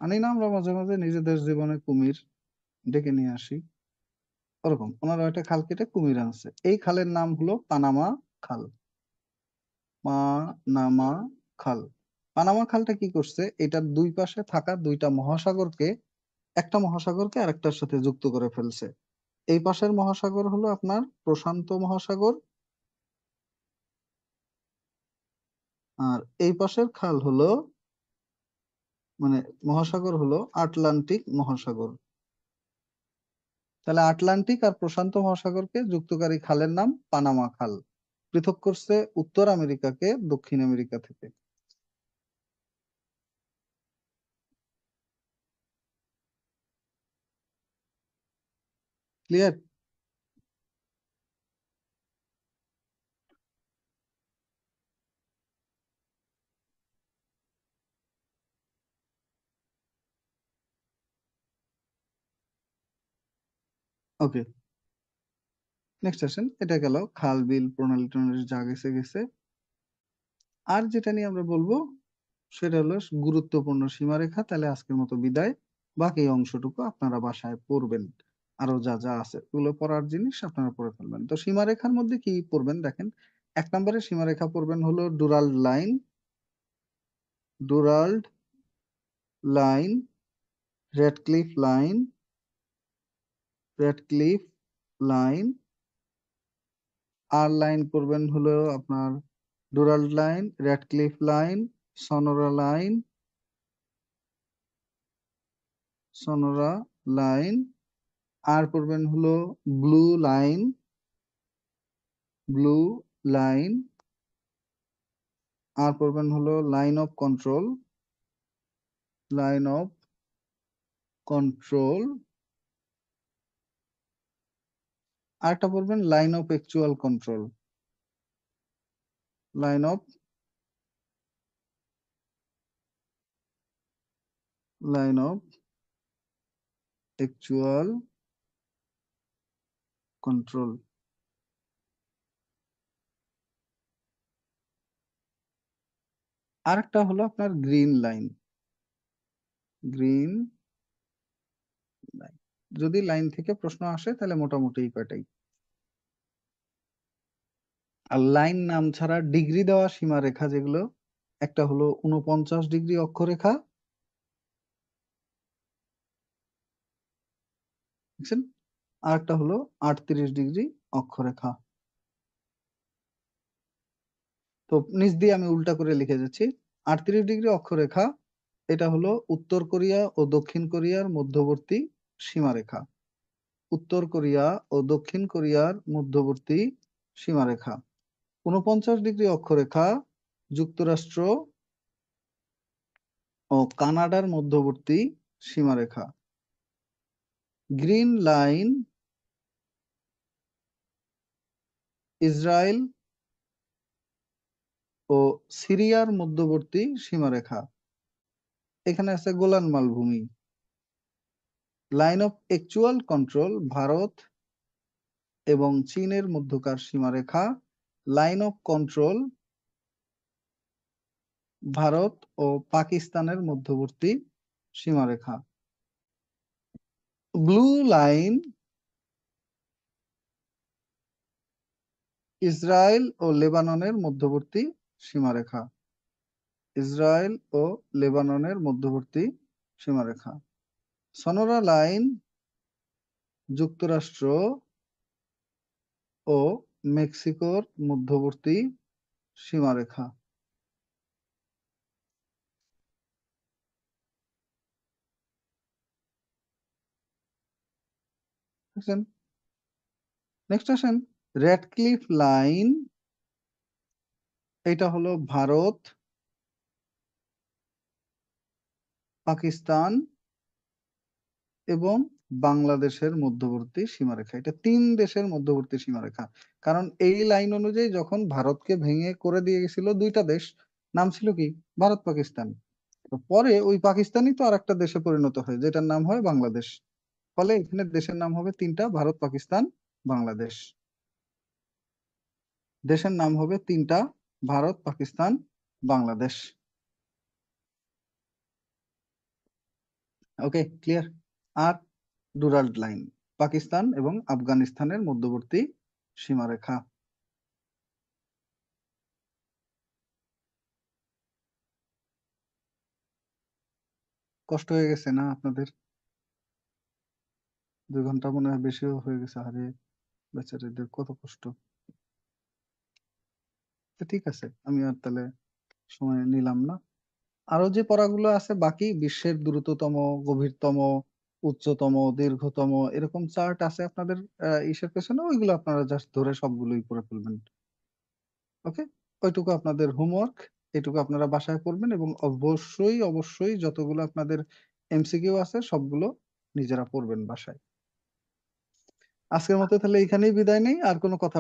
আনি না আমরা মাঝে মাঝে নিজেদের জীবনে কুমির ডেকে নিয়ে আসি, ওরকম ওনারা একটা খাল কেটে কুমির আনছে। এই খালের নাম হলো পানামা খাল। পানামা খাল। পানামা খালটা কি করছে? এটার দুই পাশে থাকা দুইটা মহাসাগরকে, একটা মহাসাগরকে আরেকটার সাথে যুক্ত করে ফেলছে। এই পাশের মহাসাগর হলো আপনার প্রশান্ত মহাসাগর, আর এই পাশের খাল হলো মানে মহাসাগর হলো আটলান্টিক মহাসাগর। তাহলে আটলান্টিক আর প্রশান্ত মহাসাগরকে যুক্তকারী খালের নাম পানামা খাল। পৃথক করছে উত্তর আমেরিকাকে দক্ষিণ আমেরিকা থেকে। ক্লিয়ার? ওকে, নেক্সট আসেন। এটা গেল খাল বিল প্রণালী টণালী যা গেছে গেছে। আর যেটা নিয়ে আমরা বলবো সেটা হলো গুরুত্বপূর্ণ সীমারেখা। তাহলে আজকের মতো বিদায়, বাকি অংশটুকু আপনারা বাসায় পড়বেন। আরো যা যা আছে ওগুলো পড়ার জিনিস আপনারা পড়ে ফেলবেন। তো সীমারেখার মধ্যে কি পড়বেন দেখেন। 1 নম্বরে সীমারেখা পড়বেন হলো Durand line. Durand line, Radcliffe line, Radcliffe line. আর লাইন পড়বেন হলো আপনার Durand line, Radcliffe line, Sonora line, Sonora line. আর পড়বেন হলো ব্লু লাইন, ব্লু লাইন। আর পড়বেন হলো line of control, line of control. আরেকটা পড়বেন line of actual control, line of actual control. আরেকটা হলো আপনার গ্রিন লাইন, গ্রিন লাইন। যদি লাইন থেকে প্রশ্ন আসে তাহলে মোটামুটি এই কয়টাই। আর লাইন নাম ছাড়া ডিগ্রি দেওয়া সীমারেখা যেগুলো, একটা হলো 49 ডিগ্রি অক্ষরেখা, বুঝছেন? আর একটা হলো 38 ডিগ্রি অক্ষরেখা। তো নিচ দিয়ে আমি উল্টা করে লিখে যাচ্ছি। 38 ডিগ্রি অক্ষরেখা এটা হলো উত্তর কোরিয়া ও দক্ষিণ কোরিয়ার মধ্যবর্তী সীমারেখা। উত্তর কোরিয়া ও দক্ষিণ কোরিয়ার মধ্যবর্তী সীমারেখা। 49 ডিগ্রি অক্ষরেখা যুক্তরাষ্ট্র ও কানাডার মধ্যবর্তী সীমারেখা। গ্রিন লাইন ইসরায়েল ও সিরিয়ার মধ্যবর্তী সীমারেখা। এখানে আছে গোলান মালভূমি। Line of actual control Bharat এবং চীনের মধ্যকার সীমারেখা। লাইন অফ কন্ট্রোল ভারত ও পাকিস্তানের মধ্যবর্তী সীমারেখা। ব্লু লাইন ইসরায়েল ও লেবাননের মধ্যবর্তী সীমারেখা। ইসরায়েল ও লেবাননের মধ্যবর্তী সীমারেখা। সনোরা লাইন যুক্তরাষ্ট্র ও মেক্সিকোর মধ্যবর্তী সীমারেখা। বুঝছেন? নেক্সট আসেন, রেডক্লিফ লাইন, এটা হলো ভারত, পাকিস্তান এবং বাংলাদেশের মধ্যবর্তী সীমারেখা। এটা 3 দেশের মধ্যবর্তী সীমারেখা। কারণ এই লাইন অনুযায়ী যখন ভারতকে ভেঙে করে দিয়ে গেছিল 2টা দেশ, নাম ছিল কি? ভারত পাকিস্তান। তো পরে ওই পাকিস্তানই তো আরেকটা দেশে পরিণত হয়, যেটার নাম হয় বাংলাদেশ। ফলে এখানে দেশের নাম হবে 3টা, ভারত, পাকিস্তান, বাংলাদেশ। দেশের নাম হবে 3টা, ভারত, পাকিস্তান, বাংলাদেশ। ওকে, ক্লিয়ার? আর ডুরাল্ড লাইন, পাকিস্তান এবং আফগানিস্তানের মধ্যবর্তী সীমারেখা। কষ্ট হয়ে গেছে না আপনাদের? 2 ঘন্টা মনে হয় বেশিও হয়ে গেছে। আরে বেচারাদের কত কষ্ট। তো ঠিক আছে, আমি আর তাহলে সময় নিলাম না। আরো যে পড়াগুলো আছে বাকি, বিশ্বের দ্রুততম, গভীরতম, উচ্চতম, দীর্ঘতম, এরকম চার্ট আছে আপনাদের ইসের পেছনে, ওইগুলো আপনারা জাস্ট ধরে সবগুলোই পড়ে ফেলবেন। ওকে, ওইটুকু আপনাদের হোমওয়ার্ক, এটুকু আপনারা বাসায় করবেন এবং অবশ্যই অবশ্যই যতগুলো আপনাদের এমসিকিউ আছে সবগুলো নিজেরা পড়বেন বাসায়। আজকের মতো তাহলে এখানেই বিদায় নেই, আর কোনো কথা